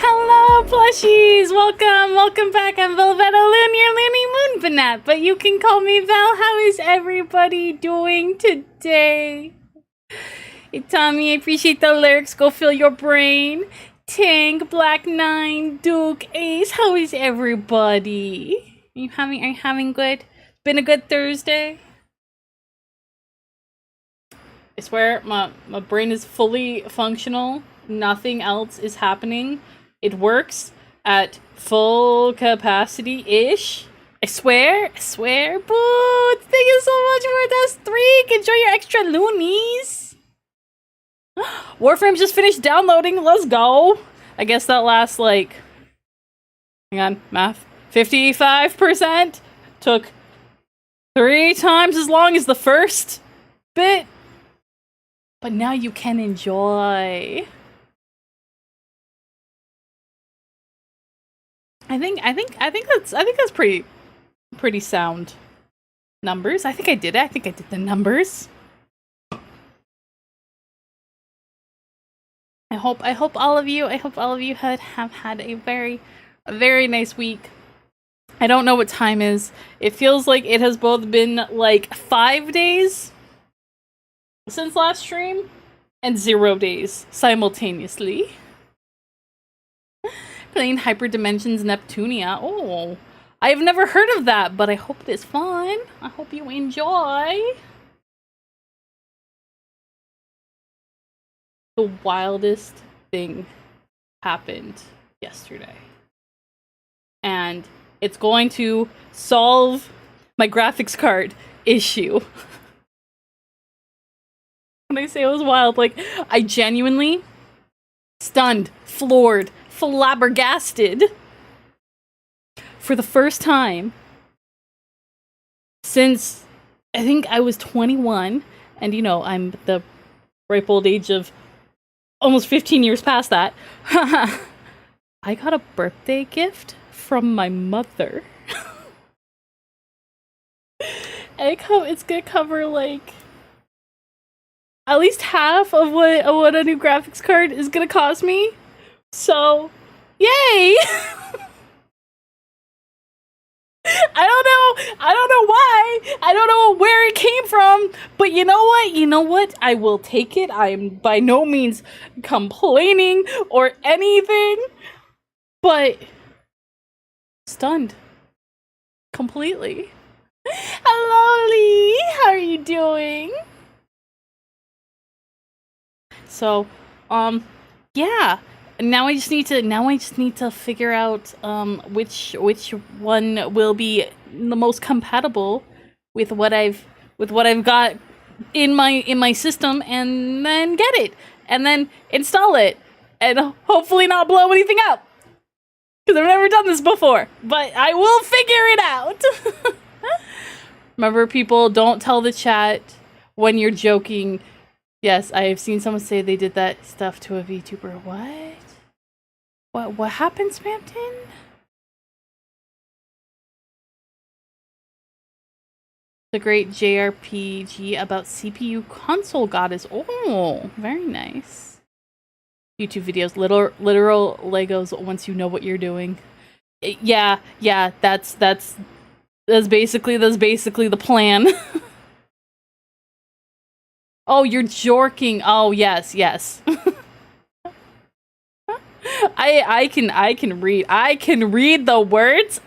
Hello, plushies! Welcome back. I'm Velveta Loon, your Loony Moonbanat, but you can call me Val. How is everybody doing today? Hey, Tommy, I appreciate the lyrics. Go fill your brain. Tank, Black 9, Duke, Ace. How is everybody? Are you having good? It's been a good Thursday. I swear, my brain is fully functional. Nothing else is happening. It works at full capacity-ish. I swear. Boo! Thank you so much for those 3. Enjoy your extra loonies. Warframe just finished downloading. Let's go. I guess that last, like... Hang on, math. 55% took 3 times as long as the first bit. But now you can enjoy. I think that's pretty sound numbers. I think I did it. I think I did the numbers. I hope all of you have had a very nice week. I don't know what time is. It feels like it has both been like 5 days since last stream and 0 days simultaneously. Playing Hyperdimensions Neptunia. Oh, I have never heard of that, but I hope it is fun. I hope you enjoy. The wildest thing happened yesterday. And it's going to solve my graphics card issue. When I say it was wild, like, I genuinely stunned, floored, flabbergasted for the first time since I think I was 21, and you know, I'm the ripe old age of almost 15 years past that. I got a birthday gift from my mother. And it's gonna cover like at least half of what a new graphics card is gonna cost me. So, yay! I don't know why. I don't know where it came from. But you know what? You know what? I will take it. I'm by no means complaining or anything. But stunned. Completely. Hello, Lee. How are you doing? So, yeah. Now I just need to figure out which one will be the most compatible with what I've got in my system, and then get it, and then install it, and hopefully not blow anything up, because I've never done this before, but I will figure it out. Remember, people, don't tell the chat when you're joking. Yes, I have seen someone say they did that stuff to a VTuber. What happened, Spamton? The great JRPG about CPU console goddess. Oh, very nice. YouTube videos, literal Legos once you know what you're doing. Yeah, that's basically the plan. Oh, you're jorking. Oh, yes. I can read the words.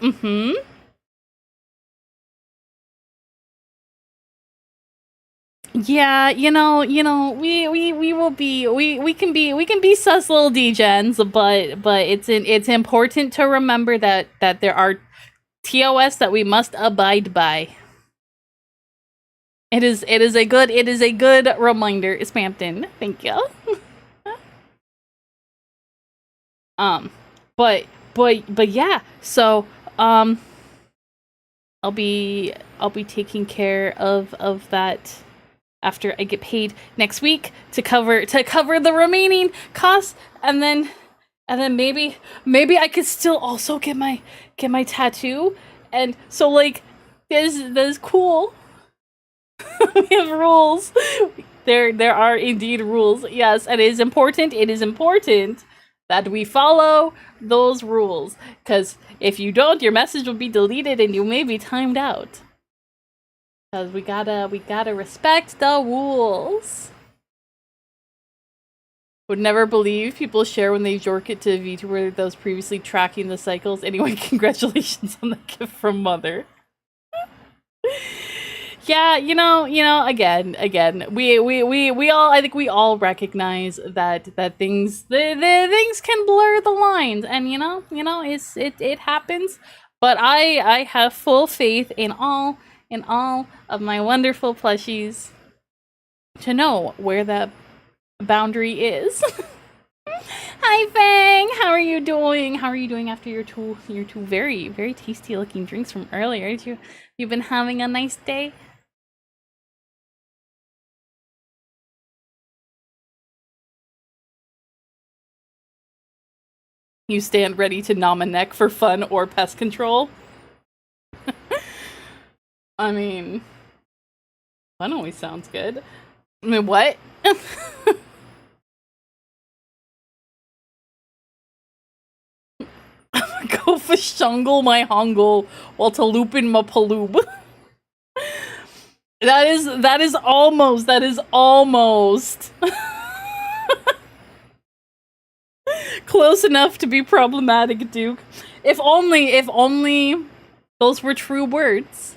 Yeah, we can be sus little degens, but it's important to remember that there are TOS that we must abide by. It is a good reminder, Spampton. Thank you. But yeah, so I'll be taking care of that after I get paid next week to cover the remaining costs, and then maybe I could still also get my tattoo. And so, like, that is cool. We have rules. There are indeed rules. Yes, and it is important that we follow those rules, because if you don't, your message will be deleted and you may be timed out. Because we gotta respect the rules. Would never believe people share when they jork it to a VTuber that was previously tracking the cycles. Anyway, congratulations on the gift from Mother. Yeah, again, we all, I think we all recognize that things, the things can blur the lines, and it happens. But I have full faith in all of my wonderful plushies to know where that boundary is. Hi, Fang. How are you doing? How are you doing after your two very, very tasty looking drinks from earlier? You've been having a nice day? You stand ready to nom a neck for fun or pest control? I mean, fun always sounds good. I mean, what? Go for shungle my hungle while to loopin' my paloob. That is almost close enough to be problematic, Duke. If only those were true words.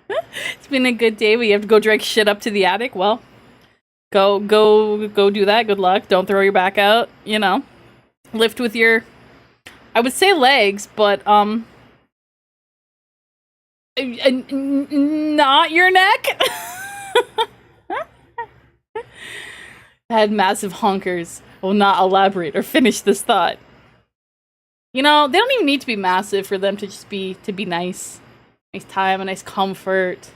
It's been a good day, but you have to go drag shit up to the attic. Well, go do that. Good luck. Don't throw your back out. Lift with your, I would say legs, but not your neck. Had massive honkers. I will not elaborate or finish this thought. They don't even need to be massive for them to just be nice. Nice time, a nice comfort,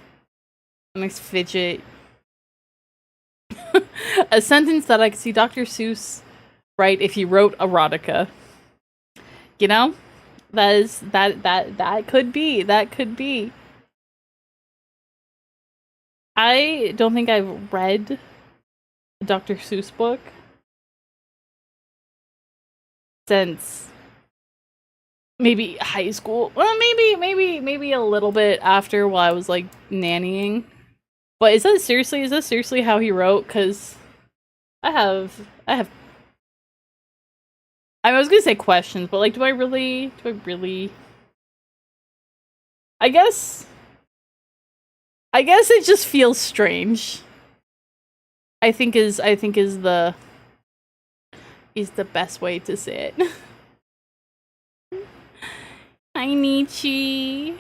a nice fidget. A sentence that I could see Dr. Seuss write if he wrote erotica. That could be. I don't think I've read a Dr. Seuss book since maybe high school. Well, maybe a little bit after while I was like nannying. But is that seriously how he wrote? Because I have. I was gonna say questions, but like, do I really? I guess it just feels strange. I think is the best way to say it. Hi, Nietzsche.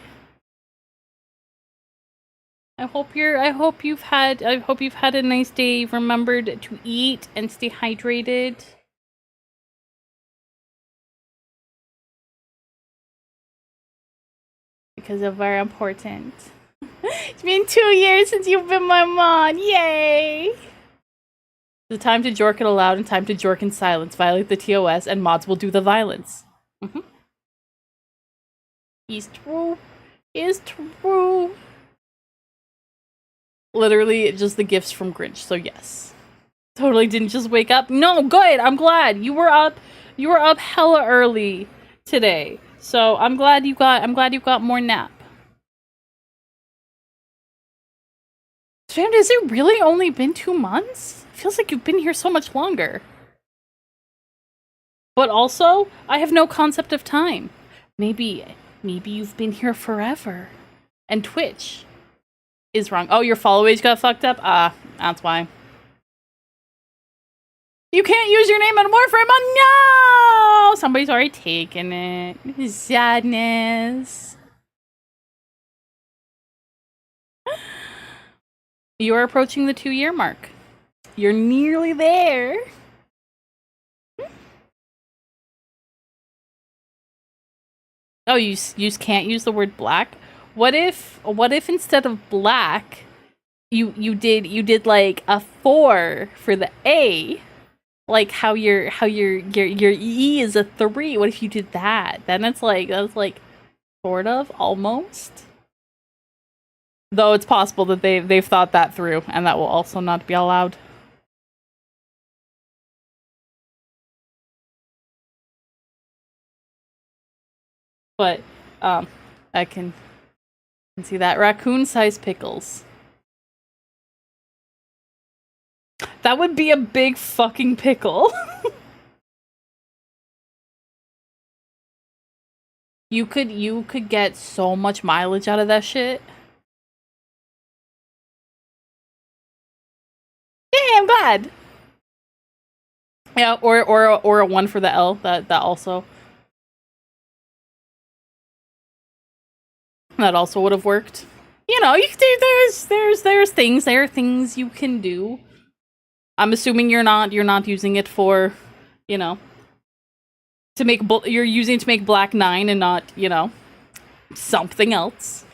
I hope you've had a nice day. You've remembered to eat and stay hydrated. Because they're very important. It's been 2 years since you've been my mom. Yay! The time to jork it aloud and time to jork in silence. Violate the TOS and mods will do the violence. It's true. It's true. Literally just the gifts from Grinch, so yes. Totally didn't just wake up. No, good. I'm glad. You were up hella early today. So I'm glad you got more nap. Has it really only been 2 months? It feels like you've been here so much longer. But also, I have no concept of time. Maybe you've been here forever. And Twitch is wrong. Oh, your follow age got fucked up? That's why. You can't use your name on Warframe. Oh no! Somebody's already taken it. Sadness. You are approaching the 2-year mark. You're nearly there. Oh, you can't use the word black? What if instead of black, you did like a 4 for the A? Like how your E is a 3. What if you did that? Then that's like sort of almost. Though it's possible that they've thought that through, and that will also not be allowed. But I can see that raccoon-sized pickles. That would be a big fucking pickle. You could get so much mileage out of that shit. Yeah, I'm glad. Yeah, or a 1 for the L. That also would have worked. You know, there are things you can do. I'm assuming you're not using it for, you know, to make you're using it to make Black 9 and not, you know, something else.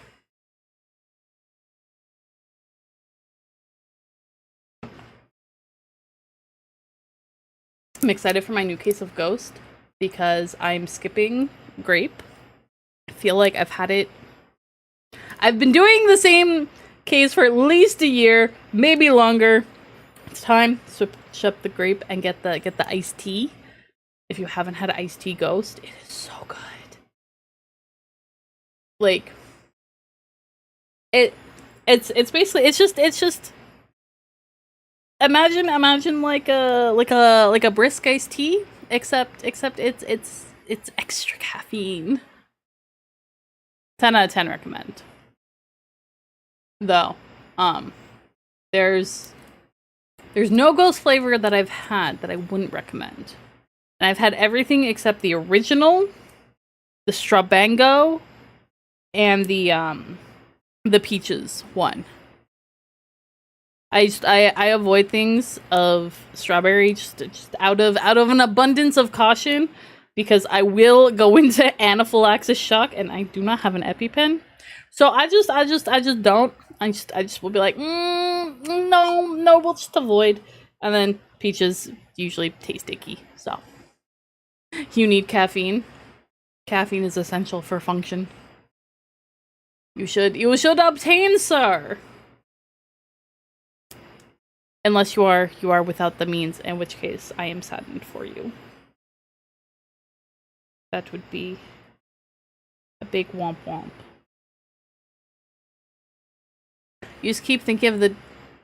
I'm excited for my new case of Ghost because I'm skipping Grape. I feel like I've been doing the same case for at least a year, maybe longer. It's time to switch up the Grape and get the iced tea. If you haven't had iced tea Ghost, it is so good. Like it's basically it's just imagine like a brisk iced tea, except it's extra caffeine. 10 out of 10 recommend. Though, there's no Ghost flavor that I've had that I wouldn't recommend. And I've had everything except the original, the Strabango, and the peaches one. I avoid things of strawberry just out of an abundance of caution, because I will go into anaphylaxis shock and I do not have an EpiPen. So I just don't. I just will be like, no, we'll just avoid. And then peaches usually taste icky. So you need caffeine. Caffeine is essential for function. You should obtain, sir. Unless you are without the means, in which case I am saddened for you. That would be A big womp womp. You just keep thinking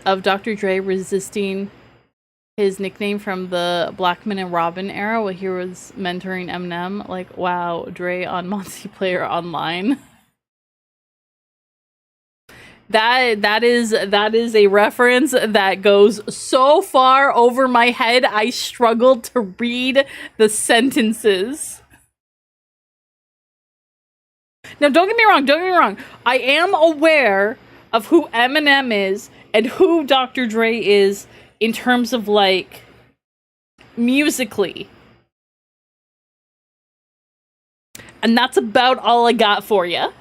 of Dr. Dre resisting his nickname from the Blackman and Robin era where he was mentoring Eminem. Like, wow, Dre on multiplayer online. That is a reference that goes so far over my head I struggled to read the sentences. Now don't get me wrong, I am aware of who Eminem is and who Dr. Dre is in terms of, like, musically. And that's about all I got for you.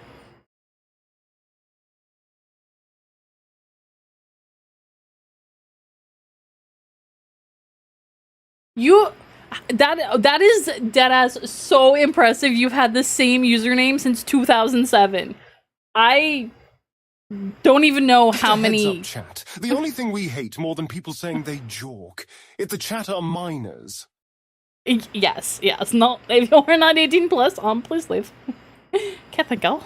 That is deadass so impressive. You've had the same username since 2007. I don't even know how many. Heads up, chat. The only thing we hate more than people saying they jork is the chat are minors. Yes. No, if you're not 18 plus, please leave. Kethical.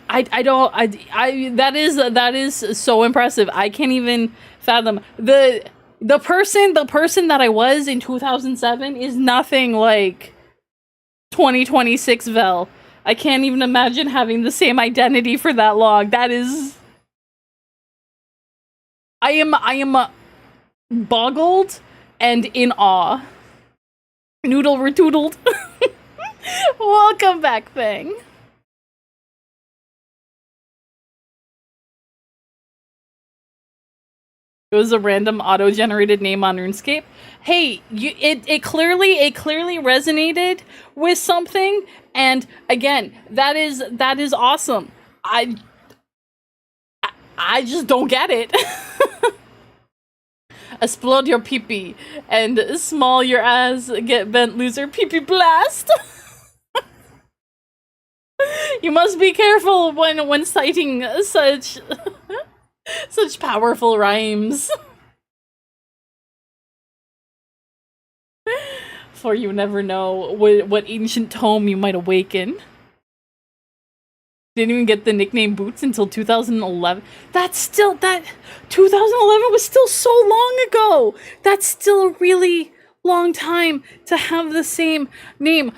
That is so impressive. I can't even fathom the person that I was in 2007 is nothing like 2026 Vel. I can't even imagine having the same identity for that long. That is, I am boggled and in awe. Noodle retoodled. Welcome back, Thing. It was a random auto-generated name on RuneScape. Hey, it clearly resonated with something, and again, that is awesome. I just don't get it. Explode your pee-pee and small your ass, get bent loser, pee-pee blast. You must be careful when citing such powerful rhymes. For you never know what ancient tome you might awaken. Didn't even get the nickname Boots until 2011. That 2011 was still so long ago. That's still a really long time to have the same name.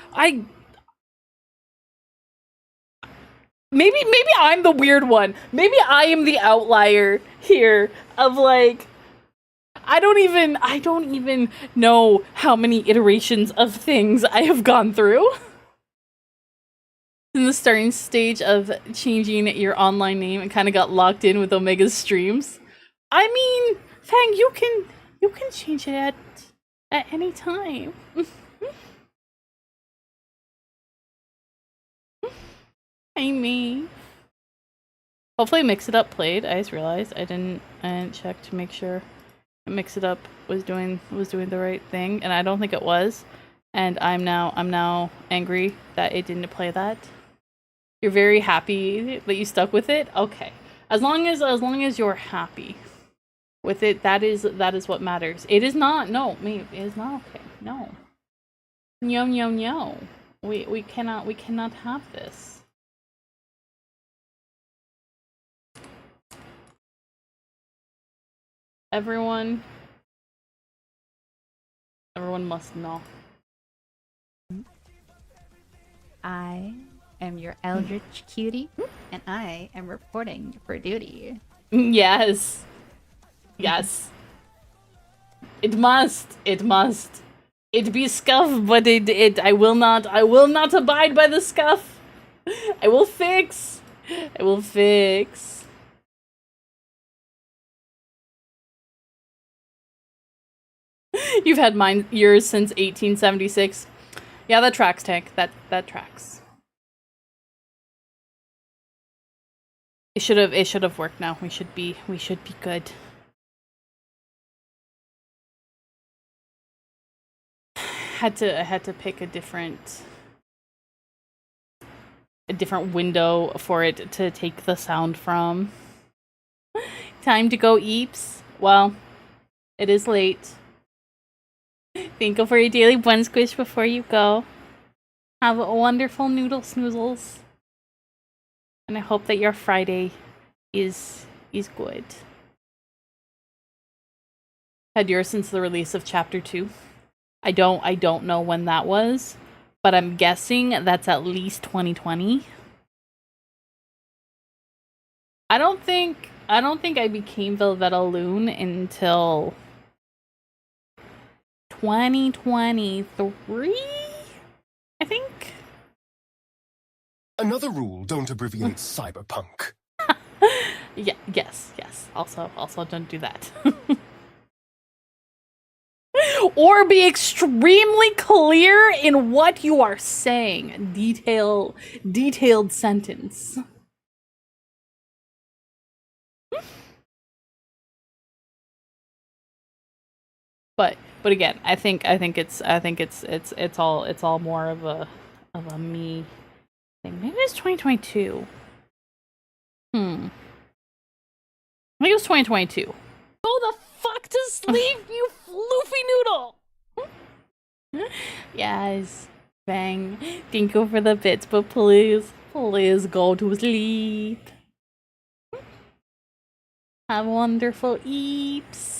Maybe I'm the weird one. Maybe I am the outlier here of, like, I don't even know how many iterations of things I have gone through. In the starting stage of changing your online name and kind of got locked in with Omega's streams. I mean, Fang, you can change it at any time. I mean, hopefully Mix It Up played. I just realized I didn't check to make sure Mix It Up was doing the right thing, and I don't think it was. And I'm now angry that it didn't play that. You're very happy that you stuck with it? Okay. As long as you're happy with it, that is what matters. It is not, no, me, it is not okay. No. No. We cannot have this. Everyone must know. I am your eldritch cutie, and I am reporting for duty. Yes. It must. It be scuff, but I will not abide by the scuff. I will fix. You've had yours since 1876. Yeah, that tracks, Tank. That tracks. It should have worked now. We should be good. I had to pick a different window for it to take the sound from. Time to go, Eeps. Well, it is late. Thank you for your daily bun squish before you go. Have a wonderful noodle snoozles. And I hope that your Friday is good. Had yours since the release of chapter 2. I don't know when that was, but I'm guessing that's at least 2020. I don't think I became Velveta Loon until 2023, I think. Another rule, don't abbreviate cyberpunk. Yeah, yes. Also don't do that. Or be extremely clear in what you are saying. Detailed sentence. But again, I think it's all more of a me thing. Maybe it's 2022. I think it was 2022. Go the fuck to sleep, you floofy noodle! Yes, bang. Thank you for the bits, but please go to sleep. Have wonderful eeps.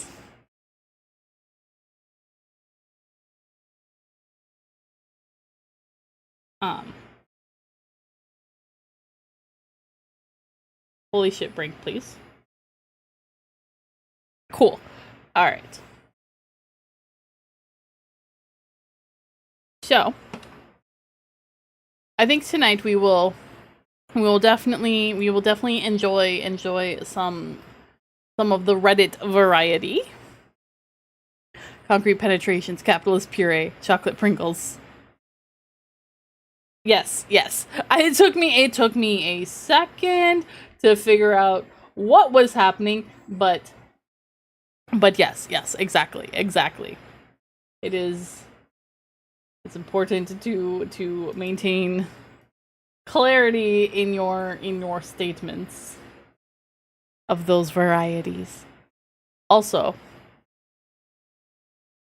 Holy shit, Brink, please. Cool. Alright. So, I think tonight we will definitely enjoy some of the Reddit variety. Concrete penetrations, capitalist puree, chocolate Pringles. Yes. It took me a second to figure out what was happening, but yes, exactly. It's important to maintain clarity in your statements of those varieties. Also,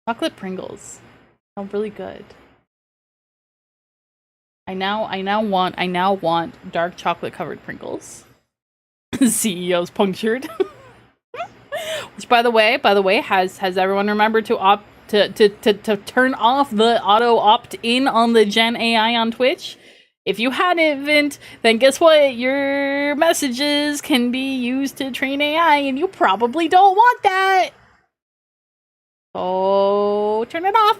chocolate Pringles sound really good. I now want dark chocolate covered Pringles. CEO's punctured. Which by the way, has everyone remembered to opt to turn off the auto opt in on the Gen AI on Twitch? If you hadn't, then guess what? Your messages can be used to train AI, and you probably don't want that. So turn it off.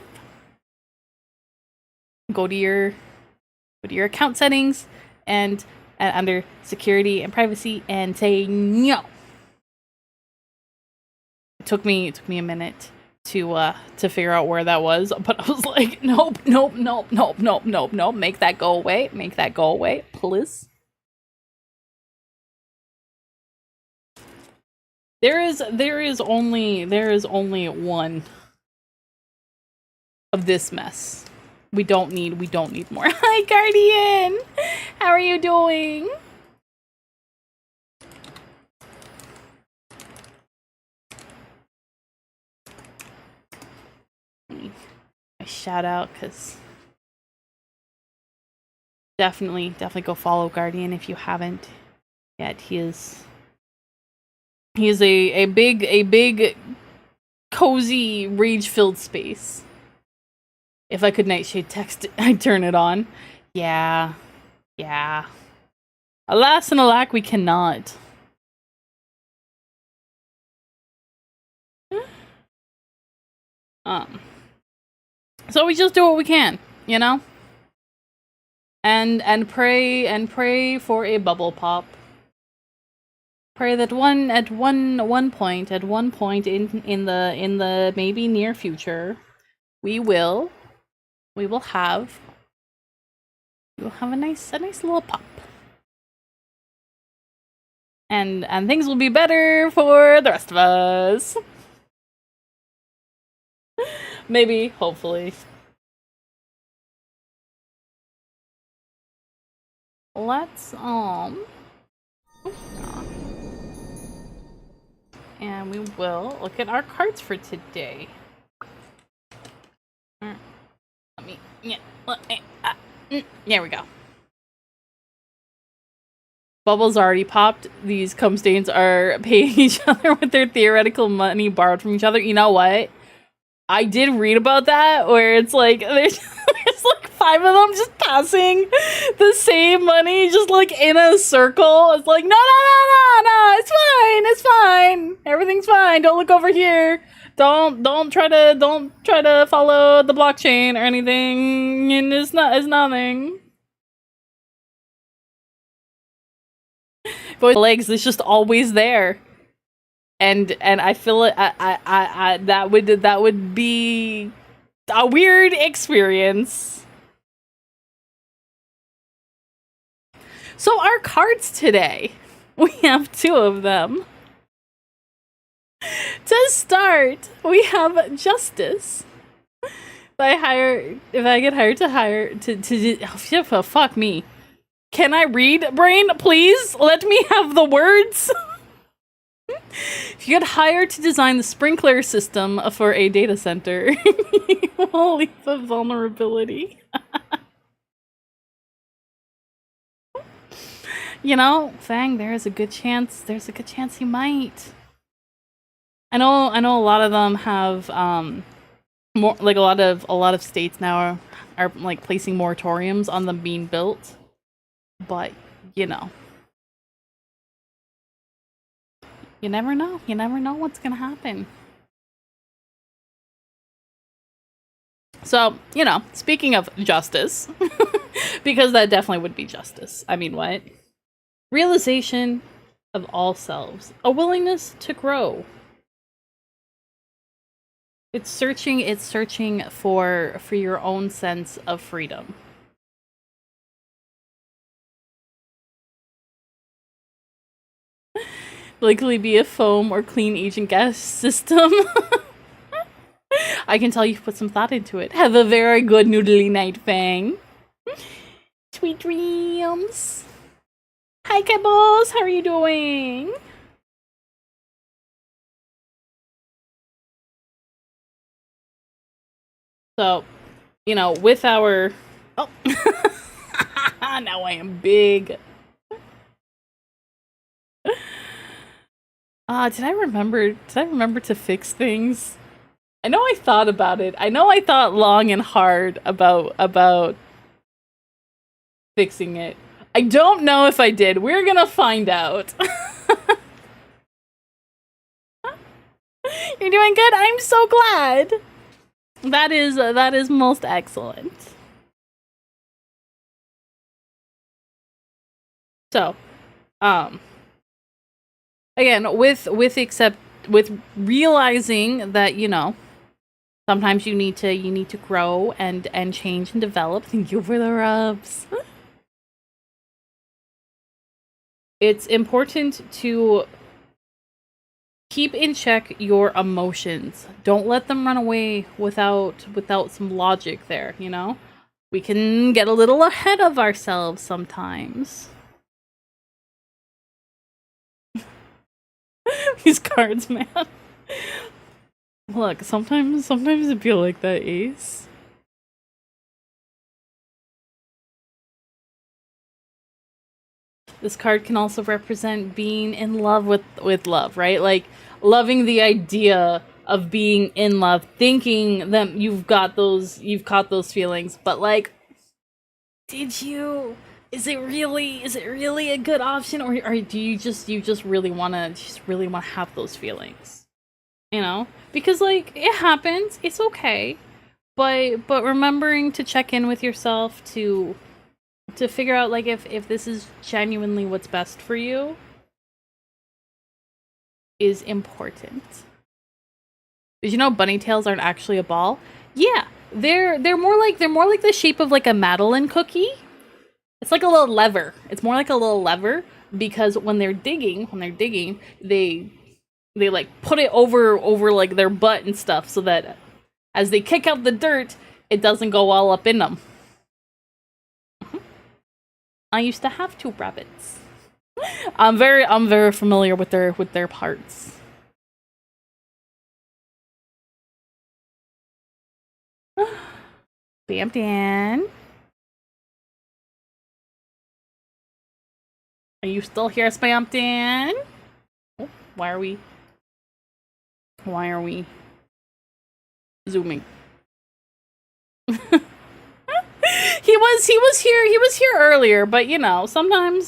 Go to your account settings and under security and privacy and say no. It took me a minute to figure out where that was, but I was like, nope. Make that go away, please. There is only one of this mess. We don't need more. Hi, Guardian. How are you doing? A shout out, because definitely go follow Guardian if you haven't yet. He is a big cozy rage filled space. If I could nightshade text, I'd turn it on. Yeah. Alas and alack, we cannot. So we just do what we can, you know? And pray for a bubble pop. Pray that at one point in the maybe near future, we will have a nice little pop. And things will be better for the rest of us. Maybe, hopefully. Let's and we will look at our cards for today. There we go. Bubbles already popped. These cum stains are paying each other with their theoretical money borrowed from each other. You know what? I did read about that, where it's like there's like 5 of them just passing the same money, just like in a circle. It's like, no, it's fine, everything's fine. Don't look over here. Don't try to follow the blockchain or anything. And it's nothing. But legs, it's just always there. And I feel it. I that would be a weird experience. So our cards today, we have 2 of them. To start, we have Justice. If I get hired to fuck me. Can I read, brain? Please let me have the words. If you get hired to design the sprinkler system for a data center, you will leave a vulnerability. You know, Fang, there's a good chance you might. I know a lot of them have more, like a lot of states now are like placing moratoriums on them being built. But, you know. You never know. You never know what's gonna happen. So, you know, speaking of justice, because that definitely would be justice. I mean, what? Realization of all selves. A willingness to grow. It's searching for your own sense of freedom. Likely be a foam or clean agent gas system. I can tell you've put some thought into it. Have a very good noodly night, Fang. Sweet dreams. Hi, Kibbles. How are you doing? So, you know, with our... Oh. Now I am big. Did I remember to fix things? I know I thought about it. I know I thought long and hard about fixing it. I don't know if I did. We're gonna find out. You're doing good. I'm so glad. That is most excellent. So, again, with realizing that, you know, sometimes you need to grow and change and develop. Thank you for the rubs. It's important to keep in check your emotions. Don't let them run away without some logic there, you know? We can get a little ahead of ourselves sometimes. These cards, man. Look, sometimes it feel like that, Ace. This card can also represent being in love with love, right? Like loving the idea of being in love, thinking that you've caught those feelings, but like, did you? Is it really a good option, or do you just really wanna have those feelings? You know? Because like it happens, it's okay. But remembering to check in with yourself to figure out like if this is genuinely what's best for you is important. Did you know bunny tails aren't actually a ball? Yeah, they're more like the shape of like a Madeline cookie. It's like a little lever. It's more like a little lever because when they're digging, they like put it over like their butt and stuff so that as they kick out the dirt, it doesn't go all up in them. I used to have 2 rabbits. I'm very familiar with their parts. Bam Dan. Are you still here, Spampton? Oh, why are we zooming? He was here earlier, but you know, sometimes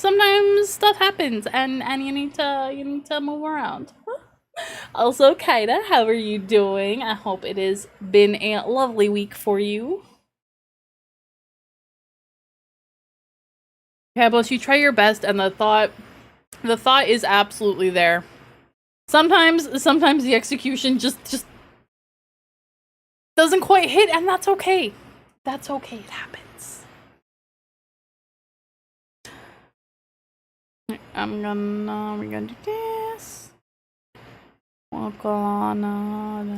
stuff happens and you need to move around. Also, Kaida, how are you doing? I hope it has been a lovely week for you. Cabos, you try your best, and the thought is absolutely there. Sometimes the execution just doesn't quite hit, and that's okay. That's okay. It happens. We're gonna do this. We'll go on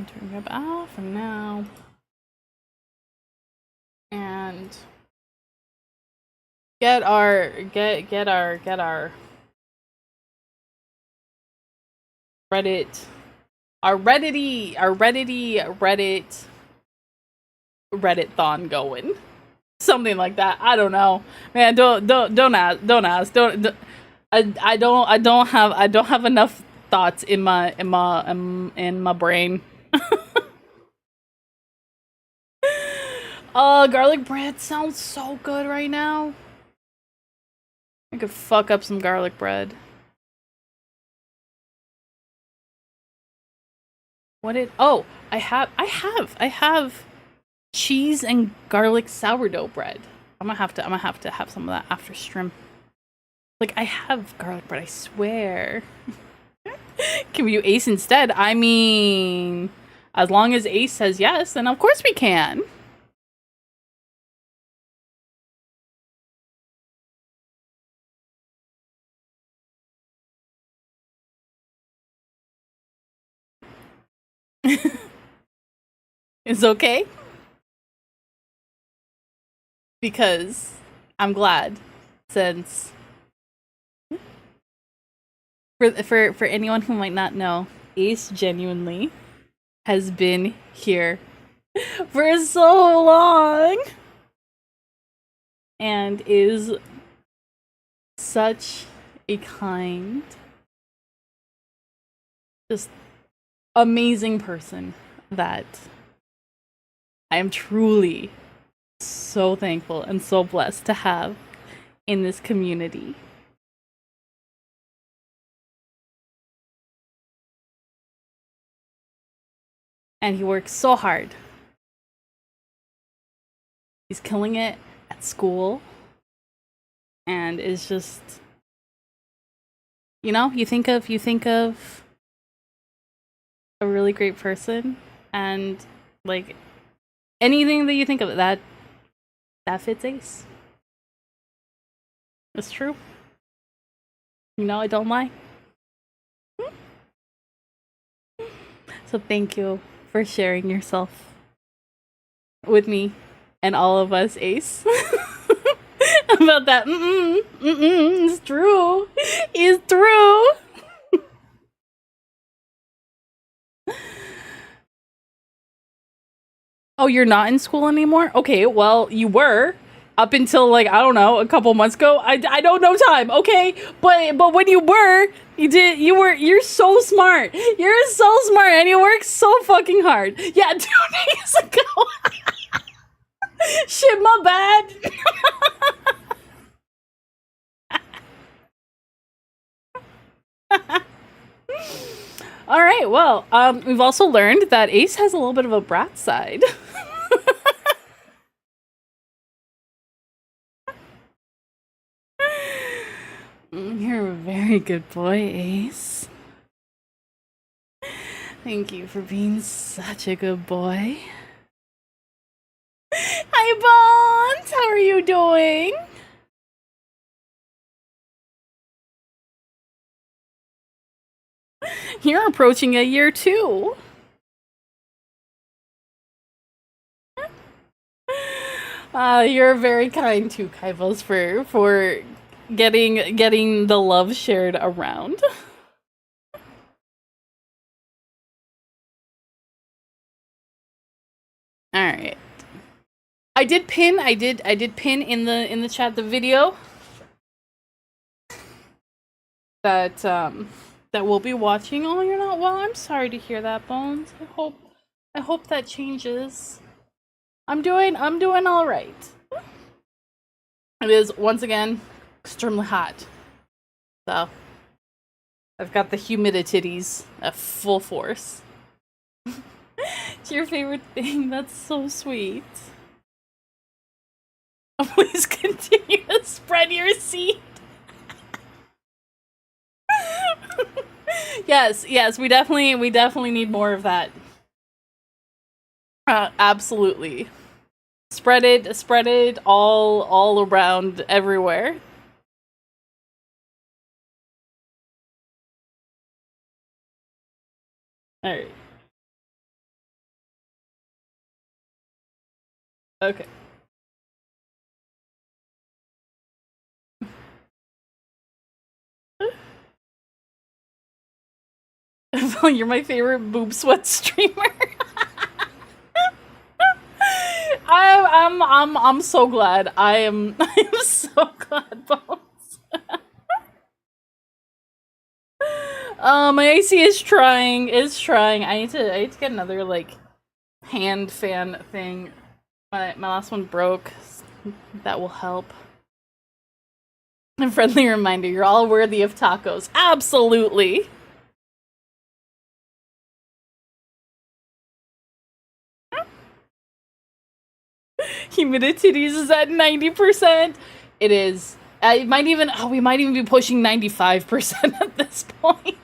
turn it off for now. And get our Reddit, our Reddit-thon going. Something like that. I don't know. Man, don't ask. I don't have enough thoughts in my brain. Garlic bread sounds so good right now. I could fuck up some garlic bread. I have cheese and garlic sourdough bread. I'm gonna have to have some of that after stream. Like, I have garlic bread, I swear. Can we do Ace instead? I mean, as long as Ace says yes, then of course we can. It's okay. Because I'm glad, since for anyone who might not know, Ace genuinely has been here for so long and is such a kind, just amazing person that I am truly so thankful and so blessed to have in this community. And he works so hard. He's killing it at school and is just, you know, you think of a really great person, and like anything that you think of that fits Ace. It's true. You know, I don't lie. So thank you for sharing yourself with me and all of us, Ace. About that. It's true. It's true. Oh, you're not in school anymore? Okay, well, you were up until, like, I don't know, a couple months ago. I don't know time, okay? But when you were, you're so smart. You're so smart and you work so fucking hard. Yeah, 2 days ago. Shit, my bad. All right, well, we've also learned that Ace has a little bit of a brat side. You're a very good boy, Ace. Thank you for being such a good boy. Hi, Bonds! How are you doing? You're approaching a year 2. You're very kind too, Kaivos, for getting the love shared around. All right. I did pin in the chat the video that will be watching. Oh, you're not well. I'm sorry to hear that, Bones. I hope that changes. I'm doing all right. It is once again extremely hot. So I've got the humidities at full force. It's your favorite thing. That's so sweet. Please continue to spread your seed. Yes, we definitely need more of that. Absolutely. Spread it all around everywhere. All right. Okay. You're my favorite boob sweat streamer. I'm so glad. I am so glad, Bones. My AC is trying. I need to get another like hand fan thing. My last one broke. That will help. A friendly reminder, you're all worthy of tacos. Absolutely. Humidity is at 90%. It is. It might even. Oh, we might even be pushing 95% at this point.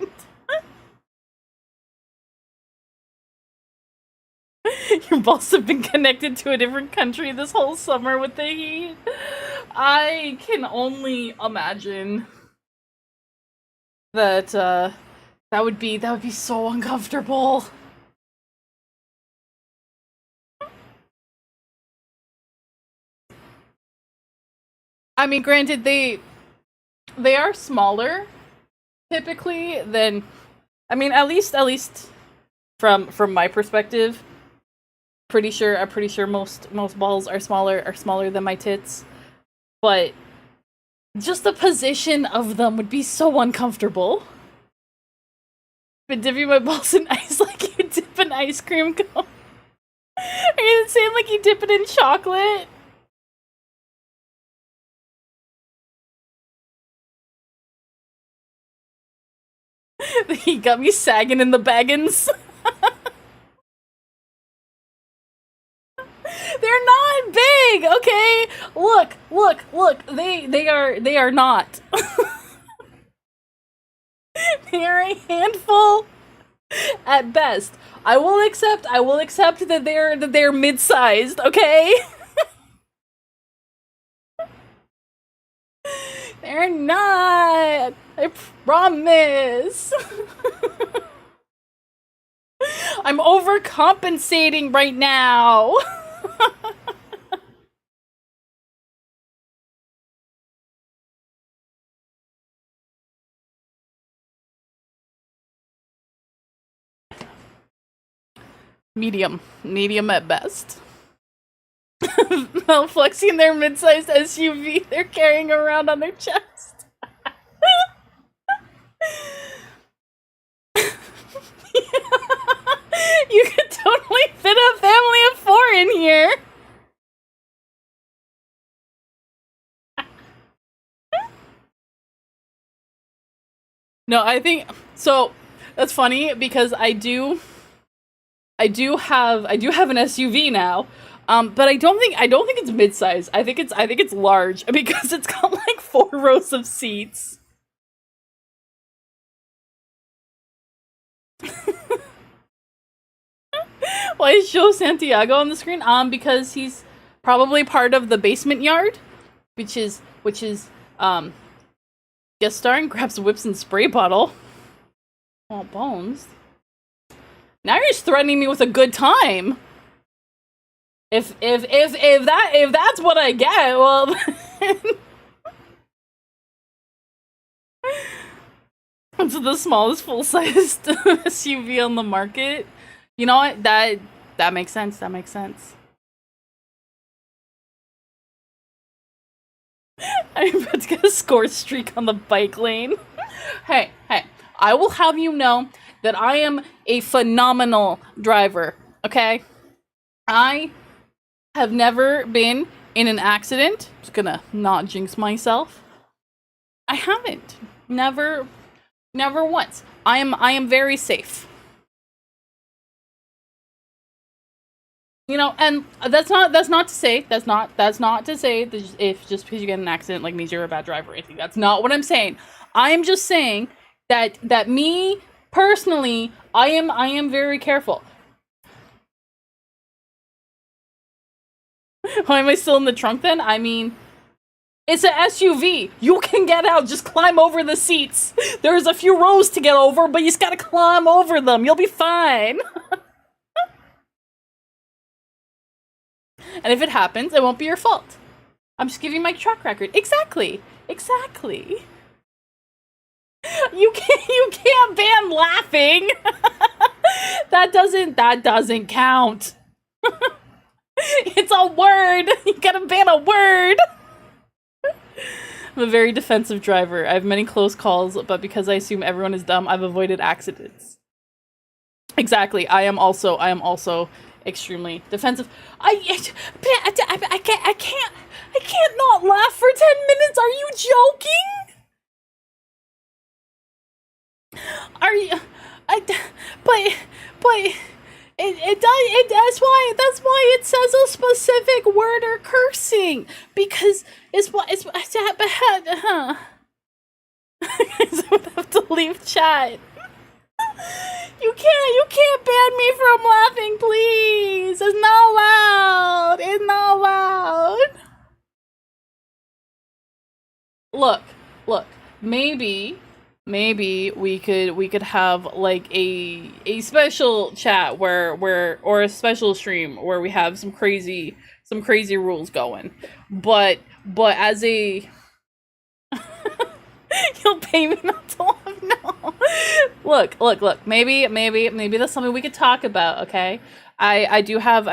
Your balls have been connected to a different country this whole summer with the heat. I can only imagine that that would be so uncomfortable. I mean, granted, they are smaller typically than. I mean, at least from my perspective. I'm pretty sure most balls are smaller than my tits, but just the position of them would be so uncomfortable. Been dipping my balls in ice like you dip an ice cream cone. Are you saying like you dip it in chocolate? He got me sagging in the baggins. They're not big, okay? Look. They are not. They are a handful at best. I will accept that they're mid-sized, okay? They're not. I promise. I'm overcompensating right now. Medium at best. While flexing their mid-sized SUV they're carrying around on their chest. You could totally fit a family of 4 in here. No, I think so. That's funny because I do have an SUV now, but I don't think it's mid-size. I think it's large because it's got like 4 rows of seats. Why is Joe Santiago on the screen? Because he's probably part of the basement yard, which is guest starring, grabs whips and spray bottle. Oh, Bones. Now you're just threatening me with a good time. If that's what I get, well, it's the smallest full-sized SUV on the market. You know what? That makes sense. That makes sense. I'm about to get a score streak on the bike lane. Hey, I will have you know that I am a phenomenal driver, okay? I have never been in an accident. Just gonna not jinx myself. I haven't. Never once. I am very safe. You know, and that's not to say that if just because you get in an accident like means you're a bad driver or anything. That's not what I'm saying. I'm just saying that me personally, I am very careful. Why am I still in the trunk then? I mean, it's an SUV. You can get out. Just climb over the seats. There's a few rows to get over, but you just gotta climb over them. You'll be fine. And if it happens, it won't be your fault. I'm just giving my track record. Exactly. You can't ban laughing. That doesn't count. It's a word. You gotta ban a word. I'm a very defensive driver. I have many close calls, but because I assume everyone is dumb, I've avoided accidents. Exactly. I am also extremely defensive. I can't not laugh for 10 minutes. Are you joking? Are you? But that's why it says a specific word or cursing, because it's I would have to leave chat. You can't ban me from laughing, please. It's not allowed. It's not allowed. Look. Maybe we could have like a special chat or a special stream where we have some crazy rules going. But as a you'll pay me not to laugh. No. Look. Maybe that's something we could talk about. Okay. I do have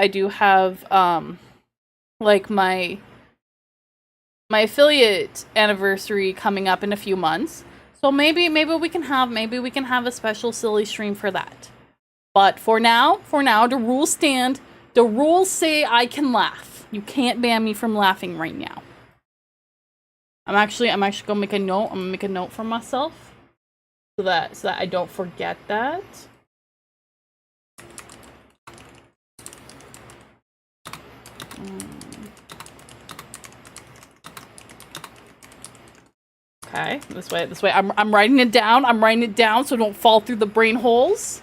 like my affiliate anniversary coming up in a few months. So maybe we can have a special silly stream for that. But for now, the rules stand. The rules say I can laugh. You can't ban me from laughing right now. I'm actually gonna make a note. I'm gonna make a note for myself so that I don't forget that. Okay, this way. I'm writing it down. So don't fall through the brain holes.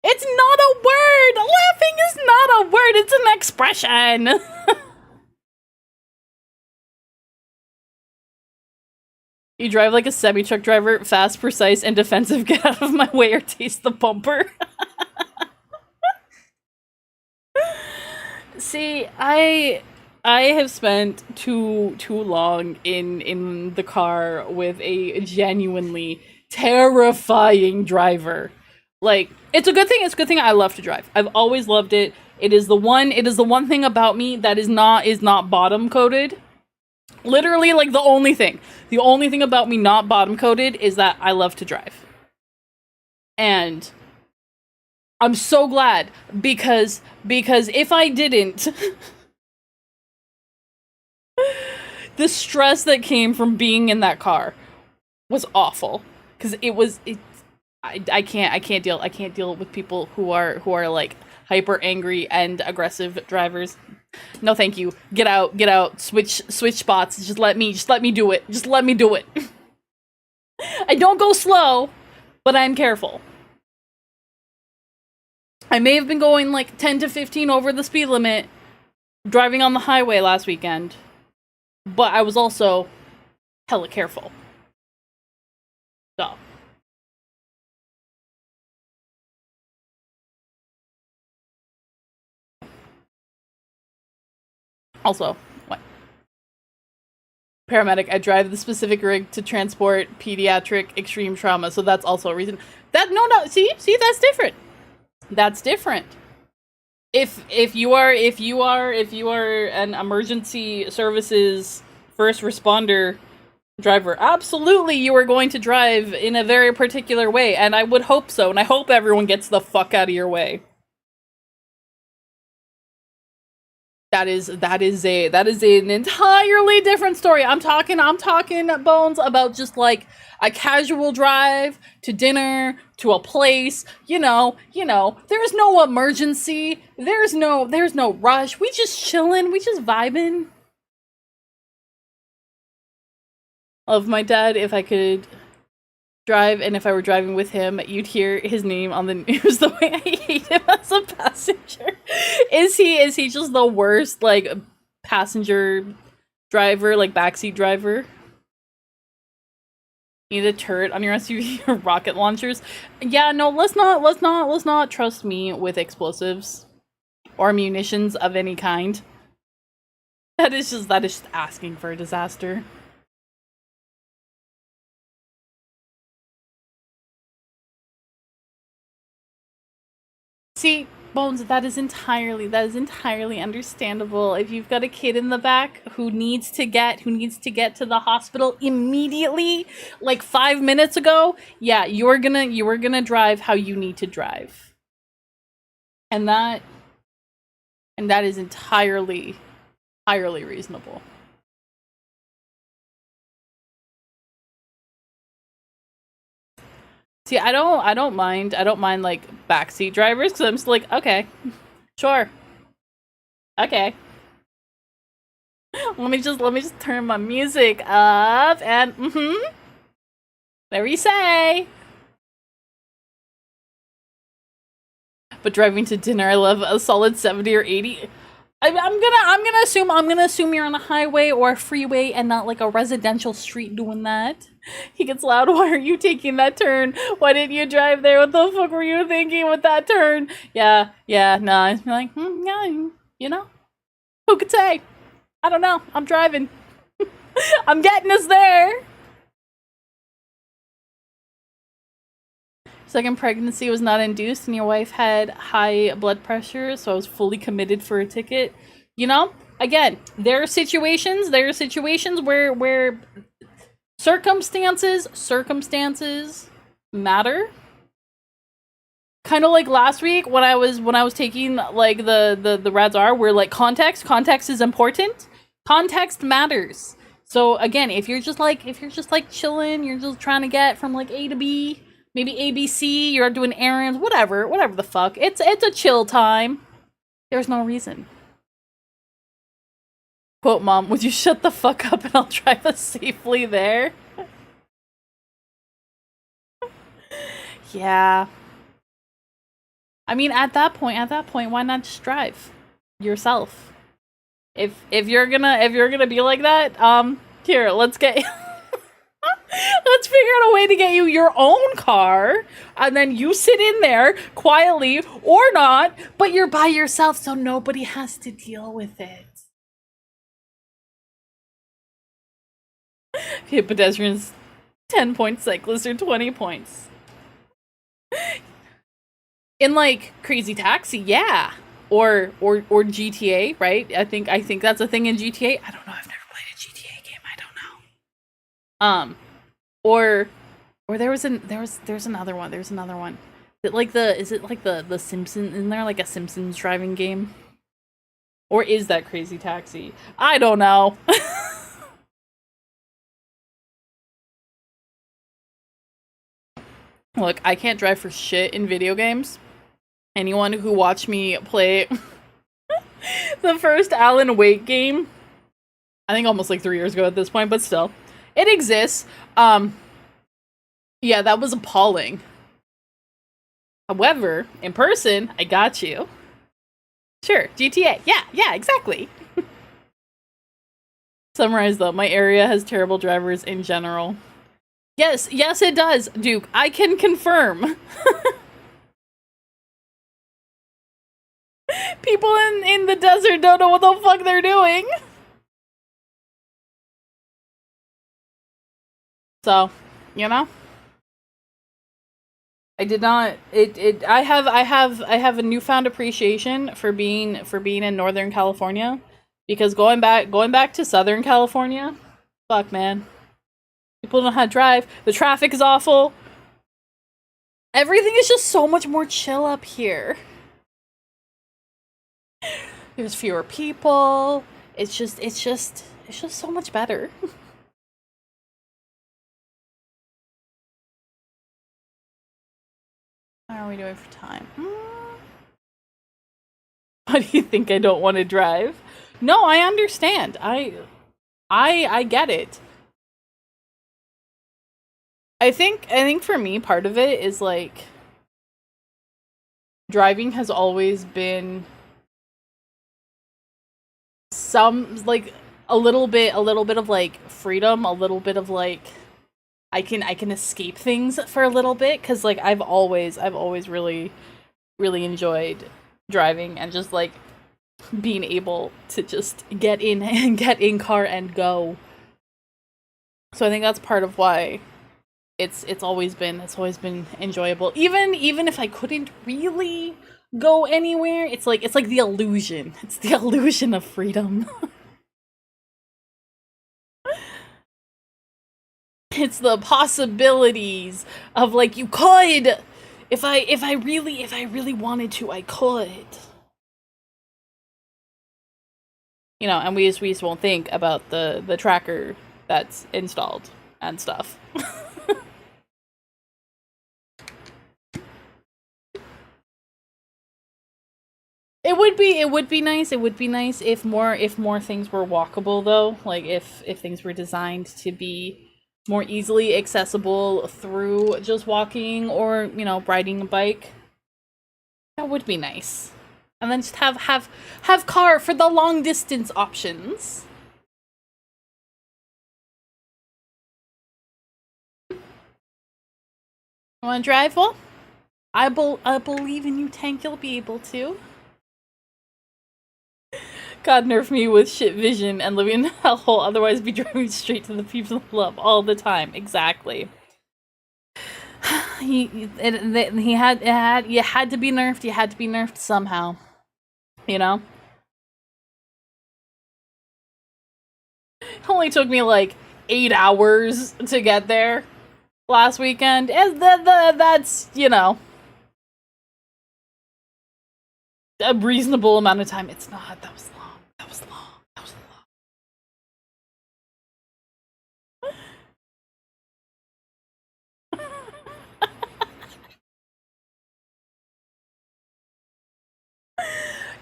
It's not a word. Laughing is not a word. It's an expression. You drive like a semi-truck driver, fast, precise, and defensive. Get out of my way or taste the bumper. See, I have spent too long in the car with a genuinely terrifying driver. Like, it's a good thing I love to drive. I've always loved it. It is the one thing about me that is not bottom coded. Literally, like, the only thing about me not bottom coded is that I love to drive. And I'm so glad because if I didn't, the stress that came from being in that car was awful. Because I can't deal with people who are like hyper angry and aggressive drivers. No, thank you. Get out. Switch spots. Just let me do it. Just let me do it. I don't go slow, but I'm careful. I may have been going like 10 to 15 over the speed limit driving on the highway last weekend, but I was also hella careful. So. Also, what? Paramedic, I drive the specific rig to transport pediatric extreme trauma, so that's also a reason. See, that's different. That's different. If you are an emergency services first responder driver. Absolutely, you are going to drive in a very particular way, and I would hope so, and I hope everyone gets the fuck out of your way. That is an entirely different story. I'm talking Bones about just like a casual drive to dinner, to a place, you know, there's no emergency, there's no rush. We just chilling, we just vibing. Of my dad, if I could drive, and if I were driving with him, you'd hear his name on the news. The way I hate him as a passenger. Is he just the worst, like, passenger driver, like backseat driver? You need a turret on your SUV or rocket launchers? Yeah, no, let's not trust me with explosives or munitions of any kind. That is just asking for a disaster. See, Bones, that is entirely understandable. If you've got a kid in the back who needs to get to the hospital immediately, like 5 minutes ago, yeah, you are gonna drive how you need to drive. And that is entirely reasonable. See, I don't mind like backseat drivers, because I'm just like, okay, sure, okay. Let me just turn my music up and whatever you say. But driving to dinner, I love a solid 70 or 80. I'm gonna assume you're on a highway or a freeway and not like a residential street doing that. He gets loud. Why are you taking that turn? Why didn't you drive there? What the fuck were you thinking with that turn? Yeah, nah. I'm like, yeah, you know, who could say? I don't know. I'm driving. I'm getting us there. Second pregnancy was not induced, and your wife had high blood pressure, so I was fully committed for a ticket. You know, again, there are situations where circumstances matter. Kind of like last week when I was taking like the Rads R, where like context is important. Context matters. So again, if you're just like chilling, you're just trying to get from like A to B, maybe ABC, you're doing errands, whatever the fuck. It's a chill time. There's no reason. Quote, Mom, would you shut the fuck up and I'll drive us safely there? Yeah. I mean, at that point, why not just drive yourself? If you're gonna be like that, here, let's figure out a way to get you your own car, and then you sit in there quietly or not, but you're by yourself, so nobody has to deal with it. Okay, pedestrians, 10 points, cyclists are 20 points. In like Crazy Taxi, yeah. Or GTA, right? I think that's a thing in GTA. I don't know, I've never played a GTA game, I don't know. Or there's another one. Is it like the Simpsons, isn't there like a Simpsons driving game? Or is that Crazy Taxi? I don't know. Look, I can't drive for shit in video games. Anyone who watched me play the first Alan Wake game, I think almost like 3 years ago at this point, but still, it exists. Yeah, that was appalling. However, in person, I got you. Sure, GTA. Yeah, exactly. Summarize though, my area has terrible drivers in general. Yes, it does, Duke. I can confirm. People in the desert don't know what the fuck they're doing. So, you know, I did not. I have a newfound appreciation for being in Northern California, because going back to Southern California, fuck man. People don't know how to drive. The traffic is awful. Everything is just so much more chill up here. There's fewer people. It's just so much better. How are we doing for time? Why do you think I don't want to drive? No, I understand. I get it. I think for me, part of it is like driving has always been some like a little bit of like freedom, a little bit of like I can escape things for a little bit, because like I've always really enjoyed driving and just like being able to just get in car and go. So I think that's part of why it's always been enjoyable. Even if I couldn't really go anywhere, it's like the illusion. It's the illusion of freedom. It's the possibilities of like you could, if I really wanted to, I could. You know, and we just won't think about the tracker that's installed and stuff. It would be nice. It would be nice if more things were walkable though. Like if things were designed to be more easily accessible through just walking or, you know, riding a bike. That would be nice. And then just have car for the long distance options. You wanna drive? Well, I believe in you, Tank. You'll be able to. God nerf me with shit vision and living in a hellhole, otherwise be driving straight to the people of love all the time. Exactly. You had to be nerfed. You had to be nerfed somehow. You know? It only took me like 8 hours to get there last weekend. And that's, you know, a reasonable amount of time. It's not. That was long.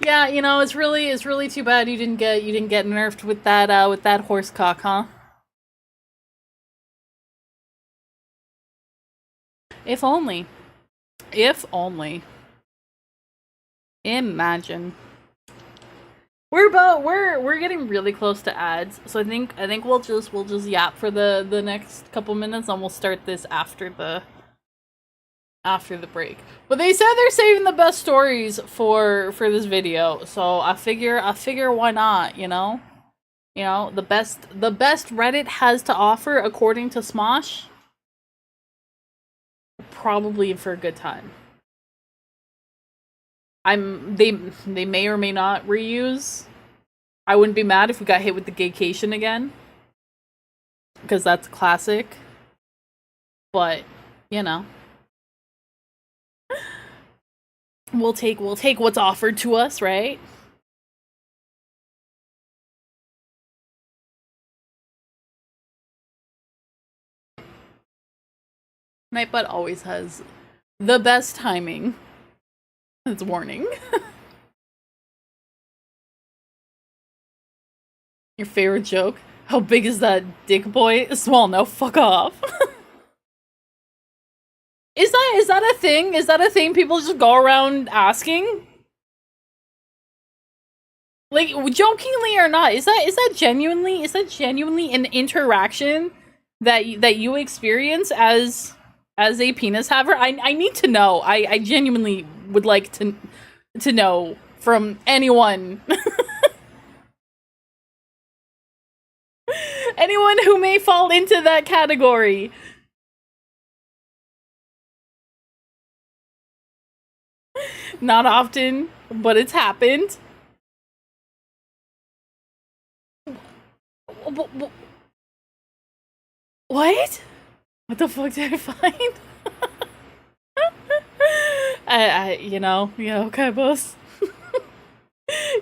Yeah, you know, it's really too bad you didn't get nerfed with that horse cock, huh? If only. If only. Imagine. We're getting really close to ads, so I think we'll just yap for the next couple minutes, and we'll start this after the break. But they said they're saving the best stories for this video, so I figure why not, you know? You know, the best Reddit has to offer according to Smosh, probably for a good time. They may or may not reuse. I wouldn't be mad if we got hit with the gaycation again, because that's classic. But, you know, we'll take what's offered to us, right? Nightbot always has the best timing. It's warning. Your favorite joke? How big is that dick boy? Small, no, fuck off. Is that a thing? Is that a thing people just go around asking? Like, jokingly or not, is that genuinely an interaction that you experience as a penis haver? I need to know. I genuinely would like to know from anyone. Anyone who may fall into that category. Not often, but it's happened. What? What the fuck did I find? You know, okay, boss.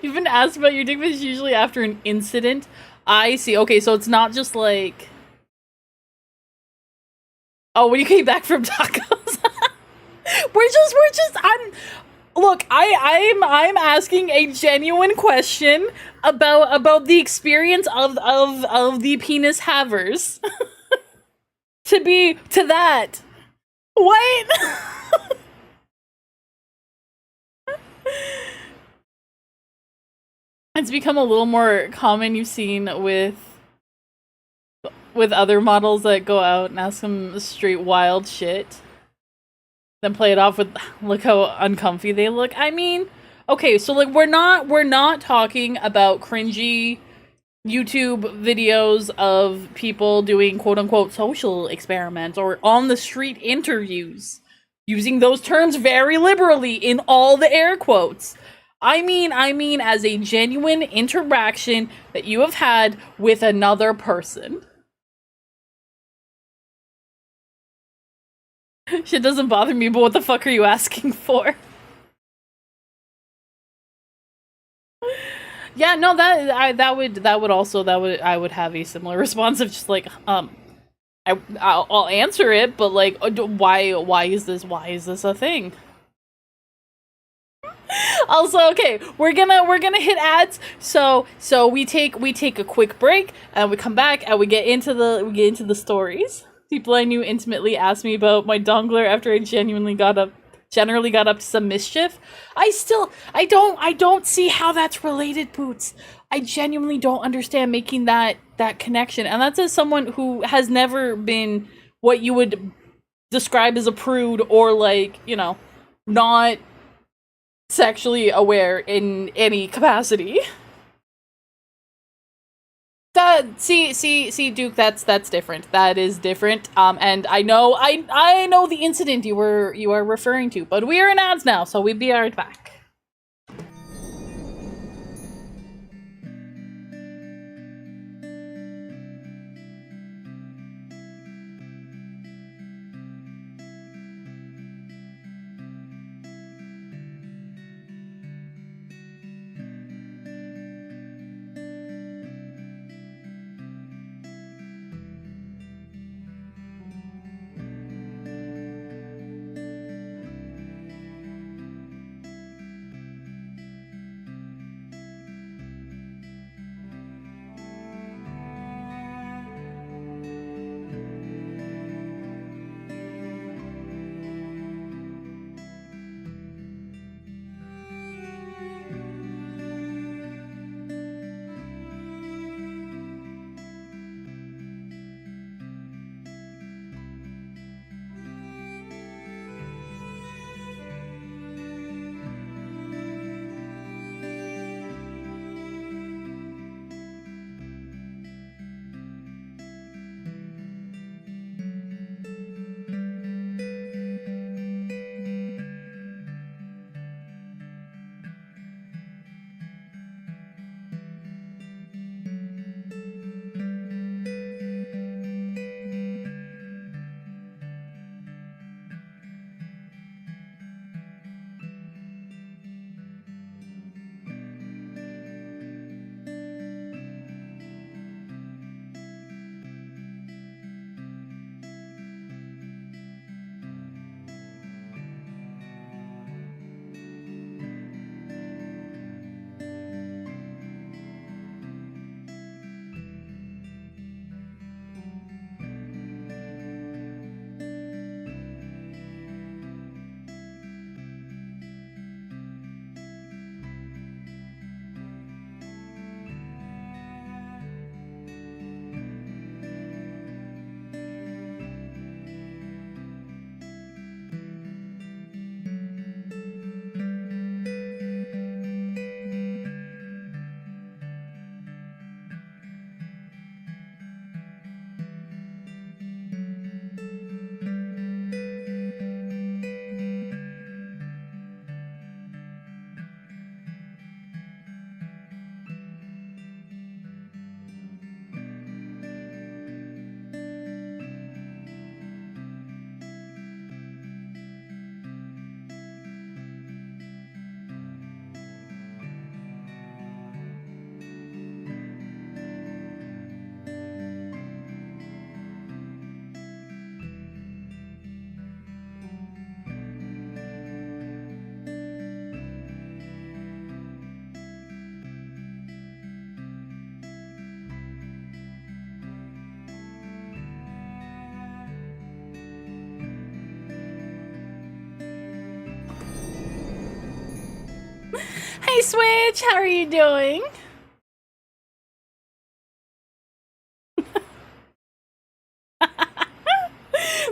You've been asked about your dick pics usually after an incident. I see. Okay, so it's not just like, oh, when you came back from tacos. Look, I'm asking a genuine question about the experience of the penis havers. to that. What? It's become a little more common, you've seen with other models that go out and ask some straight wild shit, then play it off with, look how uncomfy they look. I mean, okay, so like we're not talking about cringy YouTube videos of people doing quote unquote social experiments or on the street interviews, using those terms very liberally in all the air quotes. I mean as a genuine interaction that you have had with another person. Shit doesn't bother me, but what the fuck are you asking for? Yeah, no, I would have a similar response of just like, I'll answer it, but like, why is this a thing? Also, okay, we're gonna hit ads. So we take a quick break and we come back and we get into the stories. People I knew intimately asked me about my dongler after I generally got up to some mischief. I don't see how that's related, Boots. I genuinely don't understand making that connection. And that's as someone who has never been what you would describe as a prude or like, not sexually aware in any capacity. See, Duke, that's different. That is different. And I know the incident you are referring to, but we are in ads now, so we'll be right back. Hey, Switch, how are you doing?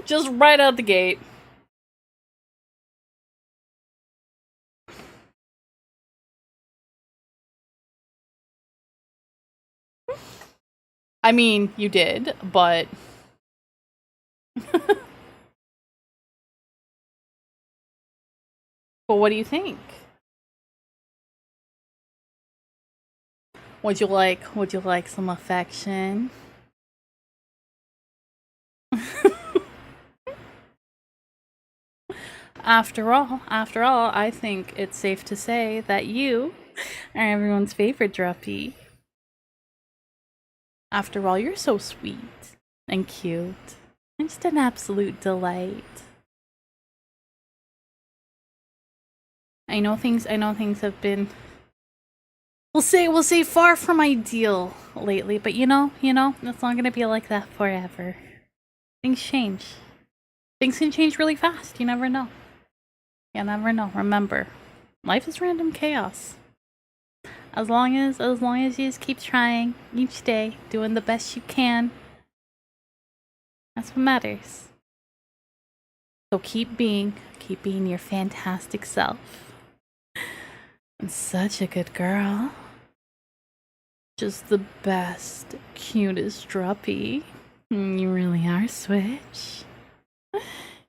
Just right out the gate. I mean, you did, but... But what do you think? Would you like some affection? After all, I think it's safe to say that you are everyone's favorite Druppy. After all, you're so sweet and cute. And just an absolute delight. I know things have been, we'll say far from ideal lately, but you know, it's not gonna be like that forever. Things change. Things can change really fast. You never know. You never know. Remember, life is random chaos. As long as you just keep trying each day, doing the best you can, that's what matters. So keep being your fantastic self. And such a good girl. Just the best, cutest Druppy. You really are, Switch.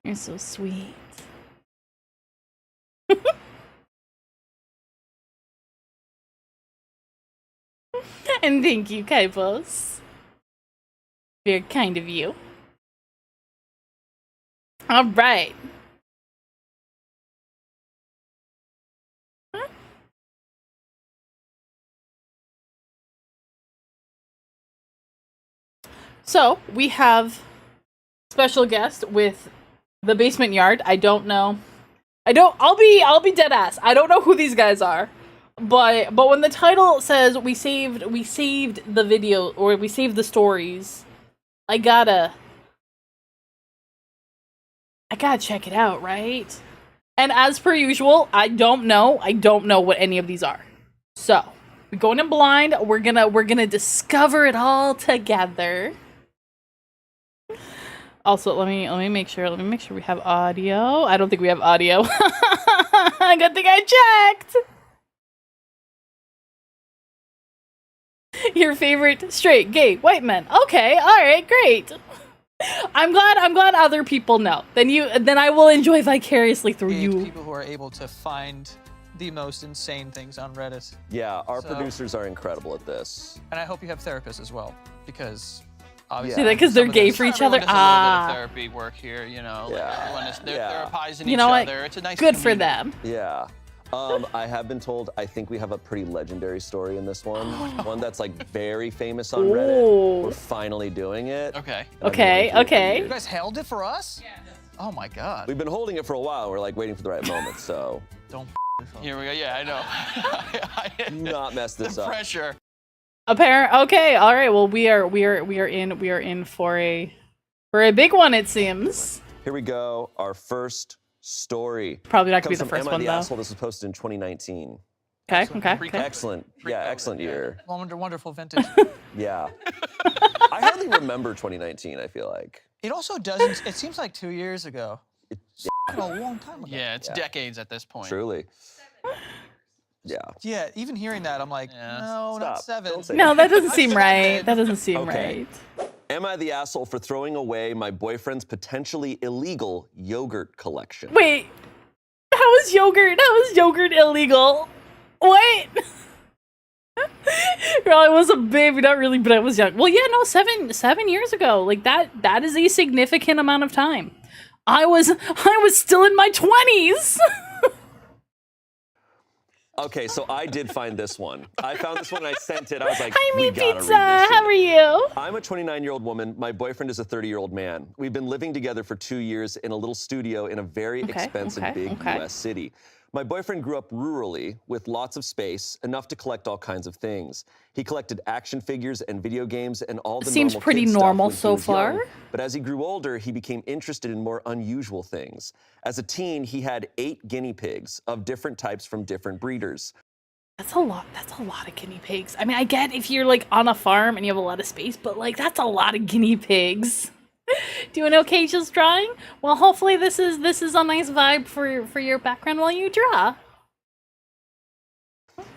You're so sweet. And thank you, Kaipos. Very kind of you. All right. So we have special guest with the basement yard. I don't know. I'll be dead ass. I don't know who these guys are. But when the title says we saved the video, or we saved the stories, I gotta check it out, right? And as per usual, I don't know what any of these are. So we're going in blind. We're gonna discover it all together. Also, let me make sure we have audio. I don't think we have audio. Good thing I checked. Your favorite straight, gay, white men. Okay, all right, great. I'm glad other people know. Then I will enjoy vicariously through you. People who are able to find the most insane things on Reddit. Yeah, our producers are incredible at this. And I hope you have therapists as well, because obviously, because they're gay for each other. A little bit of therapy work here, you know. Yeah. Like everyone is therapizing you know each what? other. It's a nice good for community. them. Yeah. I have been told, I think we have a pretty legendary story in this one. One that's like very famous on Reddit. We're finally doing it. Okay. Okay. You guys held it for us? Yeah. Oh my God. We've been holding it for a while. We're like waiting for the right moment, so. Don't Here we go. Yeah, I know. Do not mess this up. Pressure. Okay, all right. Well, we are in for a big one, it seems. Here we go. Our first story. Probably not gonna be the first Am I one the though. Asshole? This was posted in 2019. Okay. Excellent. Yeah, excellent year. Wonderful vintage. Yeah. I hardly remember 2019, I feel like. It also doesn't. It seems like 2 years ago. It's a long time ago. Yeah, it's decades at this point. Truly. Yeah. Yeah, even hearing that, I'm like, no, not Stop. 7. Don't say No, that doesn't seem right. That doesn't seem right. Am I the asshole for throwing away my boyfriend's potentially illegal yogurt collection? Wait, how is yogurt illegal? What? Girl, I was a baby, not really, but I was young. Well, yeah, no, 7 years ago. Like that is a significant amount of time. I was still in my 20s. Okay, so I did find this one. I found this one and I sent it. I was like, Hi, we me gotta pizza. read this shit. How are you? I'm a 29-year-old woman. My boyfriend is a 30-year-old man. We've been living together for 2 years in a little studio in a very expensive big US city. My boyfriend grew up rurally with lots of space, enough to collect all kinds of things. He collected action figures and video games and all the Seems normal pretty kid stuff normal when he so was young. far. But as he grew older, he became interested in more unusual things. As a teen, he had 8 guinea pigs of different types from different breeders. That's a lot. That's a lot of guinea pigs. I mean, I get if you're like on a farm and you have a lot of space, but like that's a lot of guinea pigs. Doing okay just drawing? Well, hopefully this is a nice vibe for your background while you draw.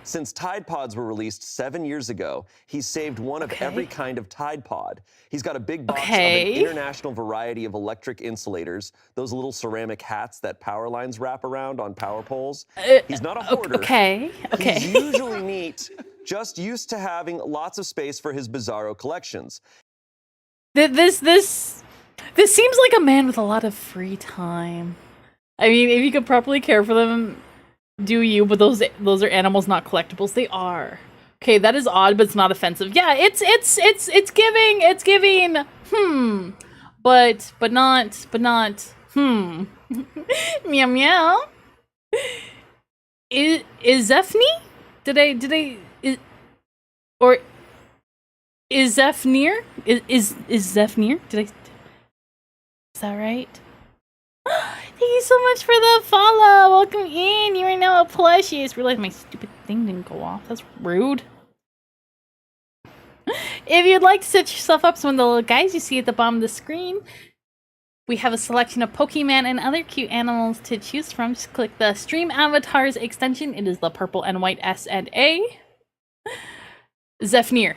Since Tide Pods were released 7 years ago, he's saved one of every kind of Tide Pod. He's got a big box of an international variety of electric insulators, those little ceramic hats that power lines wrap around on power poles. He's not a hoarder. He's usually neat, just used to having lots of space for his bizarro collections. This seems like a man with a lot of free time. I mean, if you could properly care for them, do you? But those are animals, not collectibles. They are. Okay, that is odd, but it's not offensive. Yeah, it's giving. But not. Meow meow. Is Zephny? Is Zephnier? Is Zephnier? Is that right? Thank you so much for the follow. Welcome in. You are now a plushie. I just realized my stupid thing didn't go off. That's rude. If you'd like to set yourself up some of the little guys you see at the bottom of the screen, we have a selection of Pokemon and other cute animals to choose from. Just click the Stream Avatars extension. It is the purple and white S and A. Zephnier.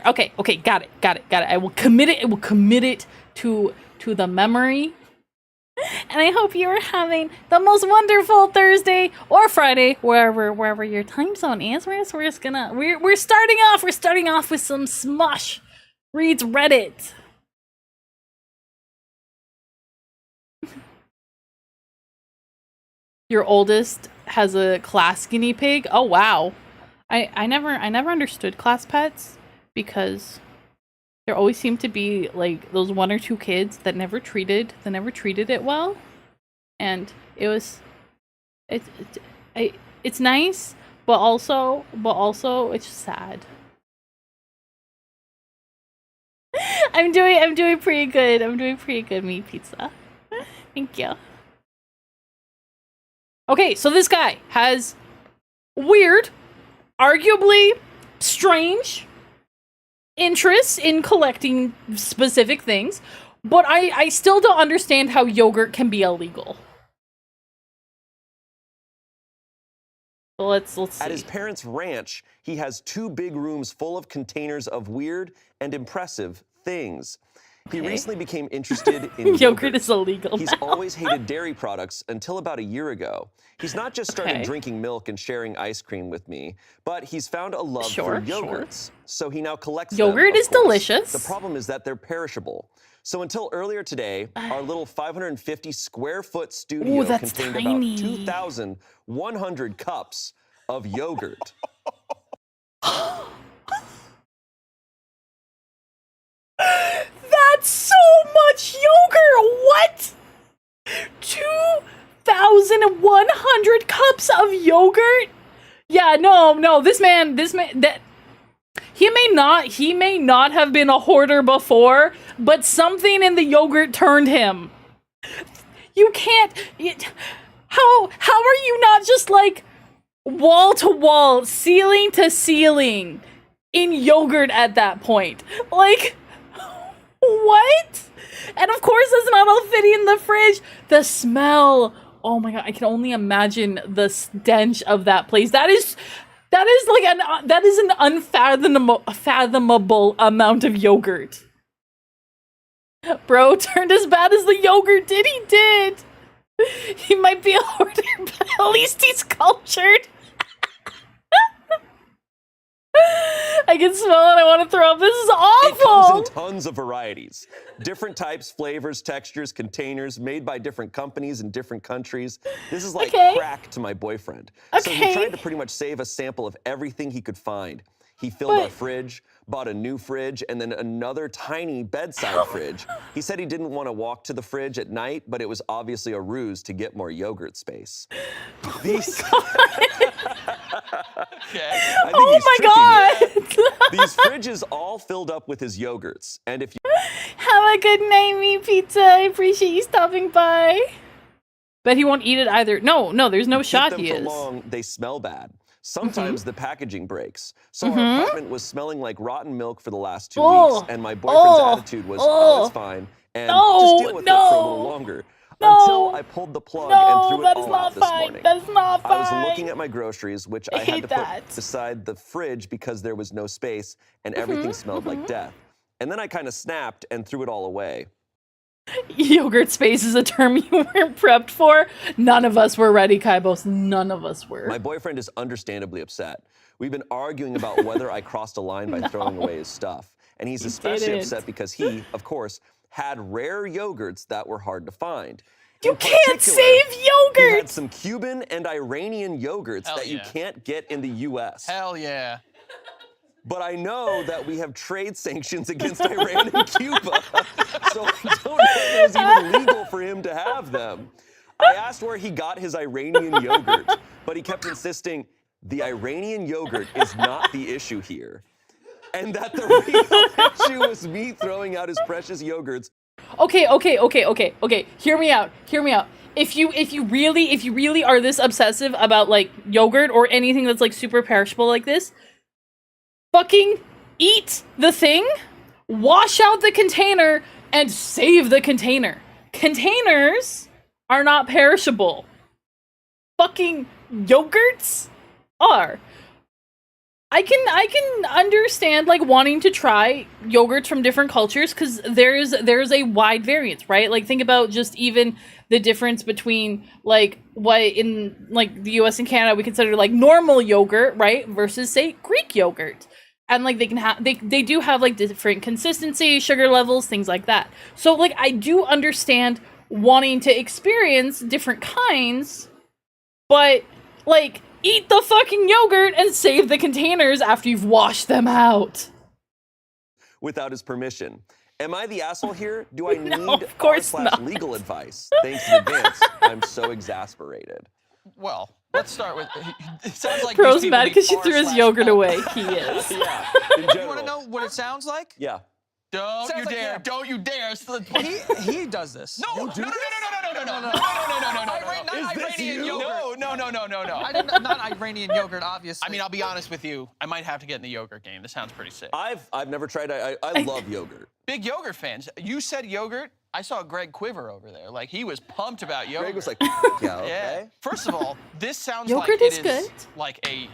Okay, got it. I will commit it to the memory. And I hope you are having the most wonderful Thursday or Friday, wherever your time zone is. We're starting off with some Smosh Reads Reddit. Your oldest has a class guinea pig? Oh wow. I never understood class pets because there always seemed to be like those one or two kids that never treated it well, and it's nice, but also it's just sad. I'm doing pretty good, meat pizza. Thank you. Okay, so this guy has weird, arguably strange interests in collecting specific things, but I still don't understand how yogurt can be illegal. Let's see. At his parents' ranch, he has 2 big rooms full of containers of weird and impressive things. He recently became interested in yogurt is illegal. He's always hated dairy products until about a year ago. He's not just started drinking milk and sharing ice cream with me, but he's found a love for yogurts. So he now collects yogurt them, is delicious. The problem is that they're perishable. So until earlier today, our little 550 square foot studio contained about 2,100 cups of yogurt. That's so much yogurt! What? 2,100 cups of yogurt? Yeah, no, this man, that he may not have been a hoarder before, but something in the yogurt turned him. You can't, how are you not just like wall to wall, ceiling to ceiling in yogurt at that point? Like, what? And of course it's not all fitting in the fridge. The smell. Oh my god, I can only imagine the stench of that place. That is an unfathomable amount of yogurt. Bro turned as bad as the yogurt did. He did. He might be a hoarder, but at least he's cultured. I can smell it. I want to throw up. This is awful. It comes in tons of varieties. Different types, flavors, textures, containers, made by different companies in different countries. This is like crack to my boyfriend. So he tried to pretty much save a sample of everything he could find. He filled our fridge, bought a new fridge, and then another tiny bedside fridge. He said he didn't want to walk to the fridge at night, but it was obviously a ruse to get more yogurt space. These... Oh my god! These fridges all filled up with his yogurts, and if you have a good night, meat pizza. I appreciate you stopping by. But he won't eat it either. No, there's no shot he is. Long, they smell bad. Sometimes the packaging breaks. So our apartment was smelling like rotten milk for the last 2 weeks, and my boyfriend's attitude was, oh, it's fine, and just deal with it for a little longer. Until I pulled the plug and threw it all out this morning. That is not fine. I was looking at my groceries, which I had to put beside the fridge because there was no space, and everything smelled like death. And then I kind of snapped and threw it all away. Yogurt space is a term you weren't prepped for. None of us were ready, Kaibos. None of us were. My boyfriend is understandably upset. We've been arguing about whether I crossed a line by throwing away his stuff. And he's especially upset because he, of course, had rare yogurts that were hard to find. You can't save yogurt! He had some Cuban and Iranian yogurts that you can't get in the US. Hell yeah. But I know that we have trade sanctions against Iran and Cuba, so I don't know if it was even legal for him to have them. I asked where he got his Iranian yogurt, but he kept insisting the Iranian yogurt is not the issue here, and that the real issue was me throwing out his precious yogurts. Okay. Hear me out. If you really are this obsessive about like yogurt or anything that's like super perishable like this, fucking eat the thing, wash out the container, and save the container. Containers are not perishable. Fucking yogurts are. I can understand like wanting to try yogurts from different cultures because there's a wide variance, right? Like think about just even the difference between like what in like the US and Canada we consider like normal yogurt, right? Versus say Greek yogurt. And like they can have they do have like different consistency, sugar levels, things like that. So like I do understand wanting to experience different kinds, but like eat the fucking yogurt and save the containers after you've washed them out. Without his permission. Am I the asshole here? Do I need of course not. legal advice? Thanks in advance. I'm so exasperated. Well, let's start with. It sounds like Pro's mad because she threw his yogurt away. He is. Yeah. You want to know what it sounds like? Yeah. Don't you dare! Don't you dare! He does this. No! No! Iranian yogurt. No! I did not Iranian yogurt, obviously. I mean, I'll be honest with you. I might have to get in the yogurt game. This sounds pretty sick. I've never tried. I love yogurt. Big yogurt fans. You said yogurt. I saw Greg quiver over there. Like he was pumped about yogurt. Greg was like, yeah, okay. Yeah. First of all, this sounds yogurt like is it good. is like a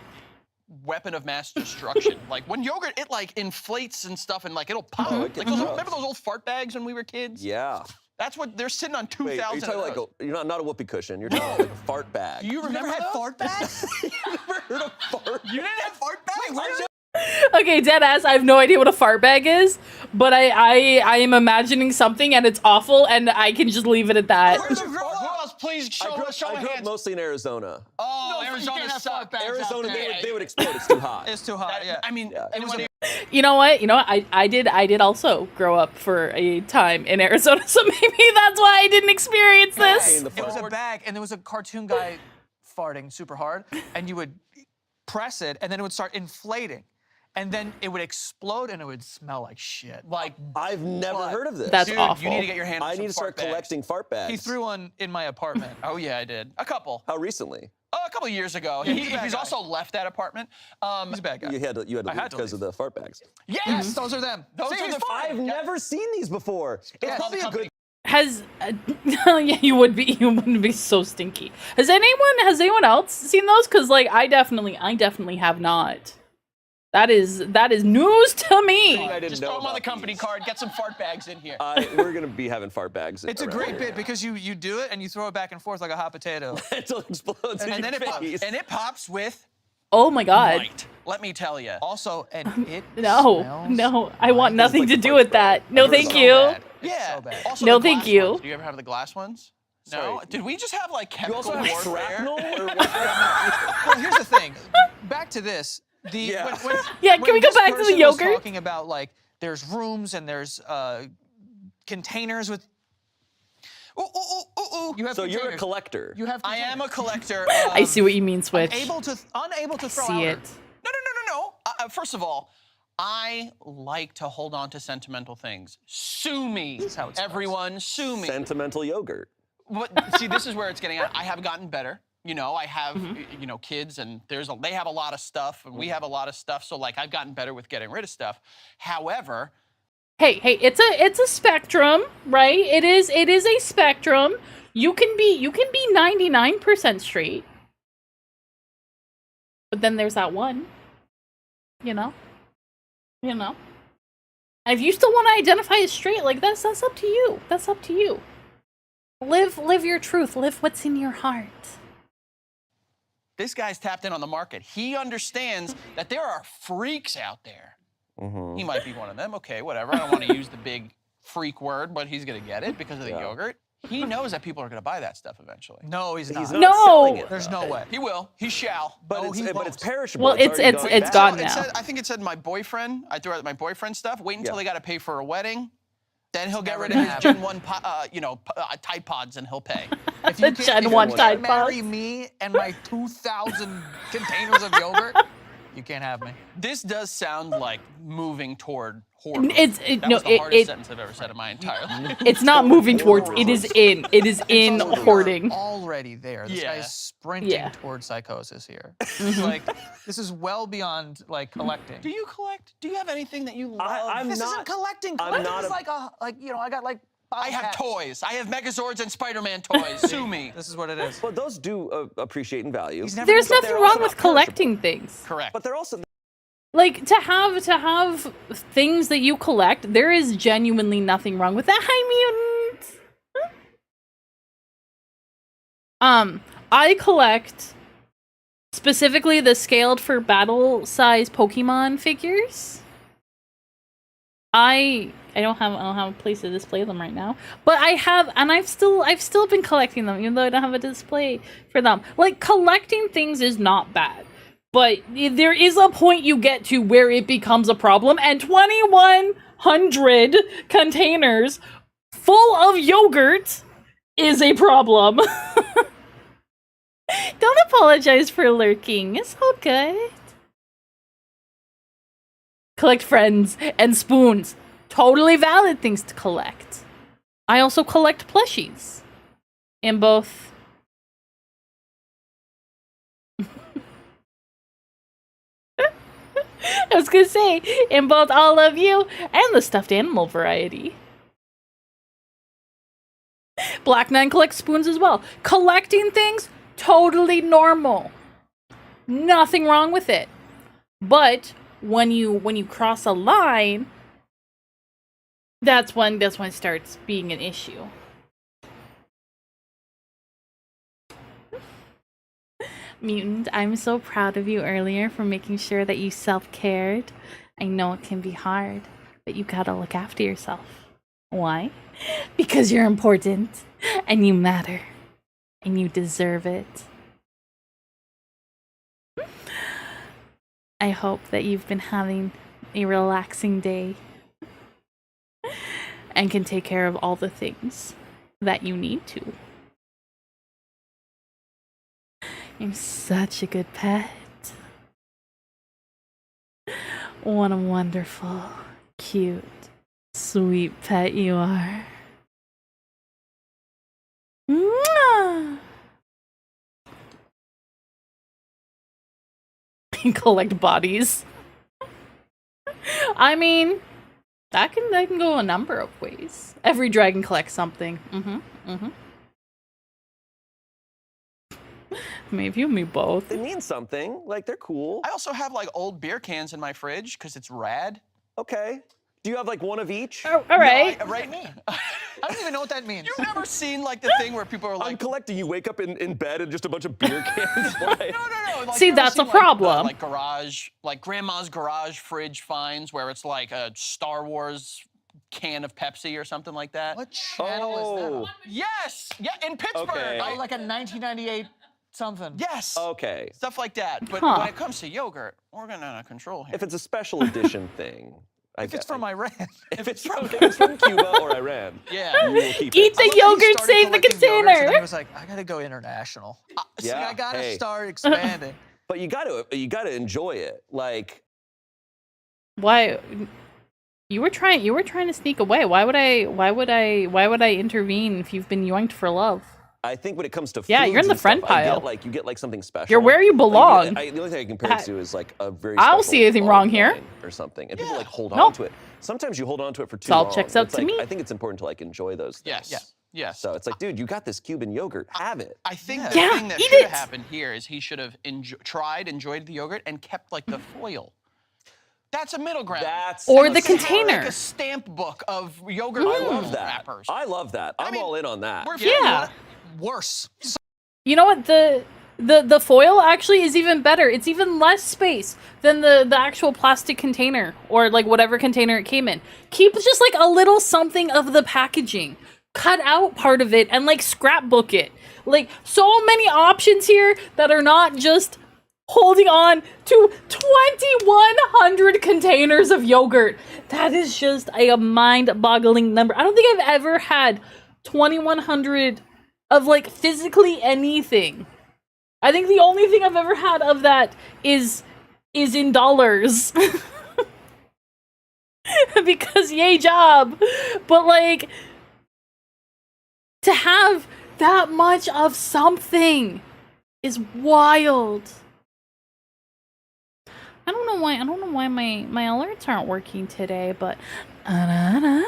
weapon of mass destruction. Like when yogurt, it like inflates and stuff, and like it'll pop. Like remember those old fart bags when we were kids? Yeah. That's what they're sitting on 2,000. Wait, are you talking like you're not a whoopee cushion? You're talking like a fart bag. You remember had fart bags? You never heard of fart? You didn't have fart bags? Wait, where's Okay, deadass, I have no idea what a fart bag is, but I am imagining something and it's awful and I can just leave it at that. Who else? Please show I grew hands. up mostly in Arizona. Oh, no, Arizona sucks. Arizona, they would explode. It's too hot. It's too hot. Yeah. I mean, You know what? I did also grow up for a time in Arizona, so maybe that's why I didn't experience this. It was a bag, and there was a cartoon guy farting super hard, and you would press it, and then it would start inflating. And then it would explode and it would smell like shit. Like I've never heard of this. That's dude, awful. You need to get your hands on I need to start collecting fart bags. He threw one in my apartment. Oh yeah, I did. A couple. How recently? A couple years ago. He's also left that apartment. He's a bad guy. You had to leave because of the fart bags. Yes, those are them. Those are the I've never seen these before. It's probably a good. Yeah, you wouldn't be so stinky. Has anyone else seen those? Because like I definitely have not. That is news to me. Just throw them on the company card. Get some fart bags in here. We're gonna be having fart bags. It's a great bit because you do it and you throw it back and forth like a hot potato until it explodes in your face. And it pops with. Oh my God. Light. Let me tell you. Also, and it no, I want nothing to do with that. No, thank you. Yeah. Also, no, thank you. Ones. Do you ever have the glass ones? No. Did we just have like chemical warfare? shrapnel? Well, here's the thing. Back to this. Can we go back to the yogurt? Was talking about like there's rooms and there's containers with. You have so containers. You're a collector. You have. I am a collector. I see what you mean, Switch. Unable to throw see out. it. No. First of all, I like to hold on to sentimental things. Sue me, everyone. Sue me. Sentimental yogurt. See, this is where it's getting at. I have gotten better. You know, I have, you know, kids, and they have a lot of stuff, and we have a lot of stuff. So like, I've gotten better with getting rid of stuff. However, hey, it's a spectrum, right? It is a spectrum. You can be 99% straight, but then there's that one, you know. And if you still want to identify as straight, like that's up to you. That's up to you. Live your truth. Live what's in your heart. this guy's tapped in on the market. He understands that there are freaks out there. He might be one of them. Okay, whatever. I don't want to use the big freak word, but he's going to get it because of the yogurt. He knows that people are going to buy that stuff eventually. No, he's not. He's not selling it, There's though. no way. He will. He shall. But, No, it's perishable. Well, it's gone now. I think it said my boyfriend. I threw out my boyfriend stuff. Wait until they got to pay for a wedding. Then he'll get rid of his Gen 1, Tide Pods, and he'll pay. If you The Gen 1 Tide marry Pods. me and my 2,000 containers of yogurt, you can't have me. This does sound like moving toward horror. That was the hardest sentence I've ever said in my entire life. It's not moving towards. It is in We are hoarding. already there. This Yeah. guy's sprinting towards psychosis here. It's like, this is well beyond like collecting. Do you collect? Do you have anything that you love? I'm This not isn't collecting. I'm Collecting not is a- I got like. I have cats. toys. I have Megazords and Spider-Man toys. Sue me. This is what it is. Well, those do appreciate in value. He's never There's But nothing they're wrong also with not collecting things. Correct. But they're also Like to have things that you collect, there is genuinely nothing wrong with that. Hi, mutant. I collect specifically the scaled for battle size Pokemon figures. I don't have a place to display them right now, but I have, and I've still been collecting them, even though I don't have a display for them. Like, collecting things is not bad, but there is a point you get to where it becomes a problem, and 2,100 containers full of yogurt is a problem. Don't apologize for lurking. It's all good. Collect friends and spoons. Totally valid things to collect. I also collect plushies. In both... I was gonna say, in both all of you and the stuffed animal variety. Black Nine collects spoons as well. Collecting things, totally normal. Nothing wrong with it. But when you cross a line, that's when it starts being an issue. Mutant, I'm so proud of you earlier for making sure that you self-cared. I know it can be hard, but you gotta look after yourself. Why? Because you're important, and you matter, and you deserve it. I hope that you've been having a relaxing day and can take care of all the things that you need to. You're such a good pet. What a wonderful, cute, sweet pet you are. Mwah! Collect bodies. I mean, that can go a number of ways. Every dragon collects something. Maybe you and me both. they mean something. Like they're cool. I also have like old beer cans in my fridge because it's rad. Okay. Do you have like one of each? All right. I don't even know what that means. You've never seen like the thing where people are I'm like, collecting. You wake up in bed and just a bunch of beer cans. Like, no. Like, See, you ever that's seen, a problem. Like garage, like grandma's garage fridge finds where it's like a Star Wars can of Pepsi or something like that. What channel is that? Yes, yeah, in Pittsburgh. Okay. Oh, like a 1998 something. Yes. Okay. Stuff like that. But Huh. when it comes to yogurt, we're gonna out of control here. If it's a special edition thing. If it's from Iran. If it's from Cuba or Iran. Yeah. You will keep Eat it. the I love that he yogurt, started save the collecting yogurts, and then container. he was like, I gotta go international. See, Yeah, I gotta hey. start expanding. But you gotta enjoy it. Like Why? You were trying to sneak away. Why would I intervene if you've been yoinked for love? I think when it comes to Yeah, you're in foods the and friend stuff, I pile. get, like, you get like something special. You're where you belong. The only thing I compare it to is like a very. I don't special see anything wrong here. wine or something, and people like hold Nope. on to it. Sometimes you hold on to it for too all long. checks out It's to like, me. I think it's important to like enjoy those things. Yes. Yes. So it's like, dude, you got this Cuban yogurt. Have it. I think Yeah. the Yeah, thing that eat should have it. happened here is he should have enjoyed the yogurt and kept like the foil. That's a middle ground. Or And the you could have, container. like a stamp book of yogurt I love that. wrappers. I love that. I'm mean, all in on that. We're Yeah. Worse. You know what? The foil actually is even better. It's even less space than the actual plastic container or like whatever container it came in. Keep just like a little something of the packaging. Cut out part of it and like scrapbook it. Like so many options here that are not just holding on to 2,100 containers of yogurt. That is just a mind-boggling number. I don't think I've ever had 2,100 of like physically anything. I think the only thing I've ever had of that is in dollars. Because yay job. But like to have that much of something is wild. I don't know why my alerts aren't working today, but Amania,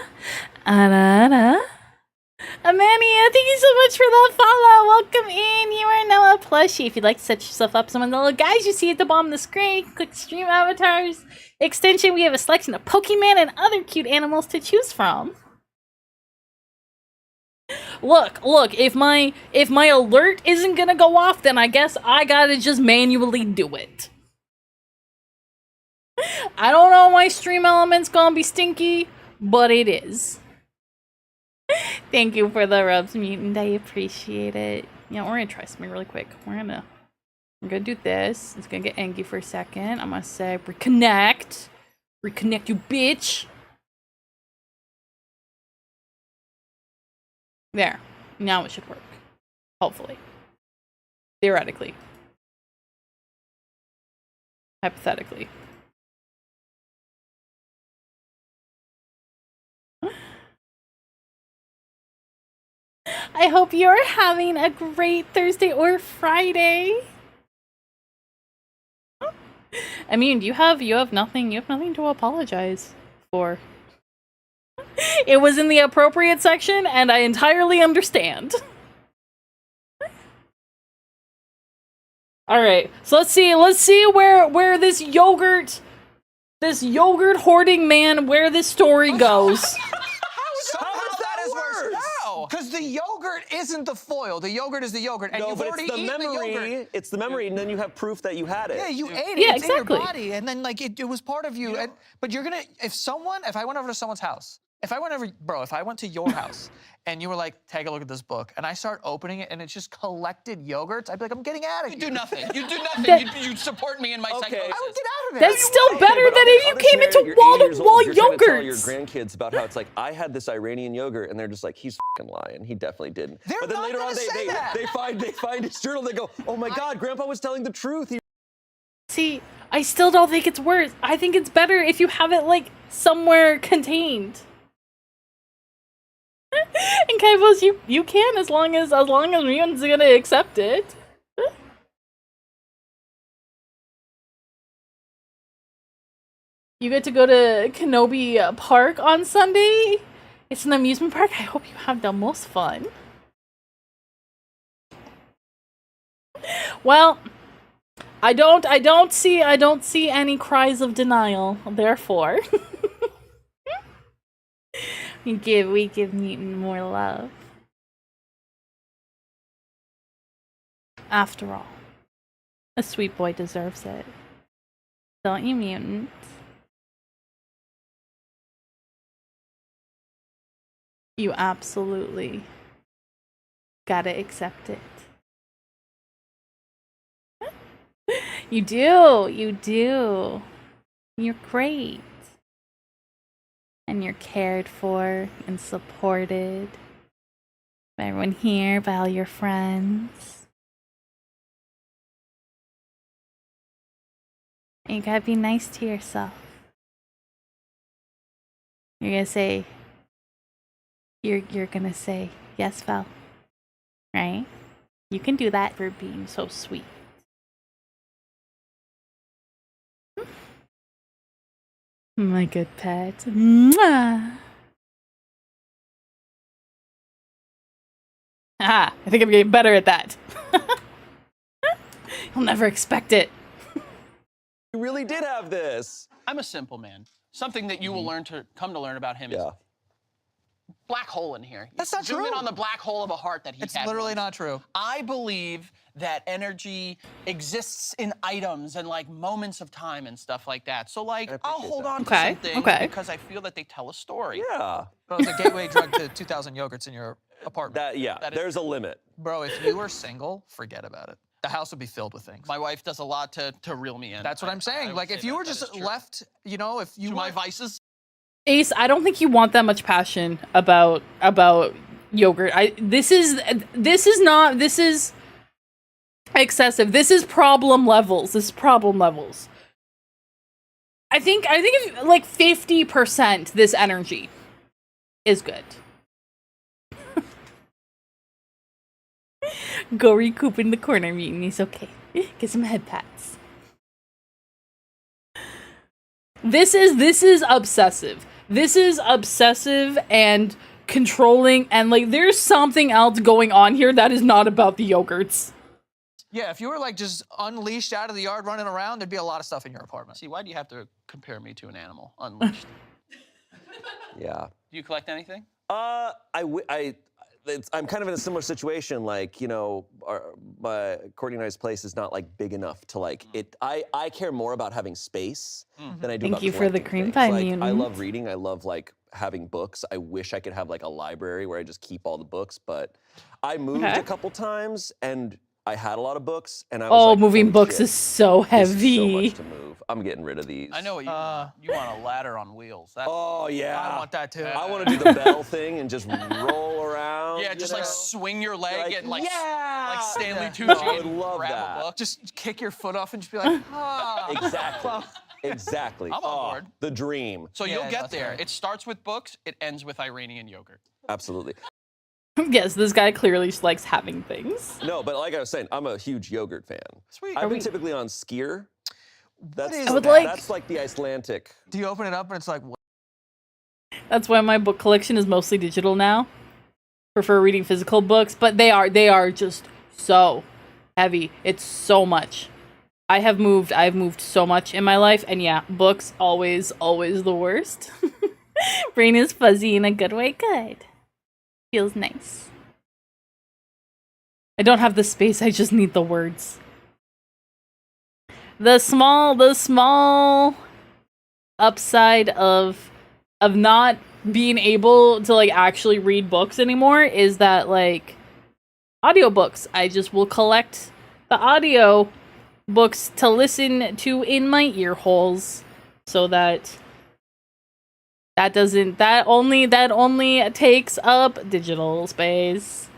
thank you so much for the follow. Welcome in. You are now a plushie. If you'd like to set yourself up some of the little guys you see at the bottom of the screen, click stream avatars extension. We have a selection of Pokemon and other cute animals to choose from. Look, if my alert isn't gonna go off, then I guess I gotta just manually do it. I don't know why Stream Element's gonna be stinky, but it is. Thank you for the rubs, Mutant. I appreciate it. Yeah, we're gonna try something really quick. We're gonna do this. It's gonna get angry for a second. I'm gonna say reconnect. Reconnect, you bitch. There. Now it should work. Hopefully. Theoretically. Hypothetically. I hope you're having a great Thursday or Friday. I mean, you have nothing to apologize for. It was in the appropriate section, and I entirely understand. All right, so let's see where this yogurt hoarding man, where this story goes. How is that as worse? How? Because the yogurt isn't the foil. The yogurt is the yogurt, and No, you've but already it's the eaten the memory. yogurt. It's the memory, and then you have proof that you had it. Yeah, you ate it. Yeah, It's exactly. in your body, and then like it was part of you. But you're gonna if I went over to someone's house, if I went to your house and you were like, take a look at this book, and I start opening it and it's just collected yogurts, I'd be like, I'm getting out of here. You do nothing. You do nothing. You support me in my psychosis. I would get out of there. That's still better But than if you other came scenario, into you're 80 years old, wall-to-wall you're trying to tell your yogurts. grandkids about how it's like, I had this Iranian yogurt, and they're just like, he's fucking lying. He definitely didn't. They're But then not later gonna on, say that. they find his journal. They go, oh my God, Grandpa was telling the truth. See, I still don't think it's worse. I think it's better if you have it like somewhere contained. And Kaivos, you can as long as Mutant's gonna accept it. You get to go to Kenobi Park on Sunday. It's an amusement park. I hope you have the most fun. Well, I don't see any cries of denial. Therefore, we give Mutant more love. After all, a sweet boy deserves it. Don't you, Mutant? You absolutely gotta accept it. You do. You're great. And you're cared for and supported by everyone here, by all your friends. And you gotta be nice to yourself. You're gonna say, yes, Val. Right? You can do that for being so sweet. My good pet. Mwah. Ah, I think I'm getting better at that. You'll never expect it. You really did have this. I'm a simple man. Something that you will come to learn about him is Yeah. black hole in here. That's not Zoom true. in on the black hole of a heart that he It's had literally once. not true. I believe that energy exists in items and like moments of time and stuff like that. So like I'll appreciate hold that. on to Okay, some things okay. because I feel that they tell a story. Yeah. Bro, it's a gateway drug to 2,000 yogurts in your apartment. That is- There's a limit. Bro, if you were single, forget about it. The house would be filled with things. My wife does a lot to reel me in. That's what I'm I saying. would Like, say if you that were is just true. left, you know, if you to my were- vices, Ace, I don't think you want that much passion about yogurt. This is excessive. This is problem levels. I think if like 50% this energy is good. Go recoup in the corner, Mutant. He's okay. Get some head pats. This is obsessive. This is obsessive and controlling, and like there's something else going on here that is not about the yogurts. Yeah, if you were like just unleashed out of the yard running around, there'd be a lot of stuff in your apartment. see, why do you have to compare me to an animal? Unleashed. Yeah. Do you collect anything? I'm kind of in a similar situation. Like, you know, Courtney and I's place is not like big enough to like it. I care more about having space than I do Thank about you for the collecting cream things. pie, Like, I Mutant. love reading. I love like having books. I wish I could have like a library where I just keep all the books. But I moved Okay. a couple times and I had a lot of books and I was Oh, like, moving holy books shit, is so this is so heavy. much to move. I'm getting rid of these. I know what you want. You want a ladder on wheels. That's Oh yeah. I want that too. I want to do the bell thing and just roll around. yeah, just you like know? swing your leg and like yeah! like Stanley Yeah. Tucci No, I would and love grab that. a book. Just kick your foot off and just be like, ah. Exactly. Exactly. I'm on board. The dream. So Yeah, you'll get that's there. right. It starts with books. It ends with Iranian yogurt. Absolutely. Yes, this guy clearly just likes having things. No, but like I was saying, I'm a huge yogurt fan. Sweet. I've been typically on Skier. That's, is I would like- that's like the Icelandic. Do you open it up and it's like, what? That's why my book collection is mostly digital now. Prefer reading physical books, but they are just so heavy. It's so much. I've moved so much in my life, and yeah, books always the worst. Brain is fuzzy in a good way. Good. Feels nice. I don't have the space, I just need the words. The small upside of not being able to like actually read books anymore is that like audiobooks. I just will collect the audio books to listen to in my ear holes so that only takes up digital space.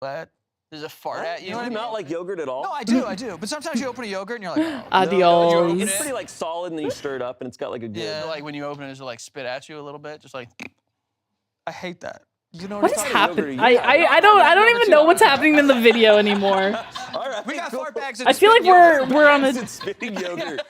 What? There's a fart at you. Do you not like yogurt at all? No, I do. But sometimes you open a yogurt and you're like, oh. Adios. It's pretty like solid, and then you stir it up, and it's got like a good. Yeah. Like when you open it, does it like spit at you a little bit? Just like. I hate that. You know What I'm is talking happening? yogurt, I don't even know what's happening in the video anymore. All right, We got cool. fart bags. I feel like we're on a It's spitting yogurt.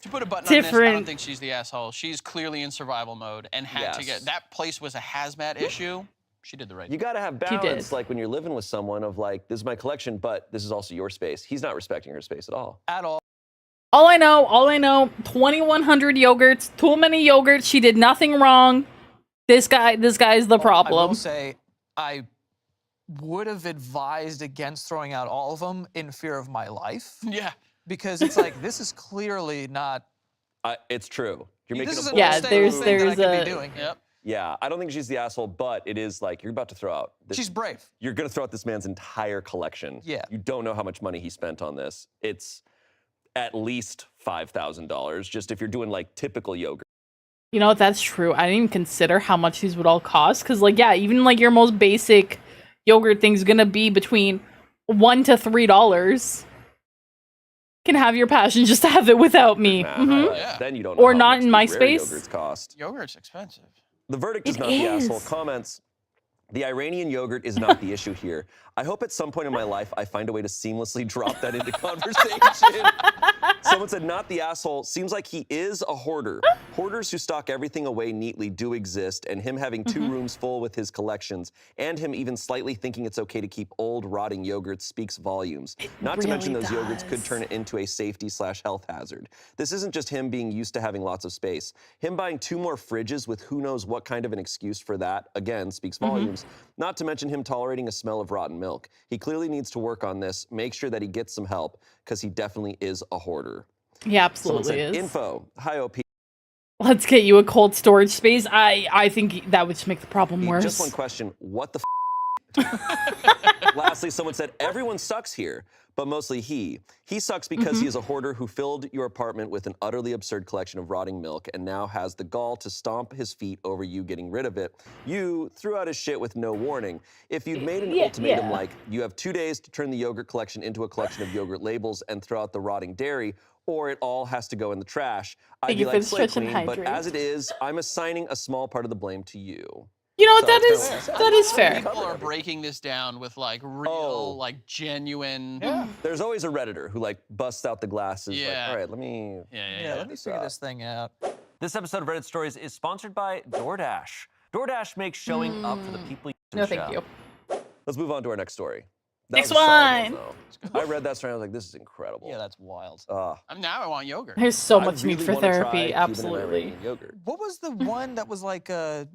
To put a button on this, I Different- don't think she's the asshole. She's clearly in survival mode and had to Yes. get. That place was a hazmat issue. She did the right You thing. got to have did. balance, like when you're living with someone of like, this is my collection, but this is also your space. He's not respecting her space at all. at all. All I know, 2,100 yogurts, too many yogurts. She did nothing wrong. This guy is the I will problem. say, I would have advised against throwing out all of them in fear of my life Yeah. because it's like this is clearly not. It's true. You're making This is a an point. Yeah, unstable thing that I there's could a- be doing. Yep. Yeah, I don't think she's the asshole, but it is like you're about to throw out. She's brave. You're gonna throw out this man's entire collection. Yeah. You don't know how much money he spent on this. It's at least $5,000 just if you're doing like typical yogurt. You know what? That's true. I didn't even consider how much these would all cost. Cause like, yeah, even like your most basic yogurt thing's gonna be between $1 to $3. Can have your passion just to have it without me. Nah, Mhm. but Yeah. Then you don't know Or how not much in my these rare space. yogurts cost. Yogurt's expensive. The verdict is It not the asshole. is. Comments. The Iranian yogurt is not the issue here. I hope at some point in my life I find a way to seamlessly drop that into conversation. Someone said, not the asshole. Seems like he is a hoarder. Hoarders who stock everything away neatly do exist, and him having 2 rooms full with his collections, and him even slightly thinking it's okay to keep old, rotting yogurts speaks volumes. Not to mention those yogurts could turn it into a safety/health hazard. This isn't just him being used to having lots of space. Him buying 2 more fridges with who knows what kind of an excuse for that, again, speaks volumes. Not to mention him tolerating a smell of rotten milk. He clearly needs to work on this, make sure that he gets some help, because he definitely is a hoarder. He absolutely is. Info. Hi, OP. Let's get you a cold storage space. I think that would just make the problem worse. Just one question. What the f? Lastly, someone said, everyone sucks here, but mostly he. He sucks because he is a hoarder who filled your apartment with an utterly absurd collection of rotting milk and now has the gall to stomp his feet over you getting rid of it. You threw out his shit with no warning. If you'd made an ultimatum like, you have 2 days to turn the yogurt collection into a collection of yogurt labels and throw out the rotting dairy, or it all has to go in the trash, I'd be like, slay queen, but as it is, I'm assigning a small part of the blame to you. You know what, that is fair. People are breaking this down with like real, like genuine. Yeah. There's always a Redditor who like busts out the glasses. Yeah. Like, all right, let me. Let me figure this thing out. This episode of Reddit Stories is sponsored by DoorDash. DoorDash makes showing up for the people you No, thank you. Let's move on to our next story. Next one. I read that story. I was like, this is incredible. Yeah, that's wild. Now I want yogurt. There's so much really need for wanna try therapy. Cuban and Absolutely. Iranian yogurt. What was the one that was like a?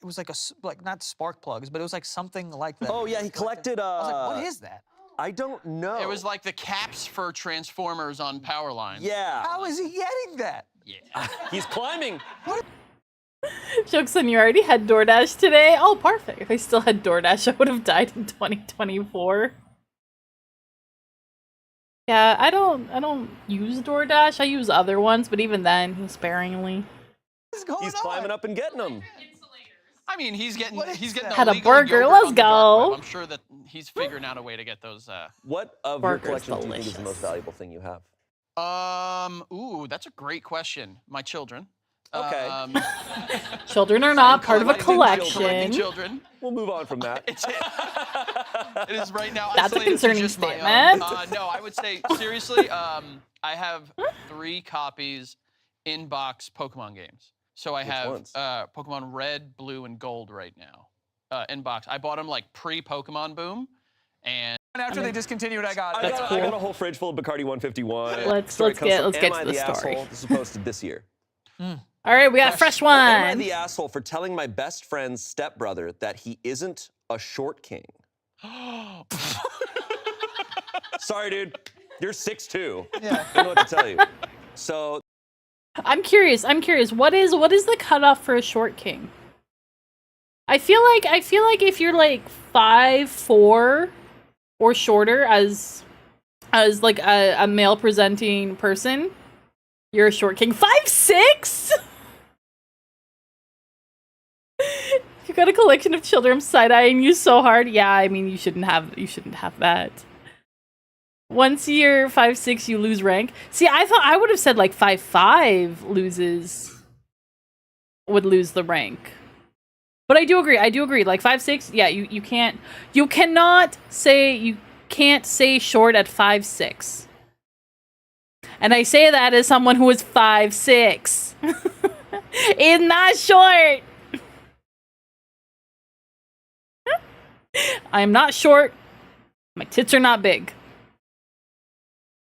It was like not spark plugs, but it was like something like that. Oh yeah, he collected. I was like, what is that? I don't know. It was like the caps for transformers on power lines. Yeah. How is he getting that? Yeah. He's climbing. Jokeson, you already had DoorDash today? Oh, perfect. If I still had DoorDash, I would have died in 2024. Yeah, I don't use DoorDash. I use other ones, but even then, sparingly. What's going on? He's climbing up and getting them. I mean, he's getting that? Had a illegal burger, yogurt let's on the dark web. go. I'm sure that he's figuring out a way to get those. What of your Burger's collection do you think is the most delicious. valuable thing you have? Ooh, that's a great question. My children. Okay. Children are not part of a Collecting collection. children. We'll move on from that. It is right now. That's a isolated to concerning just my statement. own. No, I would say seriously. I have 3 copies in box Pokemon games. So I have ones? Pokemon Red, Blue, and Gold right now in box. I bought them like pre-Pokemon Boom, and after they discontinued, I got it. That's I got a whole fridge full of Bacardi 151. Let's Story get comes to from the Am I story. Asshole? This was posted this year. All right, we got a fresh Am I one. the asshole for telling my best friend's stepbrother that he isn't a short king? Sorry, dude. You're 6'2". Yeah. I don't know what to tell you. So I'm curious. What is the cutoff for a short king? I feel like if you're like 5'4" or shorter as like a male presenting person, you're a short king. 5'6"? If you got a collection of children side-eyeing you so hard, yeah, I mean you shouldn't have that. Once you're 5'6", you lose rank. See, I thought I would have said like 5'5" would lose the rank. But I do agree. Like 5'6", yeah, you cannot say short at 5'6". And I say that as someone who is 5'6". It's not short. I am not short. My tits are not big.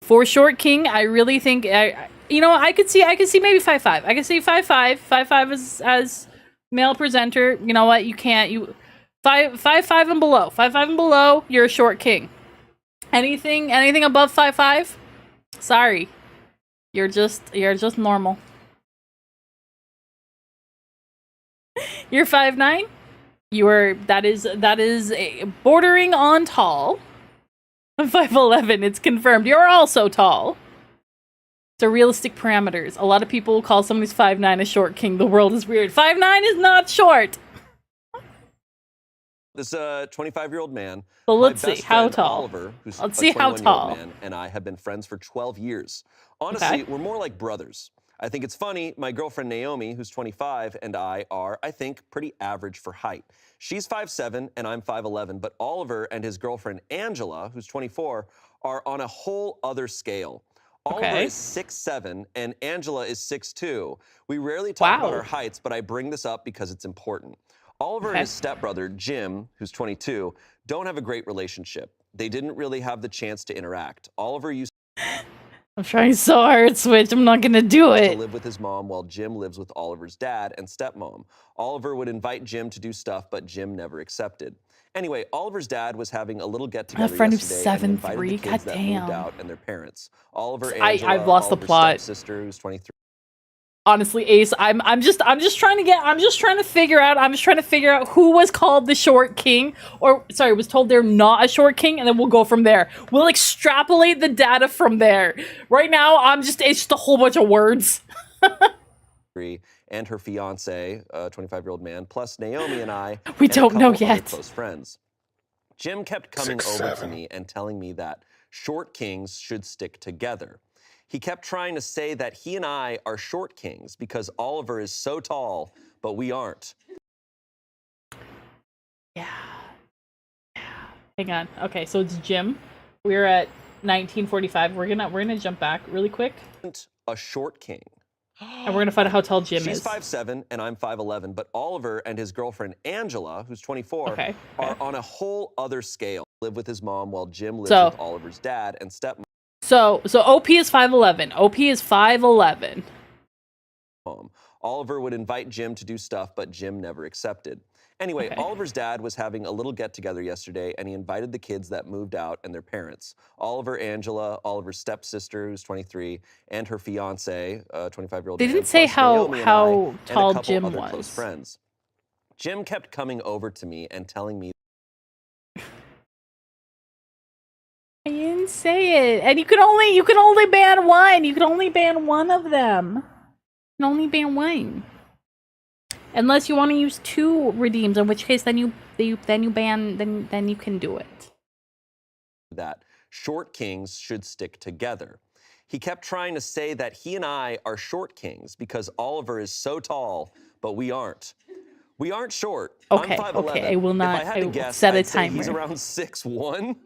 For short king, I really think I could see maybe 5'5". I could see 5'5". 5'5" as male presenter. You know what? You can't. 5'5" and below. 5'5" and below, you're a short king. Anything above 5'5", sorry, you're just normal. You're 5'9". That is bordering on tall. 5'11", it's confirmed. You're also tall. So realistic parameters. A lot of people call someone who's 5'9" a short king. The world is weird. 5'9" is not short. this 25-year-old man. Well, let's my best see how friend tall. Oliver, who's Let's a see how 21-year-old tall. man, and I have been friends for 12 years. Honestly, we're more like brothers. I think it's funny, my girlfriend Naomi, who's 25, and I are, I think, pretty average for height. She's 5'7", and I'm 5'11", but Oliver and his girlfriend Angela, who's 24, are on a whole other scale. Oliver is 6'7", and Angela is 6'2". We rarely talk about our heights, but I bring this up because it's important. Oliver and his stepbrother, Jim, who's 22, don't have a great relationship. They didn't really have the chance to interact. Oliver used I'm trying so hard, Switch. I'm not gonna do to it. live with his mom while Jim lives with Oliver's dad and stepmom. Oliver would invite Jim to do stuff, but Jim never accepted. Anyway, Oliver's dad was having a little get-together yesterday and invited the kids that moved out and their parents. Oliver, Angela, I've lost the Oliver's plot. stepsister, who's 23. Honestly, Ace, I'm just trying to figure out who was called the short king, or sorry, was told they're not a short king, and then we'll go from there. We'll extrapolate the data from there. Right now, it's just a whole bunch of words. And her fiance, a 25-year-old man, plus Naomi and I. We and don't a know couple other yet. Close friends. Jim kept coming over to me and telling me that short kings should stick together. He kept trying to say that he and I are short kings because Oliver is so tall, but we aren't. Yeah. Hang on. Okay, so it's Jim. We're at 1945. We're gonna jump back really quick. A short king. And we're gonna find out how tall Jim She's is. 5'7", and I'm 5'11", but Oliver and his girlfriend Angela, who's 24, are on a whole other scale. Live with his mom while Jim lives with Oliver's dad and stepmom. So OP is 5'11". OP is 5'11". Oliver would invite Jim to do stuff, but Jim never accepted. Anyway, Oliver's dad was having a little get-together yesterday, and he invited the kids that moved out and their parents. Oliver, Angela, Oliver's stepsister, who's 23, and her fiance, 25-year-old man. They didn't say how tall Jim other was. Close friends. Jim kept coming over to me and telling me. I didn't say it. And you can only ban one. You can only ban one of them. You can only ban one. Unless you want to use 2 redeems, in which case then you ban, then you can do it. That short kings should stick together. He kept trying to say that he and I are short kings because Oliver is so tall, but we aren't. We aren't short. Okay, I'm 5'11". okay, I will not. If I had to guess, set a I'd say timer. he's around 6'1".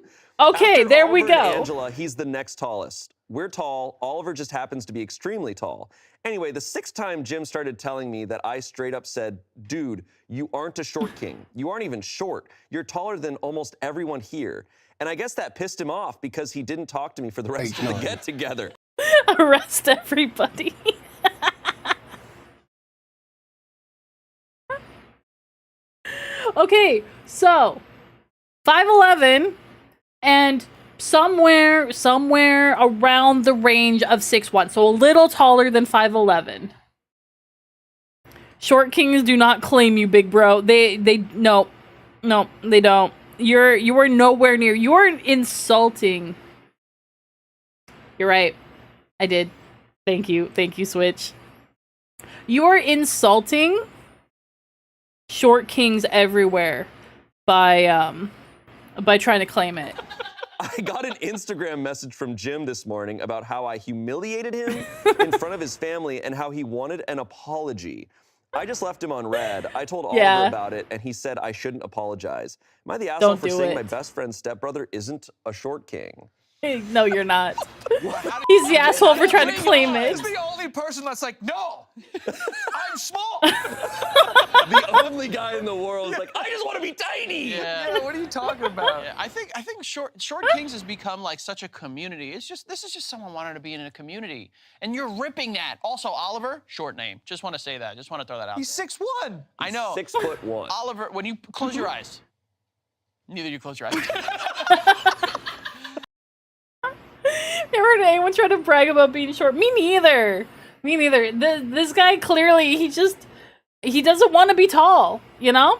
Okay, After there we Oliver and go. Angela, he's the next tallest. We're tall. Oliver just happens to be extremely tall. Anyway, the 6th time Jim started telling me that I straight up said, dude, you aren't a short king. You aren't even short. You're taller than almost everyone here. And I guess that pissed him off because he didn't talk to me for the rest of the get-together. Arrest everybody. Okay, so 5'11", and somewhere around the range of 6'1", so a little taller than 5'11". Short kings do not claim you, big bro. No, they don't. You are nowhere near. You are insulting. You're right. I did. Thank you, Switch. You are insulting short kings everywhere by trying to claim it. I got an Instagram message from Jim this morning about how I humiliated him in front of his family and how he wanted an apology. I just left him on red. I told Oliver about it, and he said I shouldn't apologize. Am I the asshole for saying my best friend's stepbrother isn't a short king? No, you're not. He's the asshole for trying to claim it. He's the only person that's like, no, I'm small. The only guy in the world is like, I just want to be tiny. Yeah, what are you talking about? Yeah, I think short kings has become like such a community. This is just someone wanting to be in a community, and you're ripping that. Also, Oliver, short name. Just want to say that. Just want to throw that out. He's 6'1". I know. 6'1". Oliver, when you close your eyes. Neither you close your eyes. Never heard anyone try to brag about being short. Me neither. This guy clearly, he doesn't want to be tall, you know?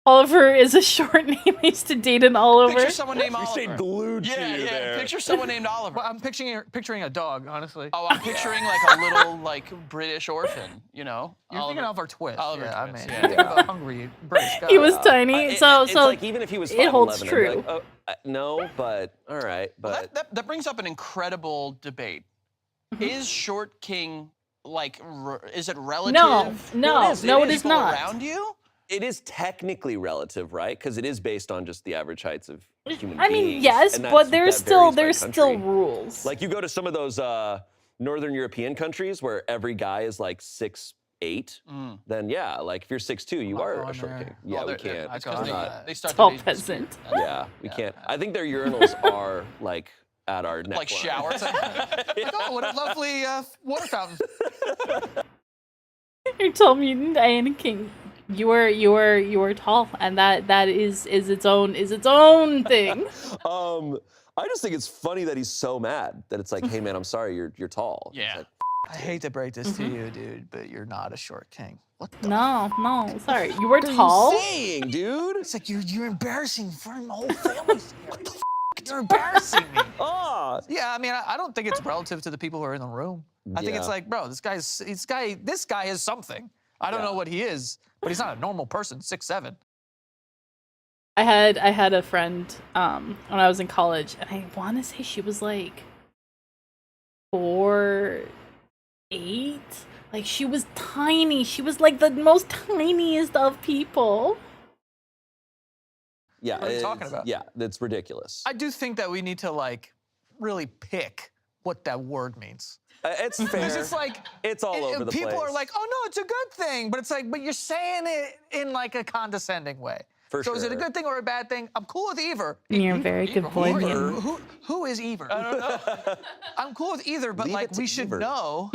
Oliver is a short name. I used to date an Oliver. Picture someone named We Oliver. stayed glued to you there. Picture someone named Oliver. Well, I'm picturing a dog, honestly. Oh, I'm picturing like a little like British orphan, you know? You're thinking of our Twist. Oliver yeah, Twist, I mean, yeah. you're thinking about hungry British guy. He was tiny, It's so like even if he was 5'11", it holds I'd be true. like, oh, no, but all right, Well, but that brings up an incredible debate. Is short king is it relative? No, it is not. Around you? It is technically relative, right? Because it is based on just the average heights of human beings. I mean, yes, but there's still rules. Like you go to some of those Northern European countries where every guy is like 6'8", then yeah, like if you're 6'2", you are a short king. Yeah, we can't. They start Tall peasant. Yeah, we can't. I think their urinals are like at our neckline. Like showers. Like, oh, what a lovely water fountain. You're tall mutant Anakin. You are tall, and that is its own thing. I just think it's funny that he's so mad that it's like, hey man, I'm sorry, you're tall. Yeah. Like, I hate to break this to you, dude, but you're not a short king. What the No, sorry. You were what tall. are you saying, dude? It's like you're embarrassing for my whole family. What the f? You're embarrassing me. Oh. Yeah, I mean, I don't think it's relative to the people who are in the room. I think it's like, bro, this guy is something. I don't know what he is, but he's not a normal person. 6'7". I had a friend when I was in college, and I want to say she was like 4'8". Like she was tiny. She was like the most tiniest of people. Yeah, what are you talking about? Yeah, that's ridiculous. I do think that we need to like really pick what that word means. It's fair. Because it's like it's all over the place. People are like, oh no, it's a good thing, but it's like, but you're saying it in like a condescending way. For so sure. is it a good thing or a bad thing? I'm cool with either. You're a very good boy. Who is either? I don't know. I'm cool with either, but like we should know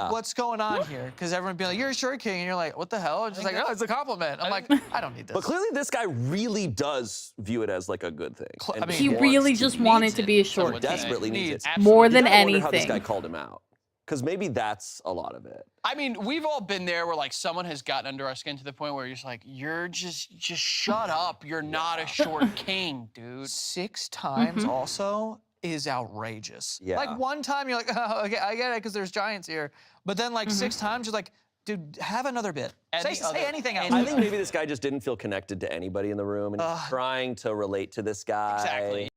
what's going on here. Because everyone be like, you're a short king, and you're like, what the hell? And just like, oh, it's a compliment. I'm like, I don't need this. But clearly this guy really does view it as like a good thing. I mean, he really just wanted to be a short king. Desperately needs it. More than I wonder anything. how this guy called him out. Because maybe that's a lot of it. I mean, we've all been there where like someone has gotten under our skin to the point where you're just like, you're just shut up. You're not a short king, dude. 6 times also is outrageous. Yeah. Like one time you're like, oh, okay, I get it because there's giants here. But then like 6 times you're like, dude, have another bit. Say anything else. I think maybe this guy just didn't feel connected to anybody in the room and he's trying to relate to this guy. Exactly.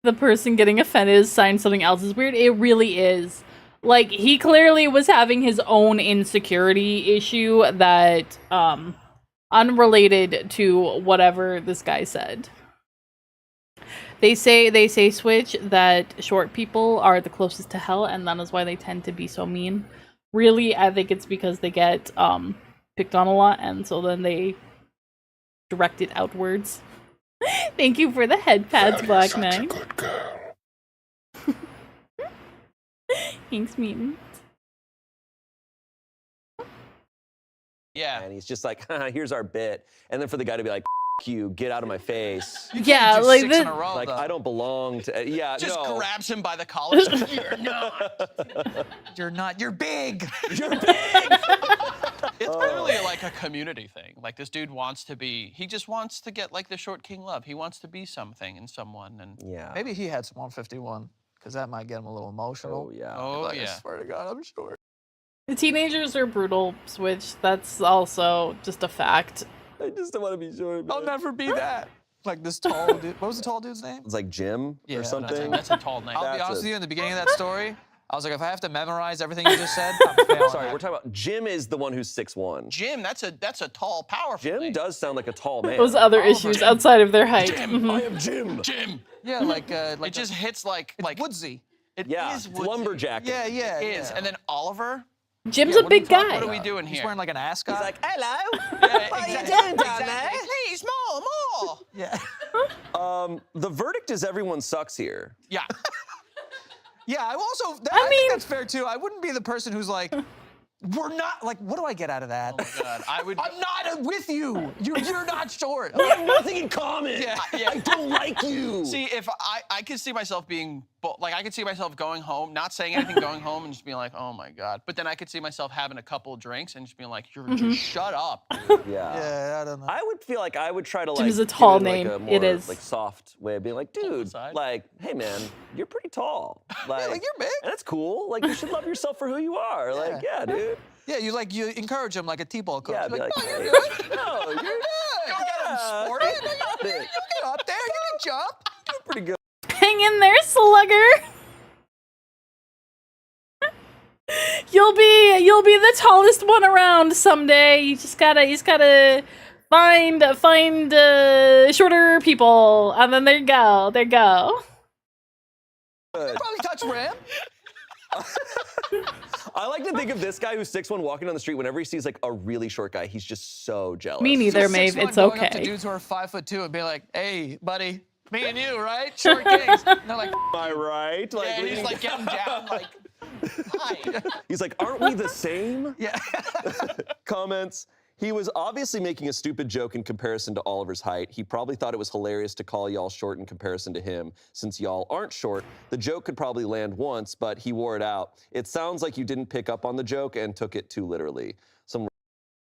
The person getting offended is saying something else is weird. It really is. Like, he clearly was having his own insecurity issue that, unrelated to whatever this guy said. They say, Switch, that short people are the closest to hell, and that is why they tend to be so mean. Really, I think it's because they get, picked on a lot, and so then they direct it outwards. Thank you for the head pads, Black Knight. Thanks, Mutant. Yeah. And he's just like, here's our bit. And then for the guy to be like, you, get out of my face. Yeah, like 6 in a row, Like, though. I don't belong to, Just grabs him by the collar. You're not. You're not. You're big. You're big. It's really like a community thing. Like this dude wants to be, he just wants to get like the short king love. He wants to be something and someone. And Yeah. Maybe he had some 151, because that might get him a little emotional. Oh, yeah. oh Like, I yeah. swear to God, I'm short. The teenagers are brutal, Switch. That's also just a fact. I just don't want to be short, man. I'll never be that. Like this tall dude. What was the tall dude's name? It's like Jim Yeah, or something. That's a tall name. I'll be That's honest it. with you, in the beginning of that story, I was like, if I have to memorize everything you just said, I'm failing. Sorry, we're talking about Jim is the one who's 6'1". Jim, that's a tall, powerful Jim name. does sound like a tall man. Those other issues outside of their height. Jim, I am Jim. Jim. Yeah, like It just hits like woodsy. It Yeah, is woodsy. lumberjack. Yeah, yeah, It is. yeah. And then Oliver. Jim's a big guy. What are we doing He's here? wearing like an ascot. He's like, hello. Yeah, How you exactly. doing down there? Please, more. yeah. The verdict is everyone sucks here. Yeah. Yeah, I also, I mean- think that's fair too. I wouldn't be the person who's like, we're not, like, what do I get out of that? Oh my God. I would. I'm not with you. You're not short. We have nothing in common. Yeah. I don't like you. See, if I could see myself being, like, I could see myself going home, not saying anything, going home and just being like, oh my God. But then I could see myself having a couple of drinks and just being like, you're just shut up. Yeah. Yeah, I don't know. I would feel like I would try to like. Jim's a give tall it, like, name. a more, It is. like soft way of being like, dude, aside. like, hey man, you're pretty tall. Like, like, you're big. And that's cool. Like, you should love yourself for who you are. Like, yeah, dude. Yeah, you encourage him like a T-ball coach. Yeah, You're be like, no, you're hey, good. no, you're Good. Go get him, sporty. You got it. You get up there. You can jump. You're pretty good. Hang in there, slugger. you'll be the tallest one around someday. You just gotta find shorter people, and then there you go. You probably touch Ram. I like to think of this guy who's 6'1" walking down the street. Whenever he sees like a really short guy, he's just so jealous. Me neither, Maeve. It's Going up to okay. dudes who are 5'2" and be like, "Hey, buddy, me and you, right? Short kings." And they're like, Am I right? Like, Yeah, he's like getting down, like, hi. he's like, aren't we the same? "Yeah." Comments. He was obviously making a stupid joke in comparison to Oliver's height. He probably thought it was hilarious to call y'all short in comparison to him. Since y'all aren't short, the joke could probably land once, but he wore it out. It sounds like you didn't pick up on the joke and took it too literally.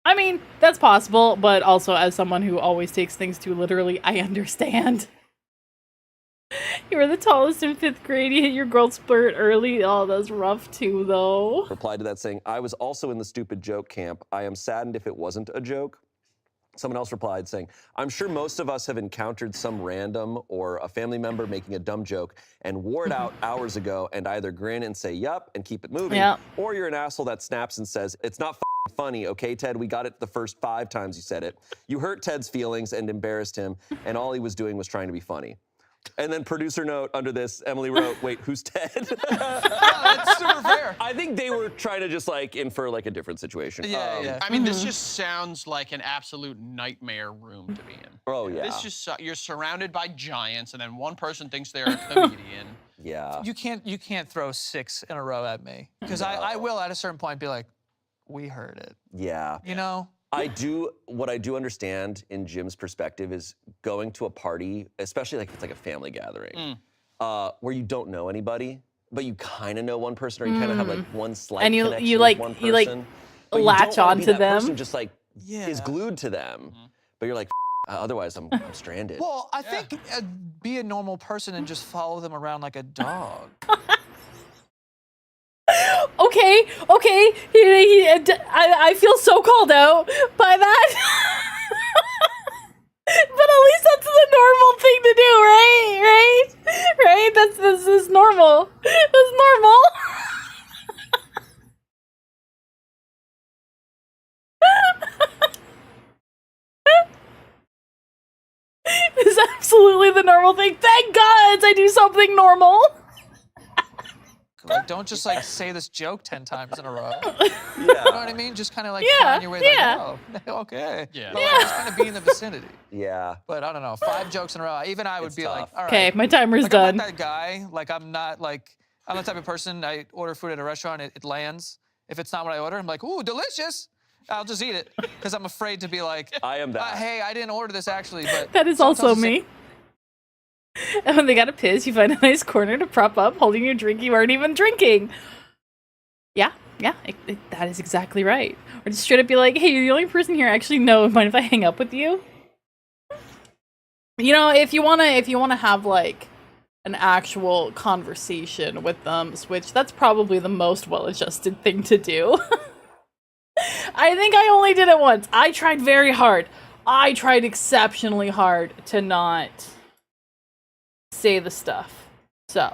I mean, that's possible, but also as someone who always takes things too literally, I understand. You were the tallest in 5th grade. You hit your growth spurt early. Oh, that's rough too, though. Replied to that saying, I was also in the stupid joke camp. I am saddened if it wasn't a joke. Someone else replied saying, I'm sure most of us have encountered some random or a family member making a dumb joke and wore it out hours ago and either grin and say, yup, and keep it moving. Yep. Or you're an asshole that snaps and says, it's not funny, okay, Ted? We got it the first 5 times you said it. You hurt Ted's feelings and embarrassed him, and all he was doing was trying to be funny. And then producer note under this, Emily wrote, wait, who's Ted? That's super fair. I think they were trying to just like infer like a different situation. Yeah. I mean, this just sounds like an absolute nightmare room to be in. Oh, yeah. This just, you're surrounded by giants, and then one person thinks they're a comedian. Yeah. You can't throw 6 in a row at me. Because I will at a certain point be like, we heard it. Yeah. You know? What I do understand in Jim's perspective is going to a party, especially like if it's like a family gathering, where you don't know anybody, but you kind of know one person, or you kind of have like one slight And connection you with one person, but you latch don't wanna be onto that them. person just like is glued to them, but you're like, otherwise I'm stranded. Well, I think be a normal person and just follow them around like a dog. Okay. I feel so called out by that. But at least that's the normal thing to do, right? This is normal. That's normal. It's absolutely the normal thing. Thank God I do something normal. Like, don't just like say this joke 10 times in a row. Yeah. You know what I mean? Just kind of like find your way like, oh, okay. Yeah. But like, just kind of be in the vicinity. Yeah. But I don't know, 5 jokes in a row. Even I would It's be tough. like, all right. Okay, my timer's Like, done. I'm not that guy. Like, I'm the type of person, I order food at a restaurant, it lands. If it's not what I order, I'm like, ooh, delicious. I'll just eat it. Because I'm afraid to be like, I am that. hey, I didn't order this actually. But That is sometimes also it's like, me. And when they gotta piss, you find a nice corner to prop up, holding your drink you aren't even drinking. Yeah, that is exactly right. Or just straight up be like, hey, you're the only person here I actually know. Mind if I hang up with you? You know, if you wanna have like an actual conversation with them, Switch, that's probably the most well-adjusted thing to do. I think I only did it once. I tried very hard. I tried exceptionally hard to not say the stuff. So,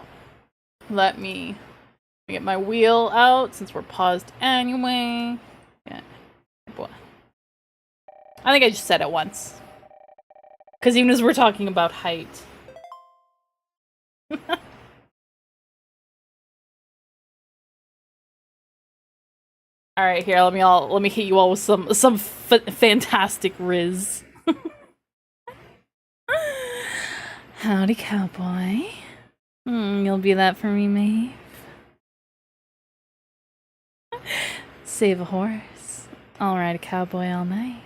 let me get my wheel out since we're paused anyway. Yeah. Boy. I think I just said it once. Because even as we're talking about height. All right, here. Let me hit you all with some fantastic riz. Howdy, cowboy. You'll be that for me, Maeve. Save a horse. I'll ride a cowboy all night.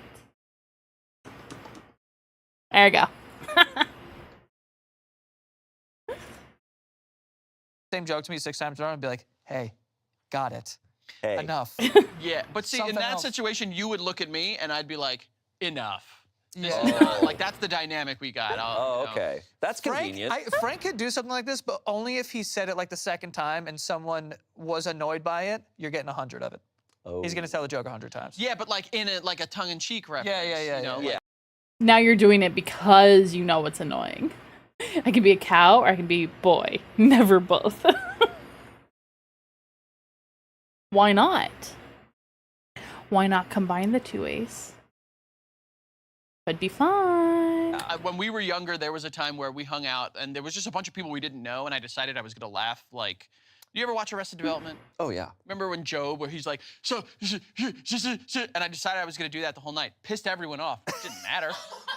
There you go. same joke to me 6 times in a row and be like, hey, got it. Hey. Enough. Yeah, but see, Something in that else. situation, you would look at me and I'd be like, enough. This Yeah. is not, like, that's the dynamic we got. Oh, you know. okay. That's Frank, convenient. Frank could do something like this, but only if he said it like the second time and someone was annoyed by it, you're getting 100 of it. Oh. He's gonna tell the joke 100 times. Yeah, but like in a tongue-in-cheek reference. yeah, you know, yeah. like, Now you're doing it because you know it's annoying. I can be a cow or I can be boy. Never both. Why not? Why not combine the two A's? Could be fun. When we were younger, there was a time where we hung out, and there was just a bunch of people we didn't know, and I decided I was gonna laugh. Like, do you ever watch Arrested Development? Oh yeah. Remember when Job, where he's like, so, and I decided I was gonna do that the whole night. Pissed everyone off. Didn't matter.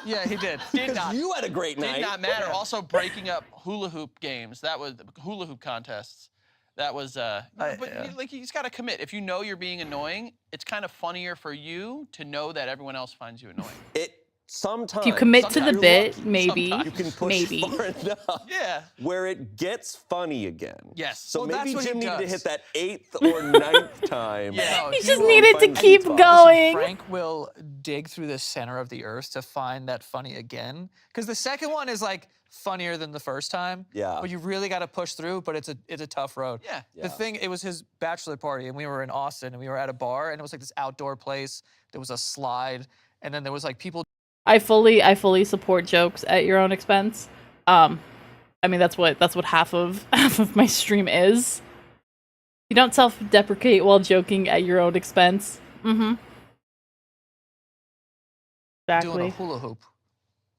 Yeah, he did. Did not. You had a great night. Did not matter. Also breaking up hula hoop games. That was hula hoop contests. That was, like, you just gotta commit. If you know you're being annoying, it's kind of funnier for you to know that everyone else finds you annoying. Sometimes. If you commit to the Sometimes. bit, maybe. Sometimes. You can push Maybe. far enough. Yeah. Where it gets funny again. Yes. So Well, maybe that's what he Jim needed to does. hit that 8th or 9th time. Yeah. No, He he just will needed to find keep the spot. going. Frank will dig through the center of the earth to find that funny again. Because the second one is like funnier than the first time. Yeah. But you really got to push through. But it's a tough road. Yeah. The thing, it was his bachelor party, and we were in Austin, and we were at a bar, and it was like this outdoor place. There was a slide, and then there was like people. I fully support jokes at your own expense. I mean that's what half of my stream is. You don't self-deprecate while joking at your own expense. Mm-hmm. Exactly. doing a hula hoop.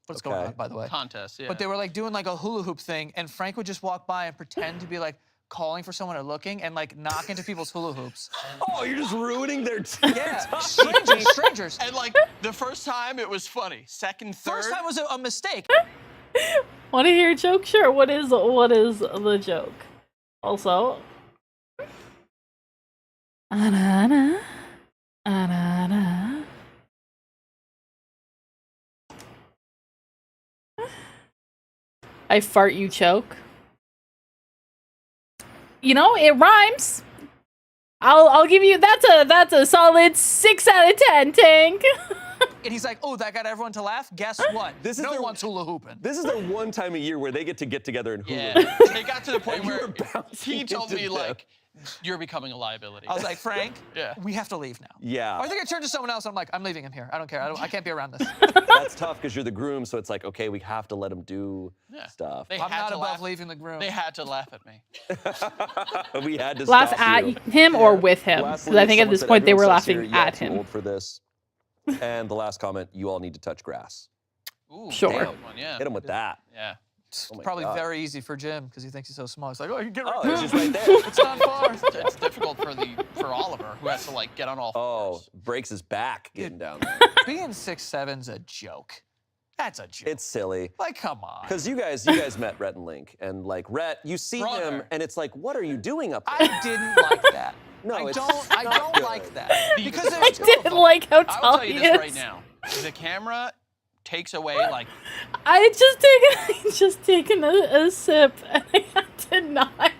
What's going Okay. on, by the way? Contest, yeah. But they were like doing like a hula hoop thing, and Frank would just walk by and pretend to be like calling for someone or looking, and like knock into people's hula hoops. Oh, you're just ruining their Yeah, strangers. And like the first time it was funny. Second, third. First time was a mistake. Want to hear a joke? Sure. What is the joke? Also. Anana, anana. I fart, you choke. You know, it rhymes. I'll give you that's a solid 6 out of 10, Tank. And he's like, oh, that got everyone to laugh? Guess what? This is no their- one's hula hooping. This is the one time a year where they get to get together and hula. Yeah. It got to the point And you where were bouncing he told into me, them. like, you're becoming a liability. I was like, Frank, Yeah. we have to leave now. Yeah. Or I think I turned to someone else, and I'm like, I'm leaving him here. I don't care. I can't be around this. That's tough because you're the groom, so it's like, okay, we have to let him do Yeah. stuff. They I'm had not to above laugh. leaving the groom. They had to laugh at me. We had to Laugh stop at you. him or with him. Because Lastly, I think at someone this said, point they were "Everyone sucks laughing here. Y'all at too him. old for this." And the last comment, you all need to touch grass. Ooh, Sure. damn one, yeah. Hit him with that. Yeah. It's Oh my probably God. very easy for Jim because he thinks he's so small. He's like, oh, you can get right Oh, there. it's just right there. It's not far. It's difficult for Oliver, who has to like get on all Oh, fours. breaks his back getting down there. Being 6'7's a joke. That's a joke. It's silly. like, come on. Because you guys met Rhett and Link, and like Rhett, you see him, Brother. and it's like, what are you doing up there? I didn't like that. No, I it's don't not good. like that. Because I there's two of didn't them. like how I will tall tell you he this is. right now. The camera takes away like I just taken a sip and I had to not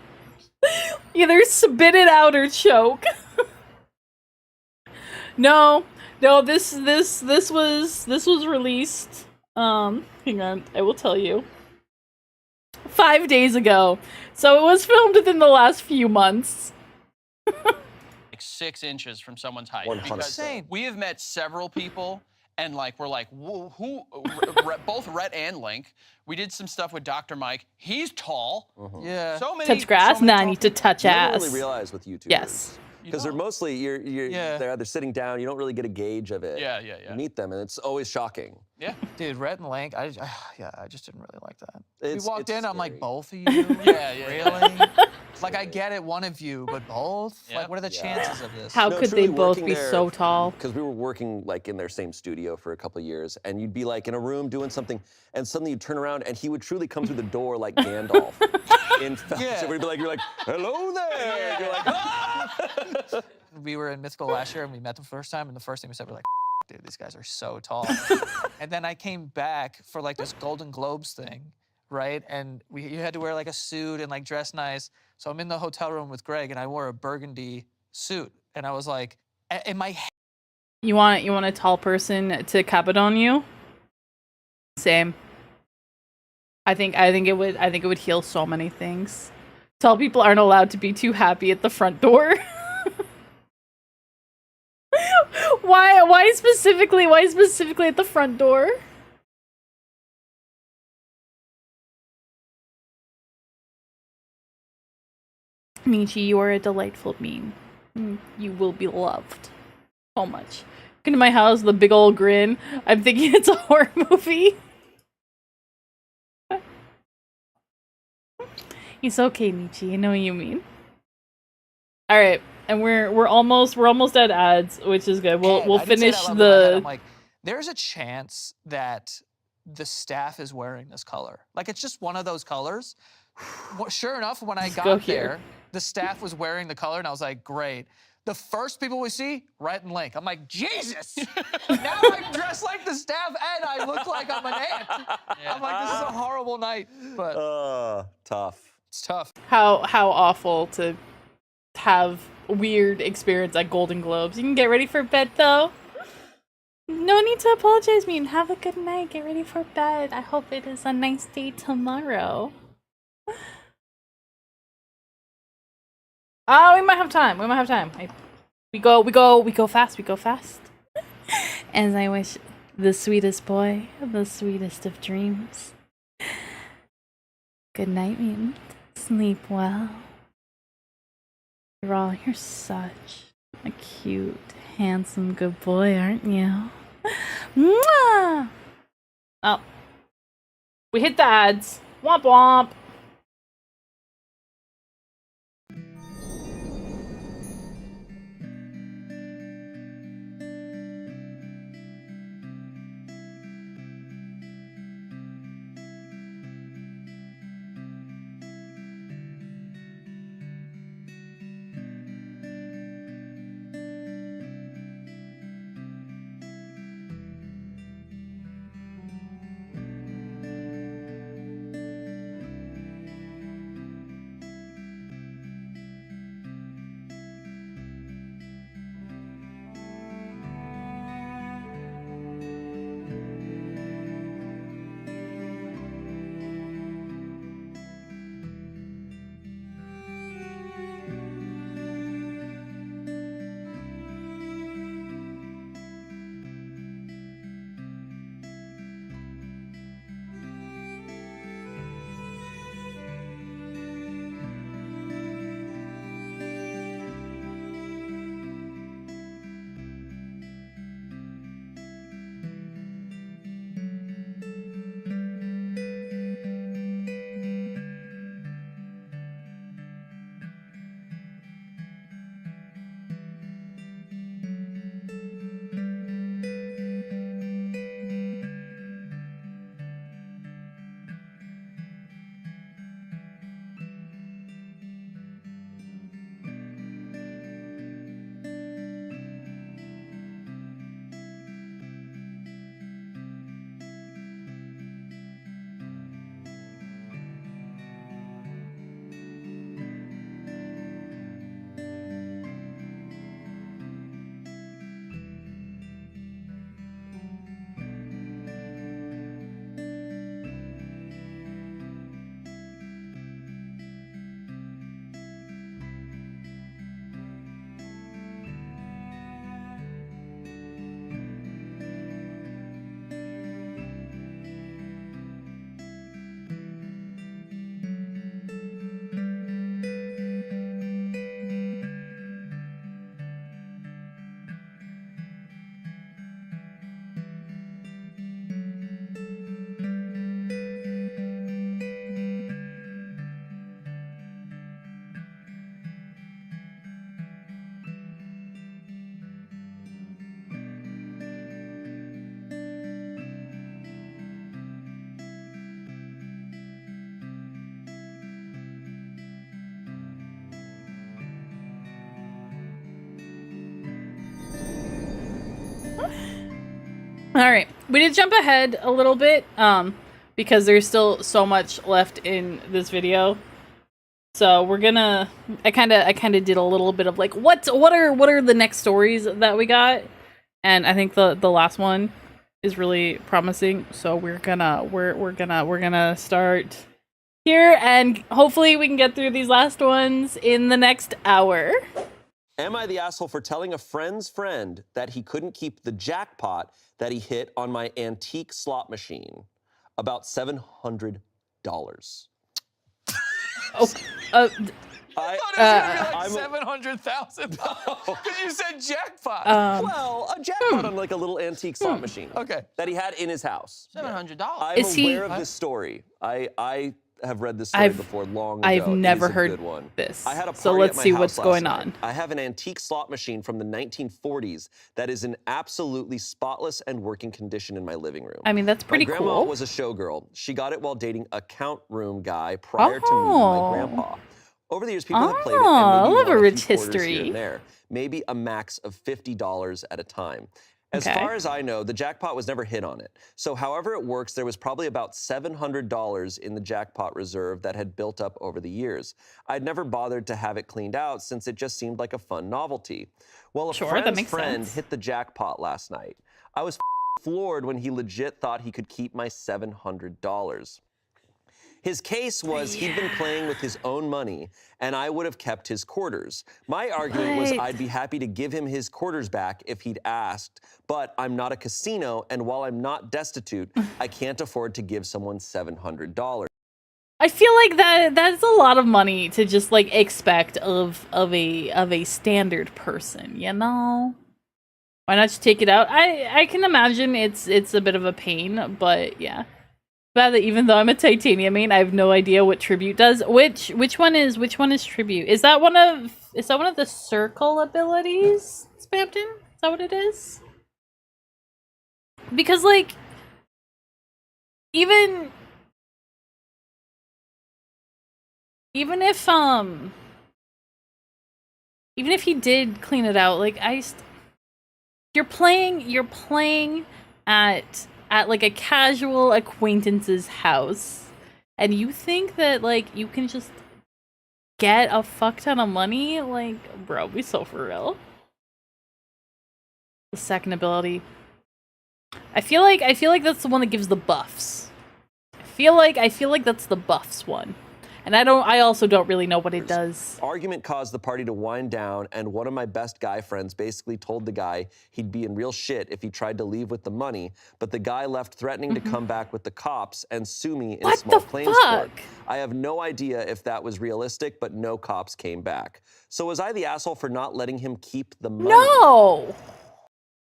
either spit it out or choke. No, this was released. Hang on, I will tell you. 5 days ago, so it was filmed within the last few months. 6 inches from someone's height. 100%. Because Insane. we have met several people, and like we're like, who? Both Rhett and Link. We did some stuff with Dr. Mike. He's tall. Yeah. So many. Touch grass? so many Nah, I tall need to people. touch You ass. don't really realize with YouTubers. Yes. Because they're mostly Yeah. they're either sitting down. You don't really get a gauge of it. Yeah. You meet them, and it's always shocking. Yeah. Dude, Rhett and Link, I just didn't really like that. It's- we walked it's in, I'm like, scary. both of you? Yeah. Really? Like, I get it, one of you, but both? Yeah. Like, what are the chances of this? How No, could truly they both working be there- so tall? Because we were working like in their same studio for a couple of years, and you'd be like in a room doing something, and suddenly you'd turn around, and he would truly come through the door like Gandalf. In fact, Yeah. we'd be like, you're like, hello there. And you're like, ah! We were in Mythical last year, and we met them first time, and the first thing we said, we're like, dude, these guys are so tall. And then I came back for like this Golden Globes thing, right? And you had to wear like a suit and like dress nice. So I'm in the hotel room with Greg, and I wore a burgundy suit, and I was like, in my head, You want a tall person to capadon you? Same. I think it would heal so many things. Tall people aren't allowed to be too happy at the front door. Why specifically at the front door? Michi, you are a delightful being. You will be loved. So much. Come to my house, the big old grin. I'm thinking it's a horror movie. It's okay, Nietzsche. I know what you mean. All right, and we're almost at ads, which is good. We'll finish the. I'm like, there's a chance that the staff is wearing this color. Like it's just one of those colors. Well, sure enough, when I got there, the staff was wearing the color, and I was like, great. The first people we see, Rhett and Link. I'm like, Jesus! Now I'm dressed like the staff, and I look like I'm an ant. Yeah. I'm like, this is a horrible night. But tough. It's tough. How awful to have weird experience at Golden Globes. You can get ready for bed though. No need to apologize, mean. Have a good night. Get ready for bed. I hope it is a nice day tomorrow. Oh, we might have time. We might have time. We go fast. We go fast. As I wish the sweetest boy, the sweetest of dreams. Good night, mutant. Sleep well. You're such a cute, handsome, good boy, aren't you? Mwah! Oh. We hit the ads. Womp womp. All right, we did jump ahead a little bit, because there's still so much left in this video. So we're gonna, I kind of did a little bit of like, what are the next stories that we got, and I think the last one is really promising. So we're gonna start here, and hopefully we can get through these last ones in the next hour. Am I the asshole for telling a friend's friend that he couldn't keep the jackpot that he hit on my antique slot machine? About $700. Oh, I thought it was gonna be like $700,000 because you said jackpot. Well, a jackpot on like a little antique slot machine. Okay. That he had in his house. $700. I'm Is he- aware of this story. I have read this story before long ago. I've It never is a heard good one. this. I had a So party let's at my see house what's last going night. on. I have an antique slot machine from the 1940s that is in absolutely spotless and working condition in my living room. I mean, that's pretty My grandma cool. was a showgirl. She got it while dating a count room guy prior to meeting my grandpa. Over the years, people have played it and I maybe love won a a rich few quarters history. here and there. Maybe a max of $50 at a time. As Okay. far as I know, the jackpot was never hit on it. So however it works, there was probably about $700 in the jackpot reserve that had built up over the years. I'd never bothered to have it cleaned out since it just seemed like a fun novelty. Well, a Sure, that friend's makes friend sense. hit the jackpot last night. I was floored when he legit thought he could keep my $700. His case was he'd been playing with his own money, and I would have kept his quarters. My argument was What? I'd be happy to give him his quarters back if he'd asked, but I'm not a casino, and while I'm not destitute, I can't afford to give someone $700. I feel like that's a lot of money to just like expect of a standard person, you know? Why not just take it out? I can imagine it's a bit of a pain, but yeah. But even though I'm a titanium main, I have no idea what tribute does. Which one is tribute? Is that one of the circle abilities, Spampton? Is that what it is? Because like even if he did clean it out, like you're playing at like a casual acquaintance's house, and you think that like you can just get a fuck ton of money? Like, bro, be so for real. The second ability, I feel like that's the one that gives the buffs. I feel like that's the buffs one. And I also don't really know what it does. Argument caused the party to wind down, and one of my best guy friends basically told the guy he'd be in real shit if he tried to leave with the money, but the guy left threatening to come back with the cops and sue me in What small the claims court. fuck? I have no idea if that was realistic, but no cops came back. So was I the asshole for not letting him keep the money?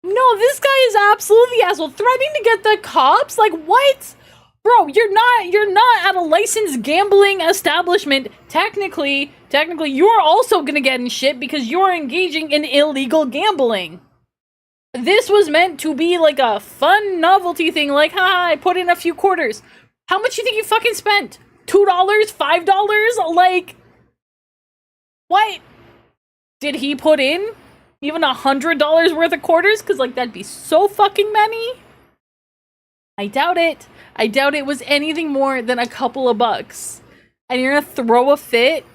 No, this guy is absolutely the asshole. Threatening to get the cops? Like, what? Bro, you're not at a licensed gambling establishment. Technically, you're also gonna get in shit because you're engaging in illegal gambling. This was meant to be like a fun novelty thing, like, I put in a few quarters. How much you think you fucking spent? $2? $5? Like, what? Did he put in even $100 worth of quarters? Cause like, that'd be so fucking many. I doubt it. I doubt it was anything more than a couple of bucks. And you're gonna throw a fit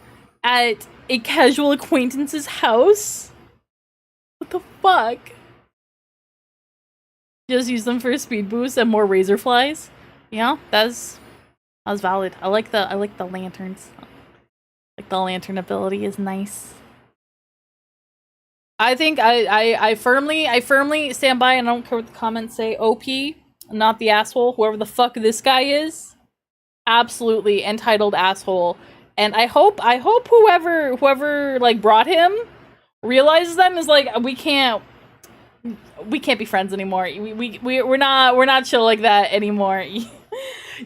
at a casual acquaintance's house? What the fuck? Just use them for a speed boost and more razor flies? Yeah, that was valid. I like the lanterns. Like the lantern ability is nice. I think I firmly stand by, and I don't care what the comments say. OP, not the asshole. Whoever the fuck this guy is, absolutely entitled asshole. And I hope whoever like brought him realizes that and is like, we can't be friends anymore. We're not chill like that anymore.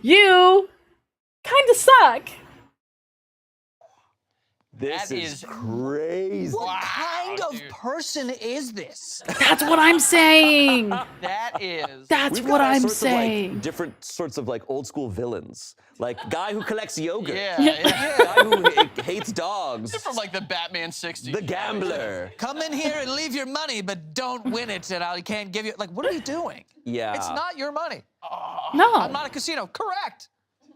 You kind of suck. This That is is- crazy. What kind of dude. person is this? That's what I'm saying. That is. That's We've what got all I'm sorts of, like, saying. different sorts of like old school villains, like guy who collects yogurt, Yeah. guy who hates dogs, From like the Batman 60s. the gambler. Come in here and leave your money, but don't win it, and I can't give you. Like, what are you doing? Yeah, It's not your money. No. I'm not a casino. Correct.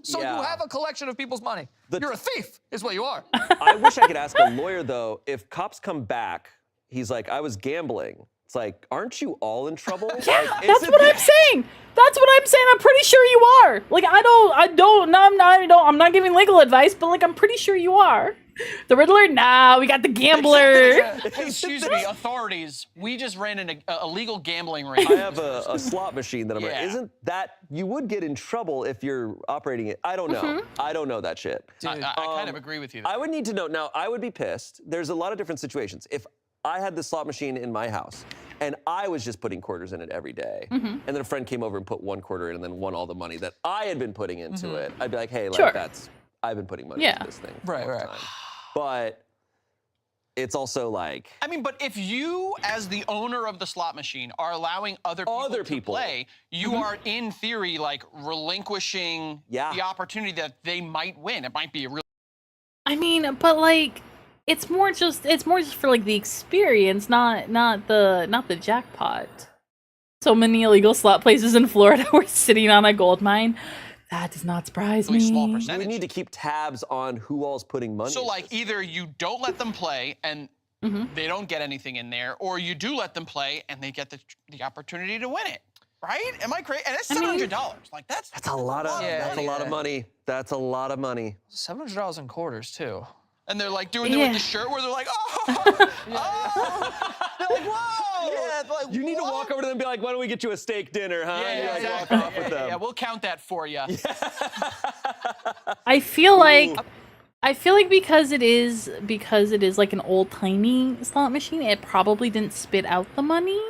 So Yeah. you have a collection of people's money. You're a thief, is what you are. I wish I could ask a lawyer though, if cops come back, he's like, I was gambling. It's like, aren't you all in trouble? Yeah, Like, that's what I'm saying. That's what I'm saying. I'm pretty sure you are. Like, I'm not giving legal advice, but like, I'm pretty sure you are. The Riddler? Nah, we got the gambler. Excuse me, authorities. We just ran an illegal gambling ring. I have a slot machine that I'm Yeah. Isn't that, you would get in trouble if you're operating it. I don't know. I don't know that shit. I kind of agree with you. I would need to know. Now, I would be pissed. There's a lot of different situations. If I had the slot machine in my house and I was just putting quarters in it every day, and then a friend came over and put 1 quarter in and then won all the money that I had been putting into it, I'd be like, hey, like, Sure. I've been putting money into this thing. for a long Right. time. But it's also like, I mean, but if you, as the owner of the slot machine, are allowing other people to play, you are, in theory, like, relinquishing the opportunity that they might win. It might be a real. I mean, but like, it's more just for like the experience, not the jackpot. So many illegal slot places in Florida were sitting on a gold mine. That does not surprise me. small we percentage. need to keep tabs on who all's putting money So, in like, this. either you don't let them play and they don't get anything in there, or you do let them play and they get the opportunity to win it. Right? Am I crazy? And it's $700. Like, that's a lot of money. that's a lot of money. That's a lot of money. $700 in quarters too. And they're like doing it with the shirt where they're like, oh, they're like, whoa. Yeah, it's like, you need to walk over to them and be like, why don't we get you a steak dinner, huh? Yeah, And you, like, exactly. walk off with them. Yeah, we'll count that for you. I feel like because it is like an old timey slot machine, it probably didn't spit out the money,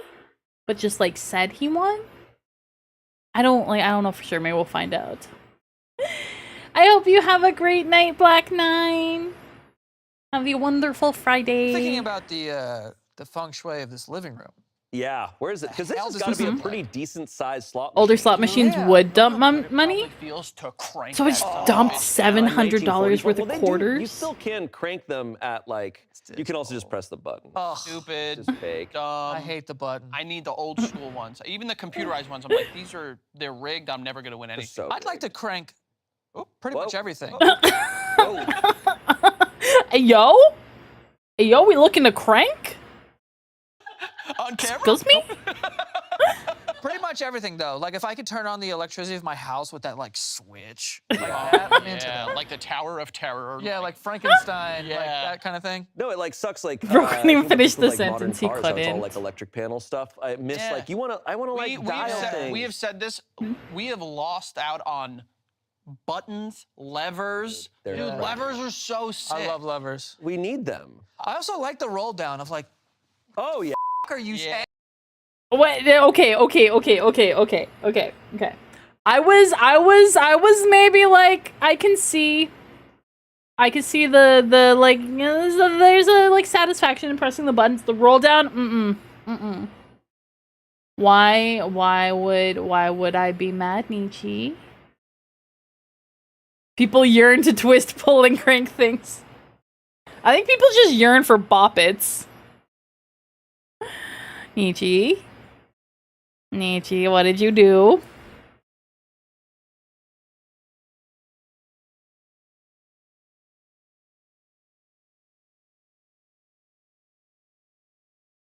but just like said he won. I don't know for sure. Maybe we'll find out. I hope you have a great night, Black Nine. Have a wonderful Friday. Thinking about the feng shui of this living room. Yeah, where is it? Because this hell has does got to this be a look pretty decent sized slot Older machine. slot machines would dump money. Feels to crank So it's that dumped stuff. $700 worth Well, of they do- quarters. You still can crank them at like. You can also just press the button. Oh, Stupid. Just fake. Dumb. I hate the button. I need the old school ones. Even the computerized ones, I'm like, they're rigged. I'm never gonna win anything. So I'd like to crank pretty much everything. Hey, yo, we looking to crank? On camera? Excuse me? Pretty much everything though. Like if I could turn on the electricity of my house with that like switch, like that, I'm into Yeah, that. like the Tower of Terror. Yeah, like Frankenstein, like Yeah. that kind of thing. No, it like sucks. Like Bro couldn't even I think finish with, the like, modern sentence, he cars, how it's all couldn't. like electric panel stuff. I miss Yeah. like I want to like dial things. We have said this. We have lost out on buttons, levers. They're Dude, crap. levers are so sick. I love levers. We need them. I also like the roll down of like, Oh yeah. are you saying? What? Okay. I was maybe like, I can see the like, you know, there's a like satisfaction in pressing the buttons. The roll down, Why would I be mad, Nietzsche? People yearn to twist, pull, and crank things. I think people just yearn for bop-its. Nietzsche, what did you do?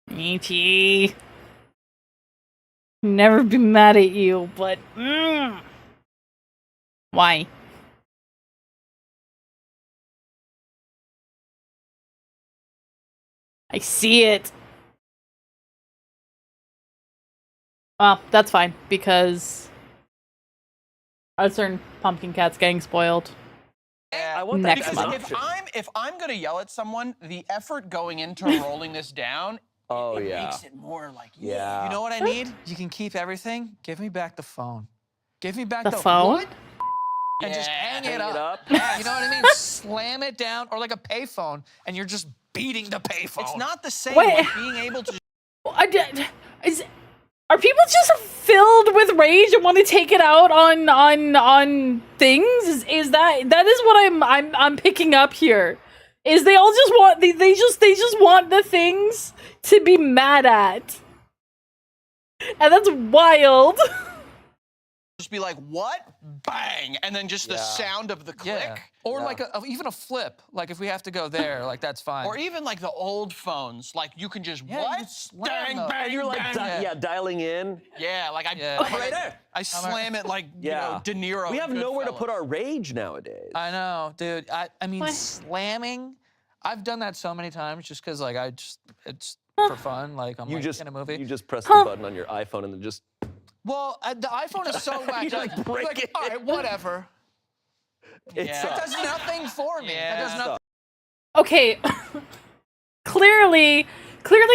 Nietzsche. Never be mad at you, but why? I see it. Well, that's fine, because a certain pumpkin cat's getting spoiled. I want that Next as an month. option. If I'm gonna yell at someone, the effort going into rolling this down, Oh it yeah. makes it more like Yeah. You know what I need? You can keep everything. Give me back the phone. Give me back The the phone? wood and just hang it Hang it up. up. Yeah, you know what I mean? Slam it down, or like a payphone, and you're just beating the payphone. It's not the same. Wait. Like being able to. Are people just filled with rage and want to take it out on things? Is that is what I'm picking up here? Is they all just want they just want the things to be mad at, and that's wild. just be like, what? Bang! And then just the sound of the click. Yeah. Or like even a flip. Like if we have to go there, like that's fine. Or even like the old phones, like you can just what? You slam Bang, those. bang, And you're like, dialing in. Yeah, like Operator. I slam it like you know De Niro. We have in nowhere to Goodfellas. put our rage nowadays. I know, dude. I mean, slamming. I've done that so many times just because like it's for fun. Like I'm in a movie. You just press the button on your iPhone and then just. Well, the iPhone is so whack. You, like, break it. All right, whatever. It Yeah. sucks. That does nothing for me. Yeah. That does nothing. Okay. clearly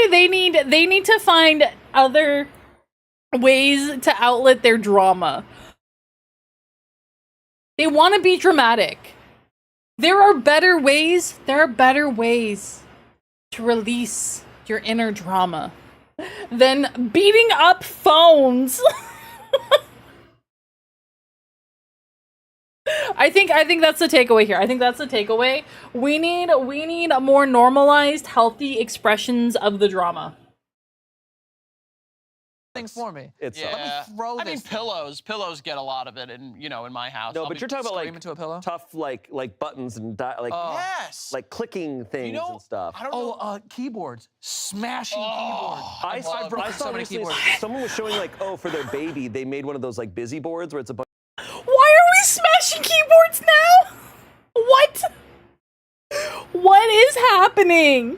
they need to find other ways to outlet their drama. They want to be dramatic. There are better ways to release your inner drama than beating up phones. I think that's the takeaway here. I think that's the takeaway. We need more normalized, healthy expressions of the drama. Thing for me. It sucks. Yeah. throw I mean, this. pillows get a lot of it, in my house. No, I'll but be you're talking about Scream like into a pillow. tough like buttons and yes. like clicking things know, and stuff. I don't know. Keyboards. Smashing keyboards. I broken saw so many recently keyboards. someone was showing like, for their baby, they made one of those like busy boards where it's a bunch. Why are we smashing keyboards now? What is happening?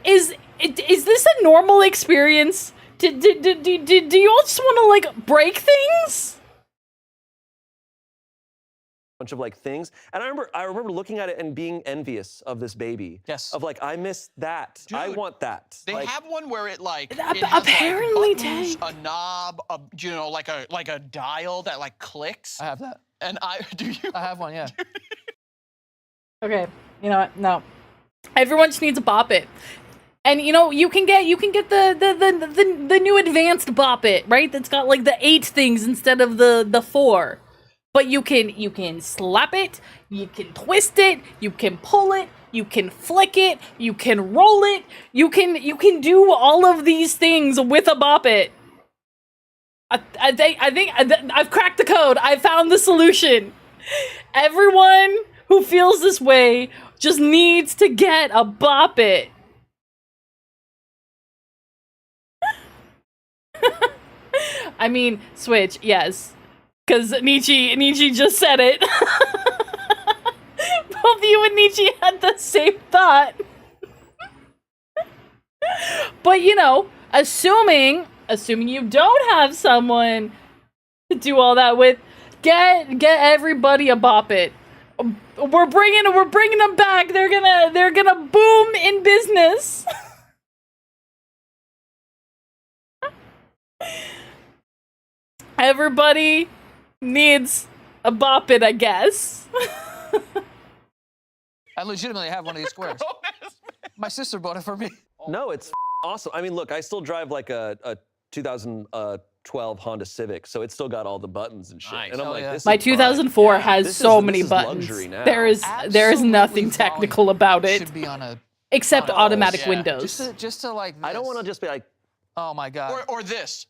Is this a normal experience? Do you all just want to like break things? Bunch of like things, and I remember looking at it and being envious of this baby. Yes. Of like, I miss that. I Dude, want that. They like, have one where it like it Apparently, has, like, buttons, a knob, like a dial that like clicks. I have that. And do you? I have one. Yeah. Okay, you know what? No. Everyone just needs a Bop It. And you know, you can get the new advanced Bop It, right? That's got like the 8 things instead of the 4. But you can slap it, you can twist it, you can pull it, you can flick it, you can roll it, you can do all of these things with a Bop It. I think I've cracked the code. I found the solution. Everyone who feels this way just needs to get a Bop It. I mean, Switch, yes. Because Nietzsche just said it. Both you and Nietzsche had the same thought. But, you know, assuming you don't have someone to do all that with, get everybody a Bop It. We're bringing them back. They're gonna boom in business. Everybody needs a Bop It, I guess. I legitimately have one of these squares. My sister bought it for me. No, it's awesome. I mean, look, I still drive like a 2012 Honda Civic, so it's still got all the buttons and shit. Nice. And I'm Hell like, yeah. this My is fine. 2004 has This so is- many this is buttons. luxury now. There is Absolutely nothing technical about it Should be on a. except on a- automatic yeah. windows. Just to like. I don't this. want to just be like, Oh my god. Or this.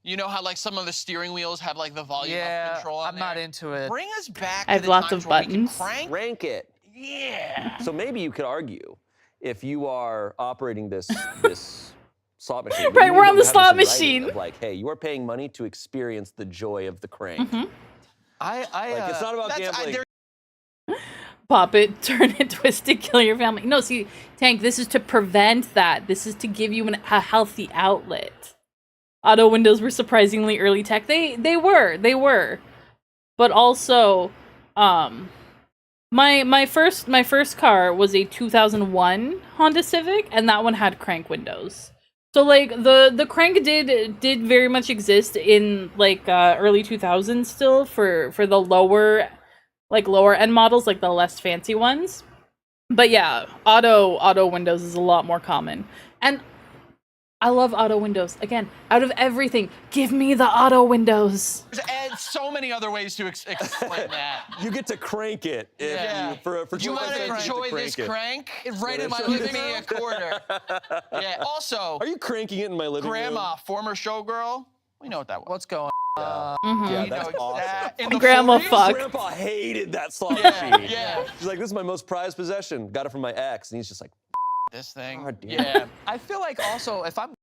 You know how like some of the steering wheels have like the volume up Yeah, control on I'm there? not into it. Bring us back I have to the lots times of where we can buttons. crank. rank it. Yeah. So maybe you could argue, if you are operating this slot machine. Right, you we're need on to the have slot this in writing machine. Of like, hey, you are paying money to experience the joy of the crank. Mm-hmm. I Like, it's not about That's- gambling. Pop it, turn it, twist it, kill your family. No, see, Tank, this is to prevent that. This is to give you a healthy outlet. Auto windows were surprisingly early tech. They were. But also, my first car was a 2001 Honda Civic, and that one had crank windows. So like the crank did very much exist in like early 2000s still for the lower end models, like the less fancy ones. But yeah, auto windows is a lot more common. And I love auto windows. Again, out of everything, give me the auto windows. There's so many other ways to explain that. You get to crank it. If Yeah. you, for You want to 25 cents, you enjoy get to this crank crank? right in my Give living me room. a quarter. Yeah. Also, Are you cranking it in my living room? Grandma, former showgirl. We know what that was. What's going? Yeah, that's awesome. In the Grandma 40s? fuck. Grandpa hated that slot Yeah, machine. yeah. She's like, this is my most prized possession. Got it from my ex. And he's just like, This thing. God damn. Yeah. I feel like also if I'm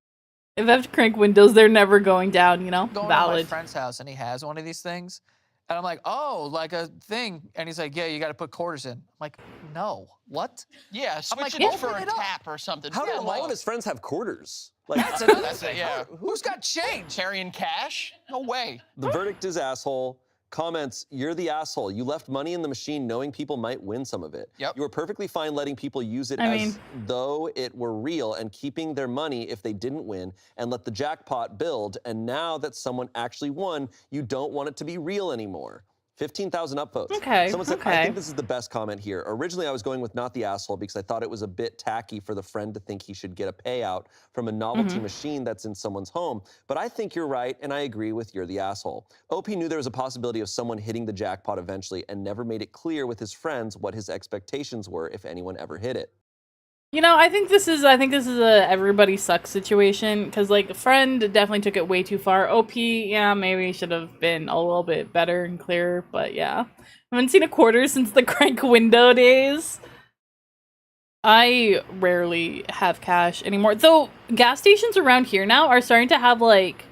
If I have to crank windows, they're never going down, you know? going to my Valid. friend's house and he has one of these things, and I'm like, oh, like a thing, and he's like, yeah, you got to put quarters in. I'm like, no, what? Yeah, switch like, it open over a it up. tap or something. How do Yeah, all of his friends have quarters? Like, That's another That's it, thing. yeah. Who's got change? Carrying cash? No way. the verdict is asshole. Comments, you're the asshole. You left money in the machine knowing people might win some of it. Yep. You were perfectly fine letting people use it I as mean- though it were real and keeping their money if they didn't win and let the jackpot build. And now that someone actually won, you don't want it to be real anymore. 15,000 upvotes. Okay, Someone said, I okay. think this is the best comment here. Originally, I was going with not the asshole because I thought it was a bit tacky for the friend to think he should get a payout from a novelty machine that's in someone's home. But I think you're right, and I agree with you're the asshole. OP knew there was a possibility of someone hitting the jackpot eventually and never made it clear with his friends what his expectations were if anyone ever hit it. You know, I think this is a everybody sucks situation because like a friend definitely took it way too far. OP, yeah, maybe should have been a little bit better and clearer, but yeah, I haven't seen a quarter since the crank window days. I rarely have cash anymore, though. Gas stations around here now are starting to have like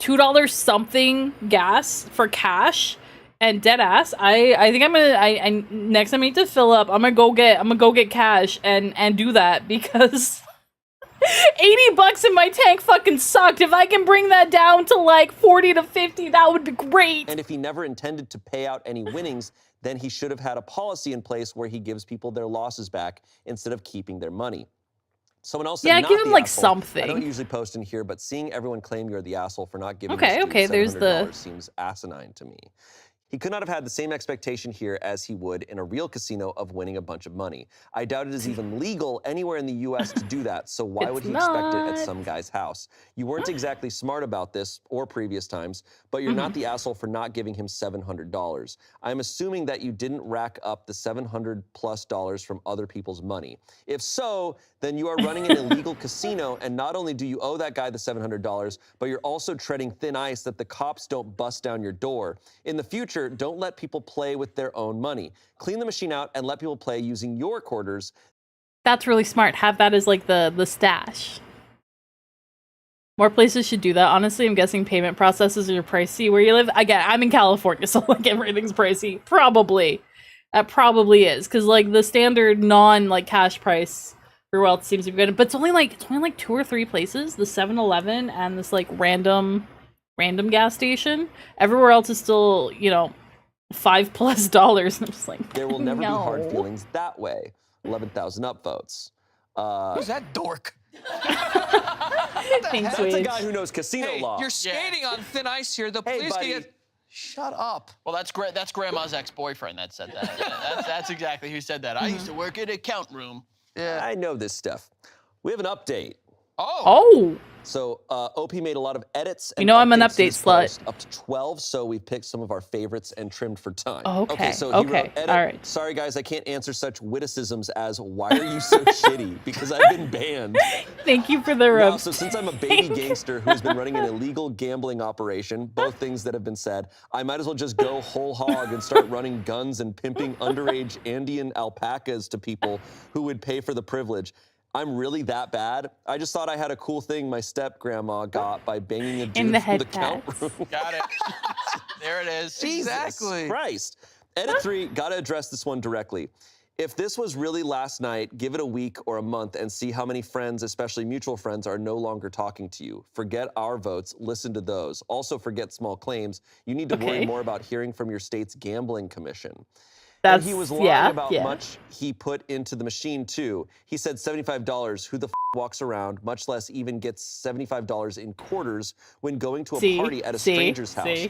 $2 something gas for cash. And dead ass, I think I'm gonna next time I need to fill up, I'm gonna go get cash and do that because $80 in my tank fucking sucked. If I can bring that down to like 40 to 50, that would be great. And if he never intended to pay out any winnings, then he should have had a policy in place where he gives people their losses back instead of keeping their money. Someone else said, Yeah, not give him, the like, asshole. something. I don't usually post in here, but seeing everyone claim you're the asshole for not giving Okay, this dude okay, there's the- $700 seems asinine to me. He could not have had the same expectation here as he would in a real casino of winning a bunch of money. I doubt it is even legal anywhere in the US to do that, so why would he expect it at some guy's house? You weren't exactly smart about this or previous times, but you're not the asshole for not giving him $700. I'm assuming that you didn't rack up the $700+ from other people's money. If so, then you are running an illegal casino, and not only do you owe that guy the $700, but you're also treading thin ice that the cops don't bust down your door. In the future, don't let people play with their own money. Clean the machine out and let people play using your quarters. That's really smart. Have that as like the stash. More places should do that. Honestly, I'm guessing payment processes are pricey where you live. Again, I'm in California, so like everything's pricey. Probably. That probably is. Because like the standard non-like cash price for wealth seems to be good. But it's only like 2 or 3 places. The 7-Eleven and this like random gas station. Everywhere else is still, you know, $5+. I'm just like, There will never be no. hard feelings that way. 11,000 upvotes. Who's that dork? Thanks, That's a Wade. guy who knows casino Hey, law. you're skating on thin ice here. The Hey, police can buddy. get... Shut up. Well, that's Grandma's ex-boyfriend that said that. Yeah, that's exactly who said that. I used to work at a count room. Yeah. I know this stuff. We have an update. Oh, So OP made a lot of edits. And You know I'm an updates to update this slut. post, up to 12. So we picked some of our favorites and trimmed for time. Okay, So he okay, wrote, edit, all right. Sorry guys, I can't answer such witticisms as "Why are you so shitty?" because I've been banned. thank you for the Now, rub. so since I'm a baby gangster who has been running an illegal gambling operation, both things that have been said, I might as well just go whole hog and start running guns and pimping underage Andean alpacas to people who would pay for the privilege. I'm really that bad. I just thought I had a cool thing my step-grandma got by banging a dude In the from the head count pats. room. Got it. There it is. Exactly. Christ. Edit 3, gotta address this one directly. If this was really last night, give it a week or a month and see how many friends, especially mutual friends, are no longer talking to you. Forget our votes, listen to those. Also forget small claims. You need to worry Okay. more about hearing from your state's gambling commission. That's And he was lying about yeah. much he put into the machine too. He said $75. Who the walks around, much less even gets $75 in quarters when going to a party at a stranger's house?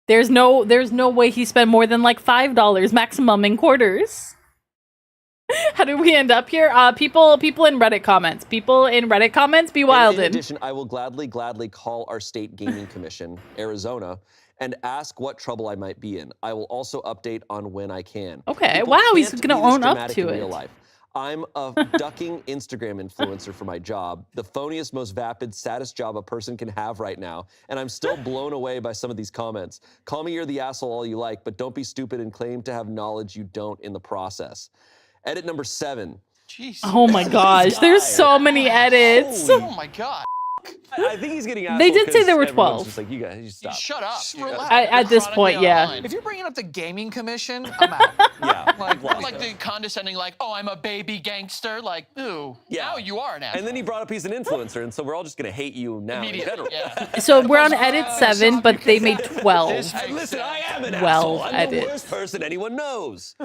There's no way he spent more than like $5 maximum in quarters. How did we end up here? People in Reddit comments. People in Reddit comments, be In wildin'. addition, I will gladly call our state gaming commission, Arizona, and ask what trouble I might be in. I will also update on when I can. Okay, People wow, he's can't gonna be this own up dramatic to in it. real life. I'm a ducking Instagram influencer for my job, the phoniest, most vapid, saddest job a person can have right now, and I'm still blown away by some of these comments. Call me you're the asshole all you like, but don't be stupid and claim to have knowledge you don't in the process. Edit number 7. Jeez. Oh my gosh, there's so many edits. Oh my God. I think he's getting asshole. They did say there were 'cause everyone's 12. Just like, you guys, you stop. Shut up. Just dude. relax. At this point, yeah. If you're bringing up the gaming commission, I'm out. Yeah. Like the condescending, like, oh, I'm a baby gangster. Like, ooh, Yeah. now you are an asshole. And then he brought up he's an influencer, and so we're all just gonna hate you now in general. Immediately, yeah. So we're on edit 7, but they made 12. Hey, listen, I am an 12 asshole. I'm edits. the worst person anyone knows.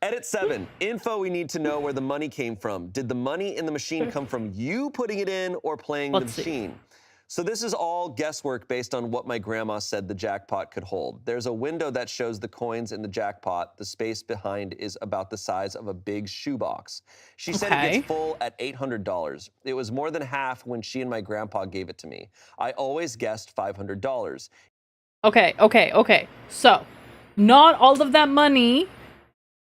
Edit 7. Info we need to know where the money came from. Did the money in the machine come from you putting it in or playing the machine? So this is all guesswork based on what my grandma said the jackpot could hold. There's a window that shows the coins in the jackpot. The space behind is about the size of a big shoebox. She said it gets full at $800. It was more than half when she and my grandpa gave it to me. I always guessed $500. Okay. So, not all of that money,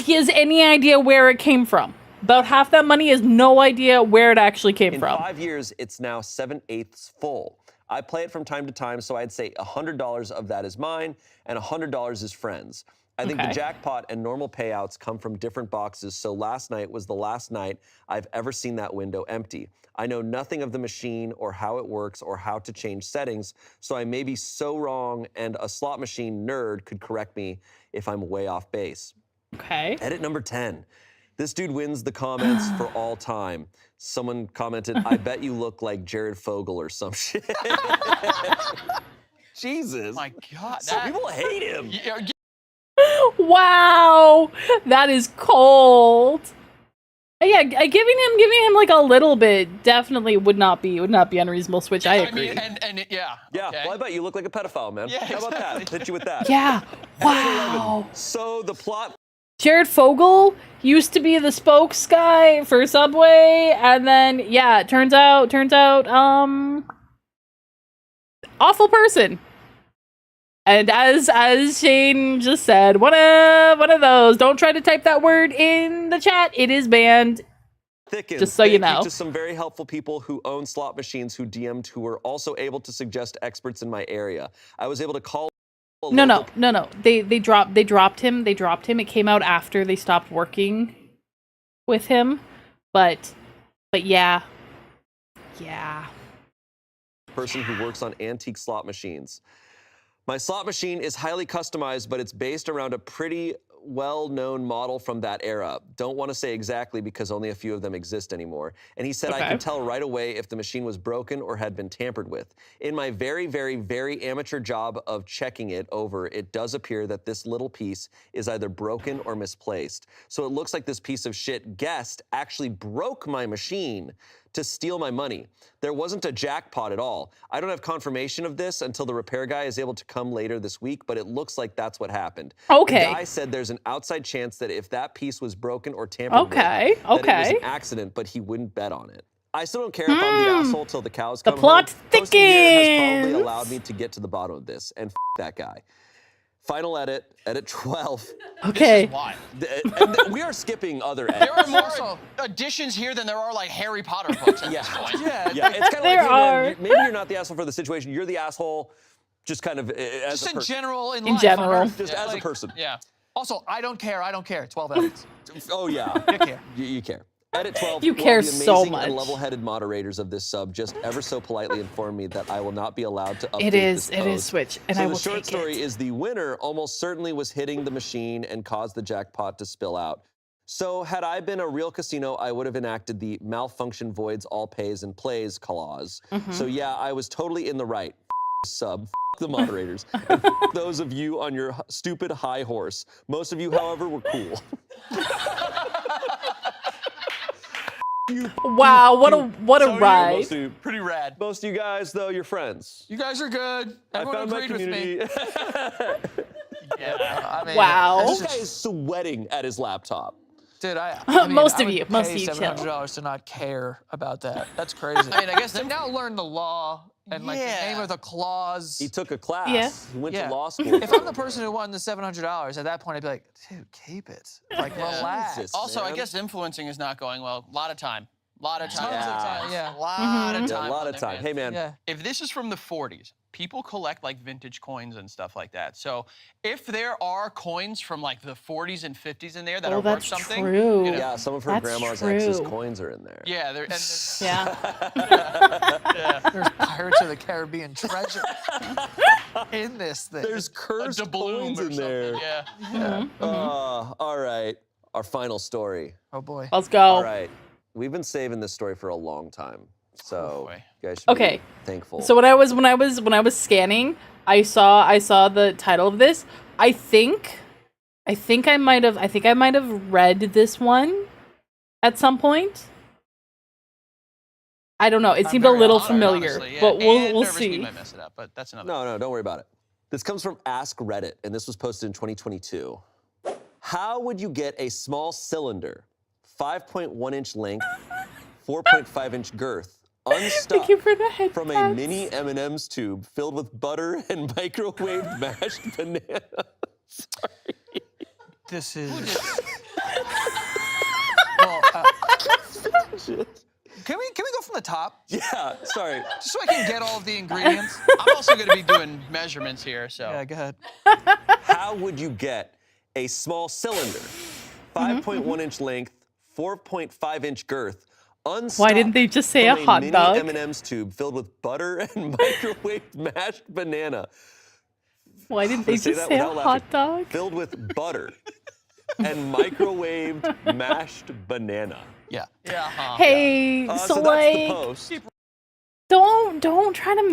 he has any idea where it came from. About half that money has no idea where it actually came In from. 5 years, it's now 7/8 full. I play it from time to time, so I'd say $100 of that is mine and $100 is friends. I think the jackpot and normal payouts come from different boxes, so last night was the last night I've ever seen that window empty. I know nothing of the machine or how it works or how to change settings, so I may be so wrong, and a slot machine nerd could correct me if I'm way off base. Okay. Edit number 10. This dude wins the comments for all time. Someone commented, I bet you look like Jared Fogle or some shit. Jesus. My God. Some people hate him. Wow, that is cold. Yeah, giving him like a little bit definitely would not be unreasonable. Switch, I agree. Yeah. Yeah, Okay. well, I bet you look like a pedophile, man. Yeah, How about that? Hit you with that. Yeah. Wow. So the plot. Jared Fogle used to be the spokes guy for Subway, and then yeah, it turns out, awful person. And as Shane just said, one of those. Don't try to type that word in the chat. It is banned. Thickens. Just so you know. Thank to some very helpful people who own slot machines who DM'd who were also able to suggest experts in my area. I was able to call. No. They dropped him. It came out after they stopped working with him. But yeah. Person who works on antique slot machines. My slot machine is highly customized, but it's based around a pretty well-known model from that era. Don't want to say exactly because only a few of them exist anymore. And he said I could tell right away if the machine was broken or had been tampered with. In my very, very, very amateur job of checking it over, it does appear that this little piece is either broken or misplaced. So it looks like this piece of shit guest actually broke my machine to steal my money. There wasn't a jackpot at all. I don't have confirmation of this until the repair guy is able to come later this week, but it looks like that's what happened. Okay. The guy said there's an outside chance that if that piece was broken or tampered with, that it was an accident, but he wouldn't bet on it. I still don't care if I'm the asshole till the cows come home. The plot Posting here has probably thickens. allowed me to get to the bottom of this, and that guy. Final edit 12. Okay. This is why. And we are skipping other edits. There are more additions here than there are like Harry Potter books at this point. Yeah, it's kind of There like, hey, are. man, maybe you're not the asshole for the situation. You're the asshole just kind of as Just a in person. general, in In life. general. Just as a person. Yeah. Also, I don't care. 12 edits. Oh, yeah. You care. You care. Edit 12. You while care the so amazing much. and level-headed moderators of this sub just ever so politely informed me that I will not be allowed to update It is this post. Switch, and so I will the short take story it. is the winner almost certainly was hitting the machine and caused the jackpot to spill out. So had I been a real casino, I would have enacted the malfunction voids all pays and plays clause. So yeah, I was totally in the right. Sub. The moderators. And those of you on your stupid high horse. Most of you, however, were cool. Wow, what a ride. Most of you, Pretty rad. most of you guys, though, you're friends. You guys are good. Everyone I found my agreed with me. community. Yeah. I mean, Wow. This guy is sweating at his laptop. Dude, Most I of would you pay chill. $700 to not care about that. That's crazy. I mean, I guess they now learn the law. and like the name of the clause. He took a class. Yeah. He went Yeah. to law school. If I'm the person who won the $700, at that point I'd be like, dude, keep it. Like, relax. Jesus. Also, I man. guess influencing is not going well. A lot of time. A lot of time. Tons of time, yeah. A lot of Yeah, time. a lot on of their time. hands. Hey, man. Yeah. If this is from the 40s, people collect like vintage coins and stuff like that. So if there are coins from like the 40s and 50s in there that are worth that's something, true. you know, Yeah, some of her That's grandma's true. ex's coins are in there. yeah, there, and there's, Yeah. There's Pirates of the Caribbean treasure in this thing. There's a cursed doubloon coins or in there. something. Yeah. All right. Our final story. Oh boy. Let's go. All right. We've been saving this story for a long time. So boy. you guys should Okay. be thankful. So when I was scanning, I saw the title of this. I think I might have read this one at some point. I don't know. It seemed a very little honored, familiar, Honestly, yeah. but we'll nervous we see. might mess it up, but that's another. No, don't worry about it. This comes from Ask Reddit, and this was posted in 2022. How would you get a small cylinder, 5.1-inch length, 4.5-inch girth, unstuck Thank you for the head from a pats. mini M&M's tube filled with butter and microwaved mashed banana? This is. Well, can we go from the top Yeah, sorry. just so I can get all of the ingredients? I'm also going to be doing measurements here, so. Yeah, go ahead. How would you get a small cylinder, 5.1-inch length, 4.5-inch girth, unstuck Why didn't they just say a from hot mini dog? M&M's tube filled with butter and microwaved mashed banana? Why didn't they Say just that say a without hot laughing. dog? Filled with butter and microwaved mashed banana. Yeah. Yeah. Hey, So so that's like, the post. don't try to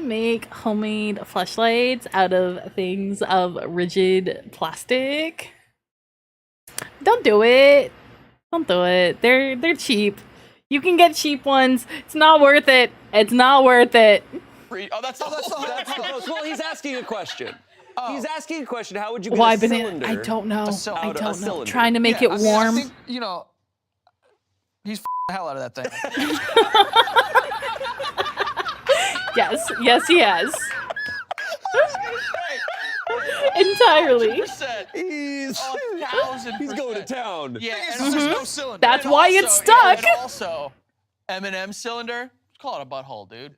make homemade fleshlights out of things of rigid plastic. Don't do it. Don't do it. They're cheap. You can get cheap ones. It's not worth it. It's not worth it. Oh, that's the whole That's the post. Well, he's asking a question. He's asking a question. How would you get Why a banana? cylinder? I don't know. I out of a don't know. cylinder. Trying to make it I mean, warm. I think, you know, he's the hell out of that thing. Yes, he has. Entirely. He's 1,000%. he's going to town. Yeah, Thing is, and there's no cylinder. That's and why also- it's stuck. And also, M&M cylinder, call it a butthole, dude.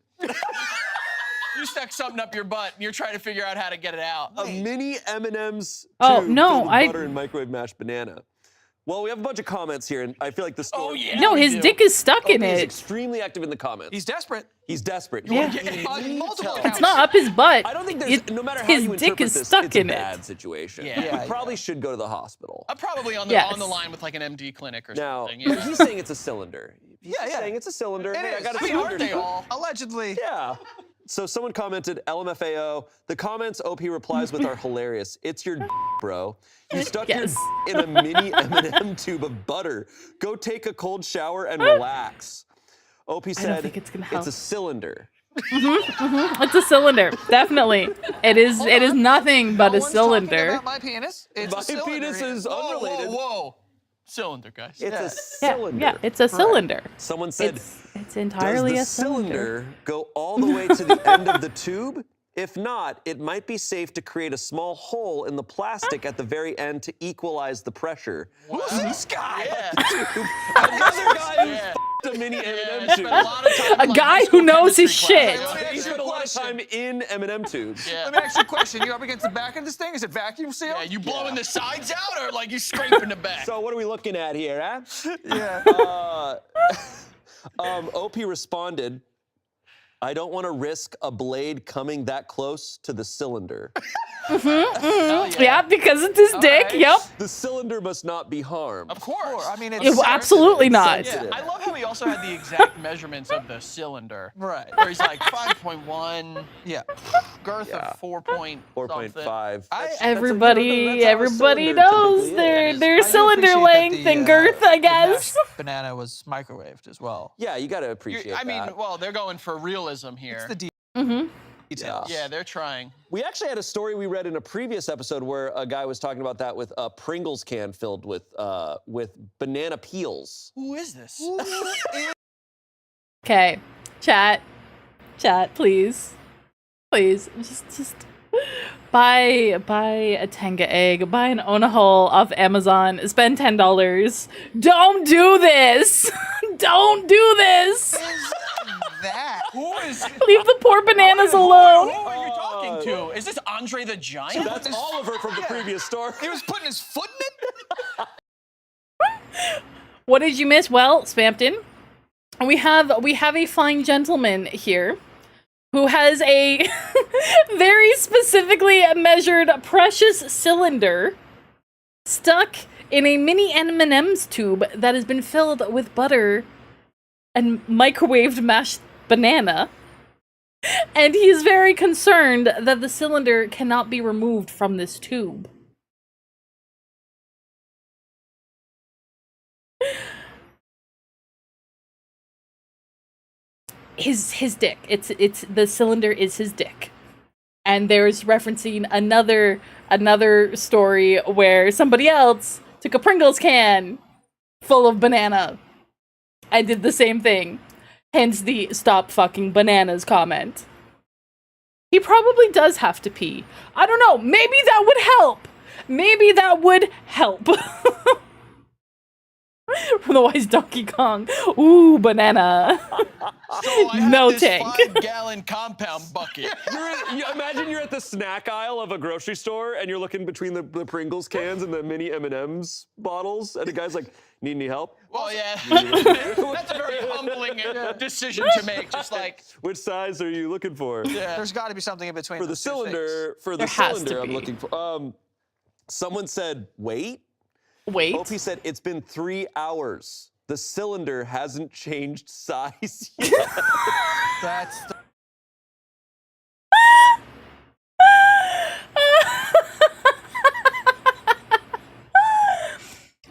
You stuck something up your butt and you're trying to figure out how to get it out. A mini M&M's tube Oh, no, filled with I- butter and microwave mashed banana. Well, we have a bunch of comments here, and I feel like the story. Oh, yeah. No, we his do. dick is stuck in He's it. extremely active in the comments. He's desperate. He's desperate. Yeah. On multiple Tell. accounts. It's not up his butt. I don't think there's, no matter how his you dick interpret is this, stuck it's in a it. bad situation. Yeah. You probably should go to the hospital. I'm probably on the Yes. on the line with like an MD clinic or Now, something. Yeah. he's saying it's a cylinder. He's Yeah. saying it's a cylinder. It Hey, I is. got a I mean, cylinder. Aren't they all? Allegedly. Yeah. So someone commented, LMFAO, the comments OP replies with are hilarious. It's your bro. You stuck Yes. your in a mini M&M tube of butter. Go take a cold shower and relax. OP said, think it's gonna help. It's a cylinder. It's a cylinder, definitely. It is nothing but No a one's talking cylinder. about my penis. It's My a cylinder. penis is Whoa, unrelated. whoa. Cylinder, guys. It's a Yeah, cylinder. yeah, it's a cylinder. Someone said, It's entirely does a the cylinder. go all the way to the end of the tube? If not, it might be safe to create a small hole in the plastic at the very end to equalize the pressure. Who's this guy? Another guy who f***ed a mini M&M tube. A guy who knows his shit. He spent a lot of time in M&M tubes. Yeah. Let me ask you a question. You're up against the back of this thing? Is it vacuum sealed? Yeah, you blowing the sides out or like you scraping the back? So what are we looking at here, huh? Yeah. OP responded, I don't want to risk a blade coming that close to the cylinder. Yeah, because it's his dick. right. Yep. The cylinder must not be harmed. Of course. I mean, It- it's absolutely not. Yeah, sensitive. I love how he also had the exact measurements of the cylinder. Right. Where he's like 5.1, Yeah. girth Yeah. of 4.5. 4.5. Everybody knows their I do cylinder appreciate length that and the, girth, I the guess. mashed banana was microwaved as well. Yeah, you got to appreciate I mean, that. well, they're going for realism here. It's the Mm-hmm. details. Yeah, they're trying. We actually had a story we read in a previous episode where a guy was talking about that with a Pringles can filled with banana peels. Who is this? Okay, chat. Chat, please. Please, just buy a Tenga egg, buy an Onahole off Amazon, spend $10. Don't do this! Don't do this! That. Who is? Leave the poor bananas Who alone. are you talking to? Is this Andre the Giant? That's Oliver from the previous story. He was putting his foot in it. What did you miss? Well, Spampton, we have a fine gentleman here who has a very specifically measured precious cylinder stuck in a mini M&M's tube that has been filled with butter and microwaved mashed banana. And he is very concerned that the cylinder cannot be removed from this tube. His dick. It's the cylinder is his dick. And there's referencing another story where somebody else took a Pringles can full of banana and did the same thing. Hence the stop fucking bananas comment. He probably does have to pee. I don't know, maybe that would help. Maybe that would help. From the wise Donkey Kong. Ooh, banana. So I have No this tank. 5-gallon compound bucket. Imagine you're at the snack aisle of a grocery store and you're looking between the Pringles cans and the mini M&M's bottles, and the guy's like, "Need any help?" Well, yeah. That's a very humbling decision to make. Just like, Which size are you looking for? There's got to be something in between. For the those two cylinder, There has to I'm be. looking for. Someone said, "Wait." Wait. Opie said, "It's been 3 hours. The cylinder hasn't changed size yet." things. That's the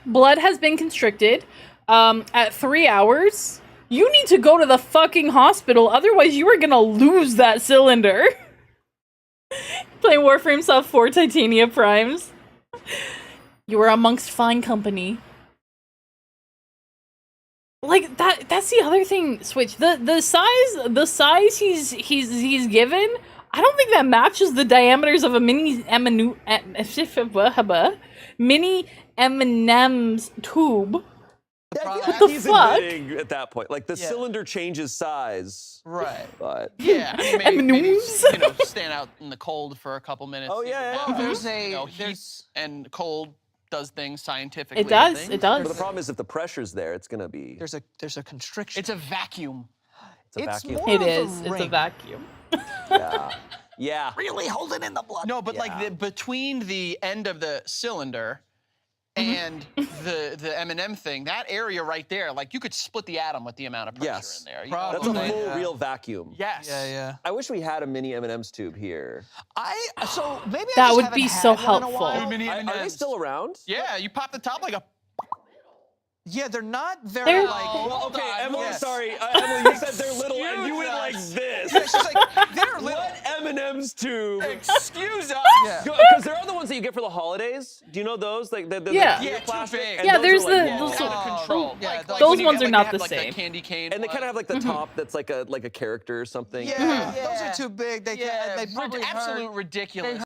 Blood has been constricted at 3 hours. You need to go to the fucking hospital, otherwise you are gonna lose that cylinder. Playing Warframe Soft 4 Titania Primes. You are amongst fine company. Like that's the other thing, Switch. The size he's given, I don't think that matches the diameters of a mini M&M's tube. What the he's fuck? admitting at that point, like the cylinder changes size, right. but yeah, I mean, maybe M&Ms? stand out in the cold for a couple minutes. Oh, see yeah, what yeah. happens. There's heat and cold does things scientifically. It does. and It things. does. but the problem is if the pressure's there, it's gonna be. There's a constriction. It's a vacuum. It's a vacuum. more It of a is. It's a ring. vacuum. Yeah. Yeah. Really holding in the blood. No, but Yeah. like between the end of the cylinder and the M&M thing, that area right there, like you could split the atom with the amount of pressure Yes. in there. You Probably. know That's a what I'm full saying? real vacuum. Yes. Yeah. I wish we had a mini M&M's tube here. So maybe That I just would haven't be had so one in a helpful. while. Mini Are they M&Ms. still around? Yeah, you pop the top like a. Yeah, they're not very They're- like. Well, okay, Hold on, Emily, yes. sorry. Emily, you said they're little and you went like Excuse this. Yeah, she's like they're little. What M&M's tube? Excuse us. Yeah. Because there are the ones that you get for the holidays. Do you know those? Like the Yeah. clear Yeah, too plastic? big. And Yeah, those there's are, like, the- long. those Out are- of control. Yeah, Like those when you ones get, are like, not they have, the like, same. candy cane. And they kind of have like the top that's like a character or something. Yeah, Yeah. those are too big. They Yeah, they probably absolute hurt. ridiculous.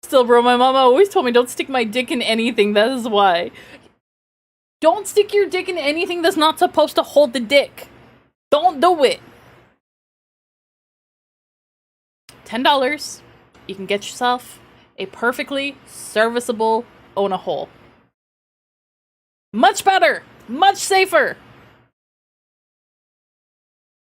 Still, bro, my mama always told me don't stick my dick in anything. That is why. Don't stick your dick in anything that's not supposed to hold the dick. Don't do it. $10. You can get yourself a perfectly serviceable Onahole. Much better. Much safer.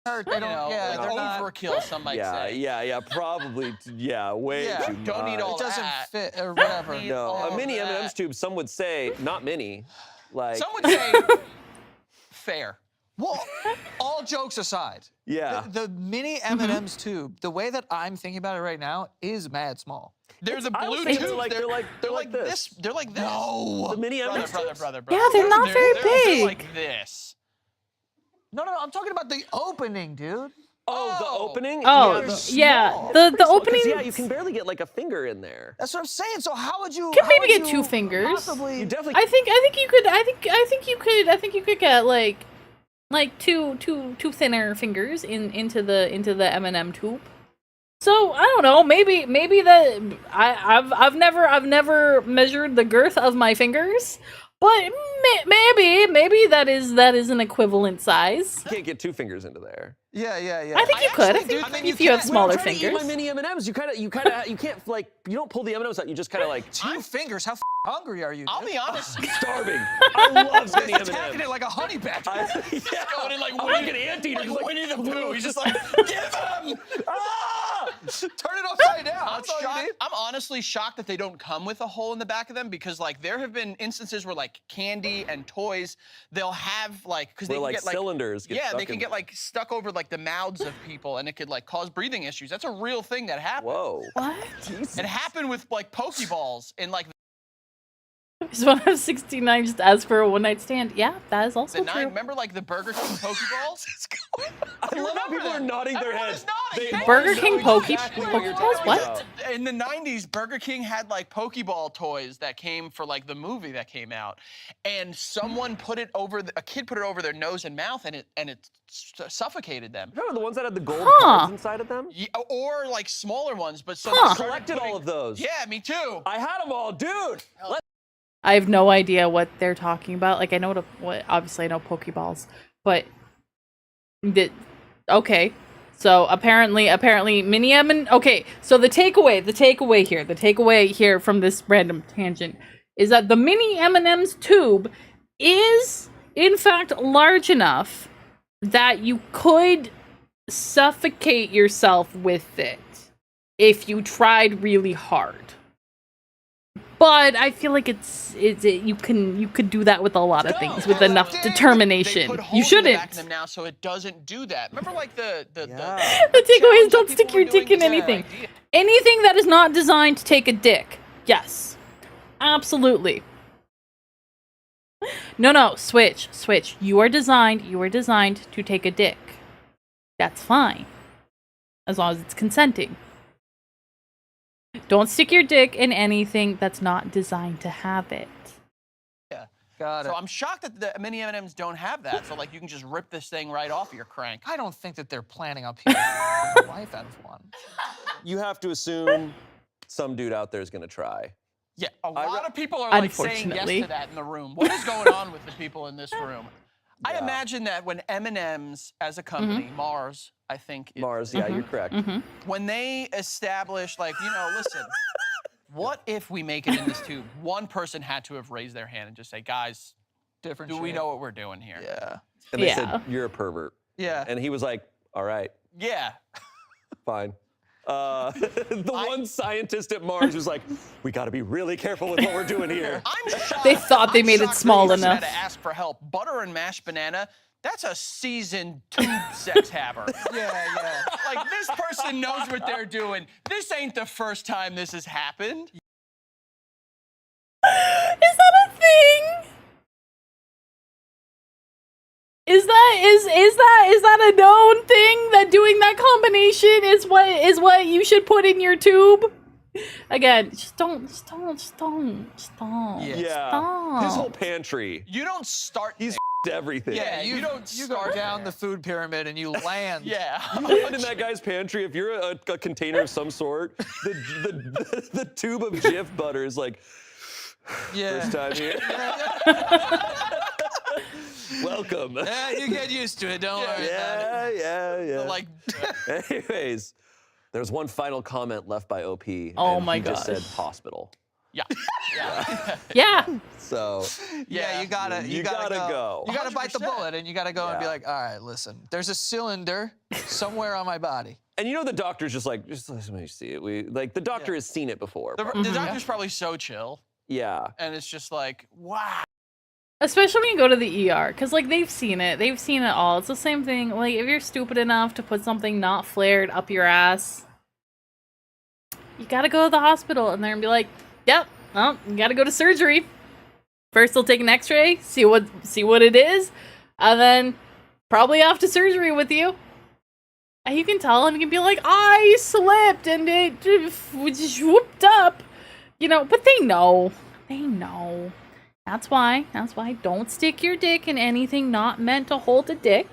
Hurt. They You don't. know, Yeah, like they're not. overkill, some might say. Yeah, probably. Yeah, way Yeah. too Don't need much. all It doesn't that. fit or whatever. Need No, all a mini that. M&M's tube. Some would say not mini. Like Some would say fair. Well, all jokes aside, yeah. the mini M&M's tube, the way that I'm thinking about it right now, is mad small. They're the I was blue thinking tubes. they're like this. They're like this. No. The mini Brother, M&M's tubes? brother. Yeah, they're not very They're big. like this. No, I'm talking about the opening, dude. Oh, the Oh. opening. Oh, yeah, yeah. small. The opening. yeah, you can barely get like a finger in there. That's what I'm saying. So how would you? Could how maybe would get you 2 fingers. Possibly. You definitely. I think you could get like like two thinner fingers into the M&M tube. So I don't know. Maybe that I've never measured the girth of my fingers, but maybe that is an equivalent size. You can't get 2 fingers into there. Yeah. I think you could. I think if you have smaller When I'm trying to eat fingers. my mini M&Ms, you can't like, you don't pull the M&Ms out. You just kind of like. 2 fingers? How hungry are you? I'll dude? be honest. I'm starving. I love mini M&Ms. Attacking it like a honey badger. Yeah. Going in like I'm like an anteater. like just like, Winnie the Pooh. He's just like, give him! ah! Turn it upside down. I'm That's all you shocked. need. I'm honestly shocked that they don't come with a hole in the back of them because like there have been instances where like candy and toys they'll have like because they Where, can like, get like cylinders get yeah stuck they can in get them. like stuck over like the mouths of people and it could like cause breathing issues. That's a real thing that happened. Whoa. What? It happened with like Pokeballs in like Just when I was 16, I just asked for a one-night stand. Yeah, that is also the true. remember like the Burger King Pokeballs? I love how people are nodding their Everyone heads. is nodding. They Thank Burger know King exactly what you're Pokeballs? talking What? about. In the 90s, Burger King had like Pokeball toys that came for like the movie that came out, and someone put it over a kid put it over their nose and mouth, and it suffocated them. Remember the ones that had the gold Huh. cards inside of them? Yeah, or like smaller ones, but so Huh. they started Collected all of those. Yeah, me too. I had them all, dude. I have no idea what they're talking about. Like I know what obviously I know Pokeballs, but okay. So apparently mini M&M. Okay, so the takeaway here from this random tangent is that the mini M&M's tube is in fact large enough that you could suffocate yourself with it if you tried really hard. But I feel like you could do that with a lot of things with enough determination. They put You holes in the shouldn't. back of them now, so it doesn't do that. Remember, like the The takeaway is challenge don't that stick people your were dick doing? in It's a good anything. idea. Anything that is not designed to take a dick. Yes. Absolutely. No, switch. You are designed to take a dick. That's fine. As long as it's consenting. Don't stick your dick in anything that's not designed to have it. Got it. So I'm shocked that the mini M&Ms don't have that. So like you can just rip this thing right off your crank. I don't think that they're planning on people making a life out of one. You have to assume some dude out there is gonna try. Yeah, a lot of people are like saying yes Unfortunately. to that in the room. What is going on with the people in this room? I imagine that when M&M's as a company, Mars, I think. Mars, yeah, you're correct. When they establish, like, listen, what if we make it in this tube? One person had to have raised their hand and just say, guys, Different do we shape. know what we're doing here? Yeah. And they Yeah. said, you're a pervert. Yeah. And he was like, all right, Yeah. fine. The one scientist at Mars was like, we gotta be really careful with what we're doing here. I'm shocked. They thought they I'm made it shocked small this person enough. Had to ask for help. Butter and mashed banana. That's a seasoned tube sex haver. Yeah. Like this person knows what they're doing. This ain't the first time this has happened. Is that a thing? Is that a known thing that doing that combination is what you should put in your tube? Again, just don't. Yeah. His whole pantry. You don't start. He's everything. Yeah, You go start down there. the food pyramid and you land. Yeah. You put in that guy's pantry, if you're a container of some sort, the tube of Jif butter is like, first time here. Welcome. Yeah, you get used to it. Don't worry about it. Yeah. Like, Anyways, there's one final comment left by OP. Oh and my he just said gosh. hospital. yeah. Yeah. So Yeah, you gotta You gotta go. You gotta bite the 100%. bullet and you gotta go and be Yeah. like, all right, listen, there's a cylinder somewhere on my body. and the doctor's just like, just let me see it. The doctor has seen it before. The doctor's probably so chill, Yeah. and it's just like, wow. Especially when you go to the ER, because, like, they've seen it all. It's the same thing, like, if you're stupid enough to put something not flared up your ass, you gotta go to the hospital, and they're gonna be like, yep, well, you gotta go to surgery. First, they'll take an x-ray, see what it is, and then probably off to surgery with you. And you can tell them, you can be like, I slipped, and it just whooped up, but they know. That's why don't stick your dick in anything not meant to hold a dick.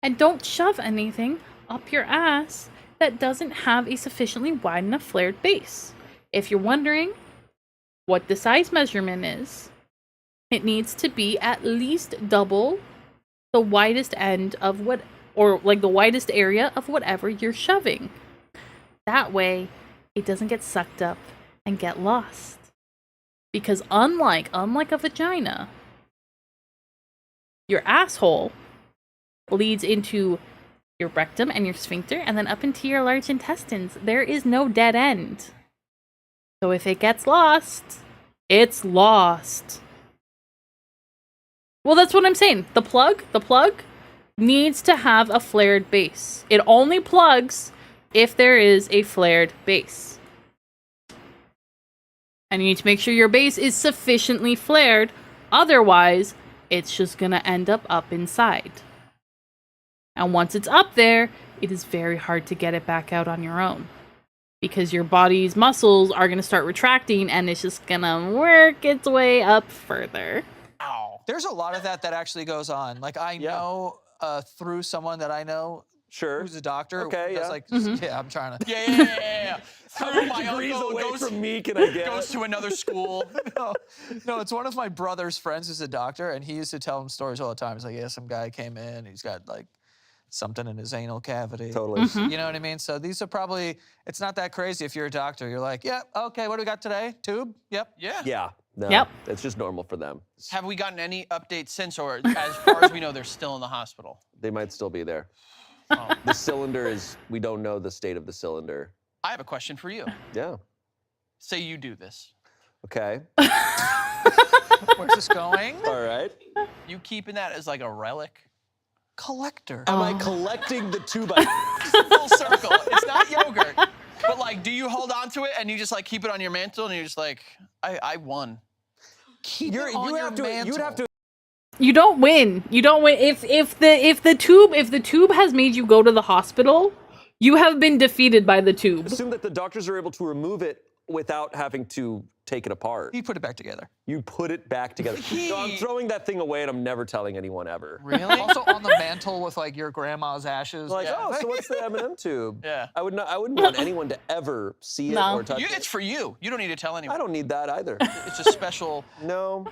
And don't shove anything up your ass that doesn't have a sufficiently wide enough flared base. If you're wondering what the size measurement is, it needs to be at least double the widest end of what, or like the widest area of whatever you're shoving. That way, it doesn't get sucked up and get lost. Because unlike a vagina, your asshole leads into your rectum and your sphincter and then up into your large intestines. There is no dead end. So if it gets lost, it's lost. Well, that's what I'm saying. The plug needs to have a flared base. It only plugs if there is a flared base. And you need to make sure your base is sufficiently flared. Otherwise, it's just gonna end up inside. And once it's up there, it is very hard to get it back out on your own. Because your body's muscles are gonna start retracting and it's just gonna work its way up further. Ow. There's a lot of that actually goes on. Like I know through someone that I know who's a doctor. Okay, that's yeah. like, yeah, I'm trying to. Yeah. How Through many my degrees uncle away goes, from me can I get? goes to another school. No, it's one of my brother's friends who's a doctor, and he used to tell him stories all the time. He's like, yeah, some guy came in, he's got like something in his anal cavity. Totally. You know what I mean? So these are probably, it's not that crazy if you're a doctor. You're like, yeah, okay, what do we got today? Tube? Yep. Yeah. Yeah. No, Yep. It's just normal for them. Have we gotten any updates since, or as far as we know, they're still in the hospital? They might still be there. Oh. The cylinder is, we don't know the state of the cylinder. I have a question for you. Yeah. Say you do this. Okay. Where's this going? All right. You keeping that as like a relic? Collector. Am I collecting the tube? I Full circle. It's not yogurt. But like, do you hold on to it and you just like keep it on your mantle and you're just like, I won. Keep it on your mantle. You'd have to. You don't win. You don't win. If the tube has made you go to the hospital, you have been defeated by the tube. Assume that the doctors are able to remove it without having to take it apart. You put it back together. You put it back together. No, I'm throwing that thing away and I'm never telling anyone ever. Really? Also on the mantle with like your grandma's ashes. Like, Yeah. oh, so what's the M&M tube? Yeah. I wouldn't want anyone to ever see it No. or touch It's it. for you. You don't need to tell anyone. I don't need that either. It's a special. No.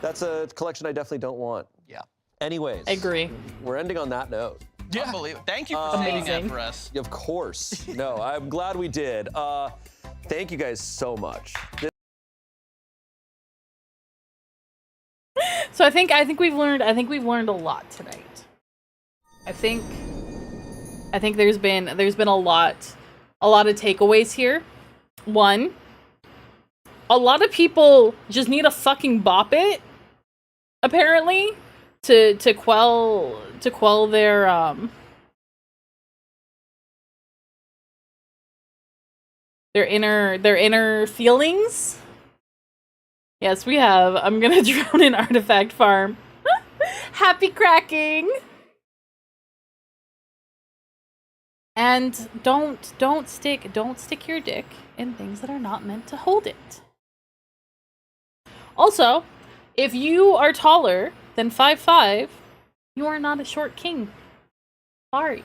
That's a collection I definitely don't want. Yeah. Anyways. I agree. We're ending on that note. Yeah. Unbelievable. Thank you for saying that Amazing. for us. Of course. No, I'm glad we did. Thank you guys so much. So I think we've learned a lot tonight. I think there's been a lot of takeaways here. One, a lot of people just need to fucking bop it, apparently, to quell their inner feelings. Yes, we have. I'm gonna drown in Artifact Farm. Happy cracking. And don't stick your dick in things that are not meant to hold it. Also, if you are taller than 5'5", you are not a short king. Sorry.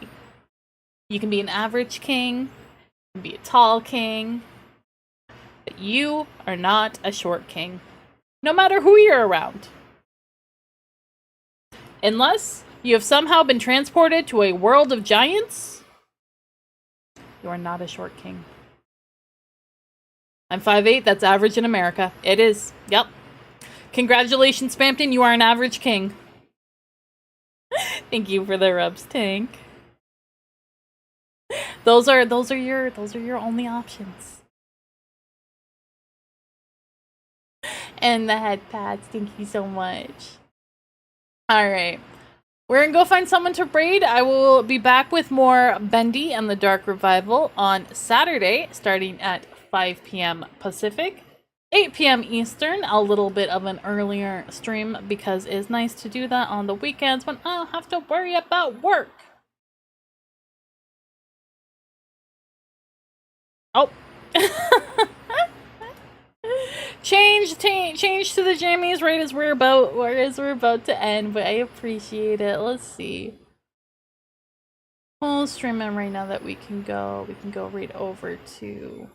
You can be an average king, you can be a tall king, but you are not a short king. No matter who you're around. Unless you have somehow been transported to a world of giants, you are not a short king. I'm 5'8", that's average in America. It is. Yep. Congratulations, Spampton, you are an average king. Thank you for the rubs, Tank. Those are your only options. And the head pads, thank you so much. Alright. We're gonna go find someone to raid. I will be back with more Bendy and the Dark Revival on Saturday, starting at 5 p.m. Pacific, 8 p.m. Eastern, a little bit of an earlier stream because it's nice to do that on the weekends when I don't have to worry about work. Oh. change to the jammies right as we're about to end, but I appreciate it. Let's see. We'll stream in right now that we can go right over to, you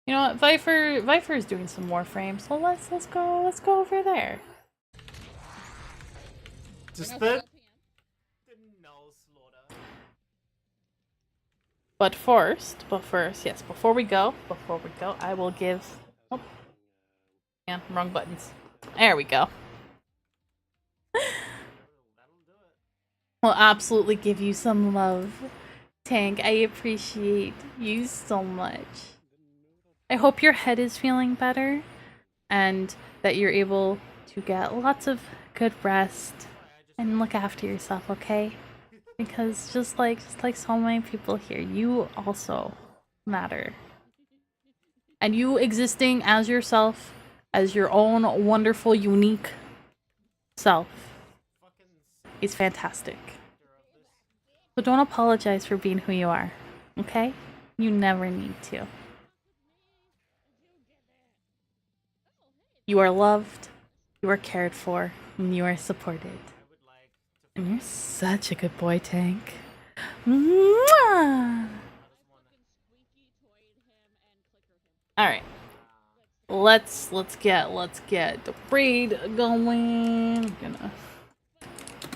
know what, Viper is doing some more frames, so let's go over there. Just the But first, yes, before we go, I will give, oh, yeah, wrong buttons. There we go. We'll absolutely give you some love, Tank. I appreciate you so much. I hope your head is feeling better and that you're able to get lots of good rest and look after yourself, okay? Because just like so many people here, you also matter. And you existing as yourself, as your own wonderful, unique self, is fantastic. So don't apologize for being who you are, okay? You never need to. You are loved, you are cared for, and you are supported. And you're such a good boy, Tank. Mwah! All right. Let's get the raid going. I'm gonna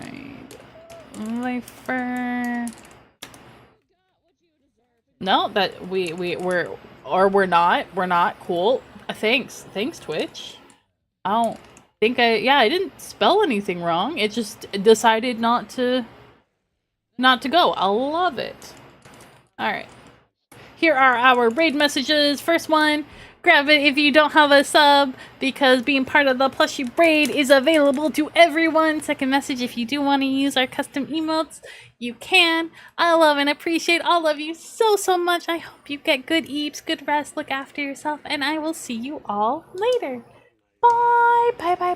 raid Viper. No, that we're not cool. Thanks, Twitch. I don't think I didn't spell anything wrong. It just decided not to go. I love it. All right. Here are our raid messages. First one, grab it if you don't have a sub, because being part of the plushie raid is available to everyone. Second message, if you do want to use our custom emotes, you can. I love and appreciate all of you so much. I hope you get good eats, good rest, look after yourself, and I will see you all later. Bye.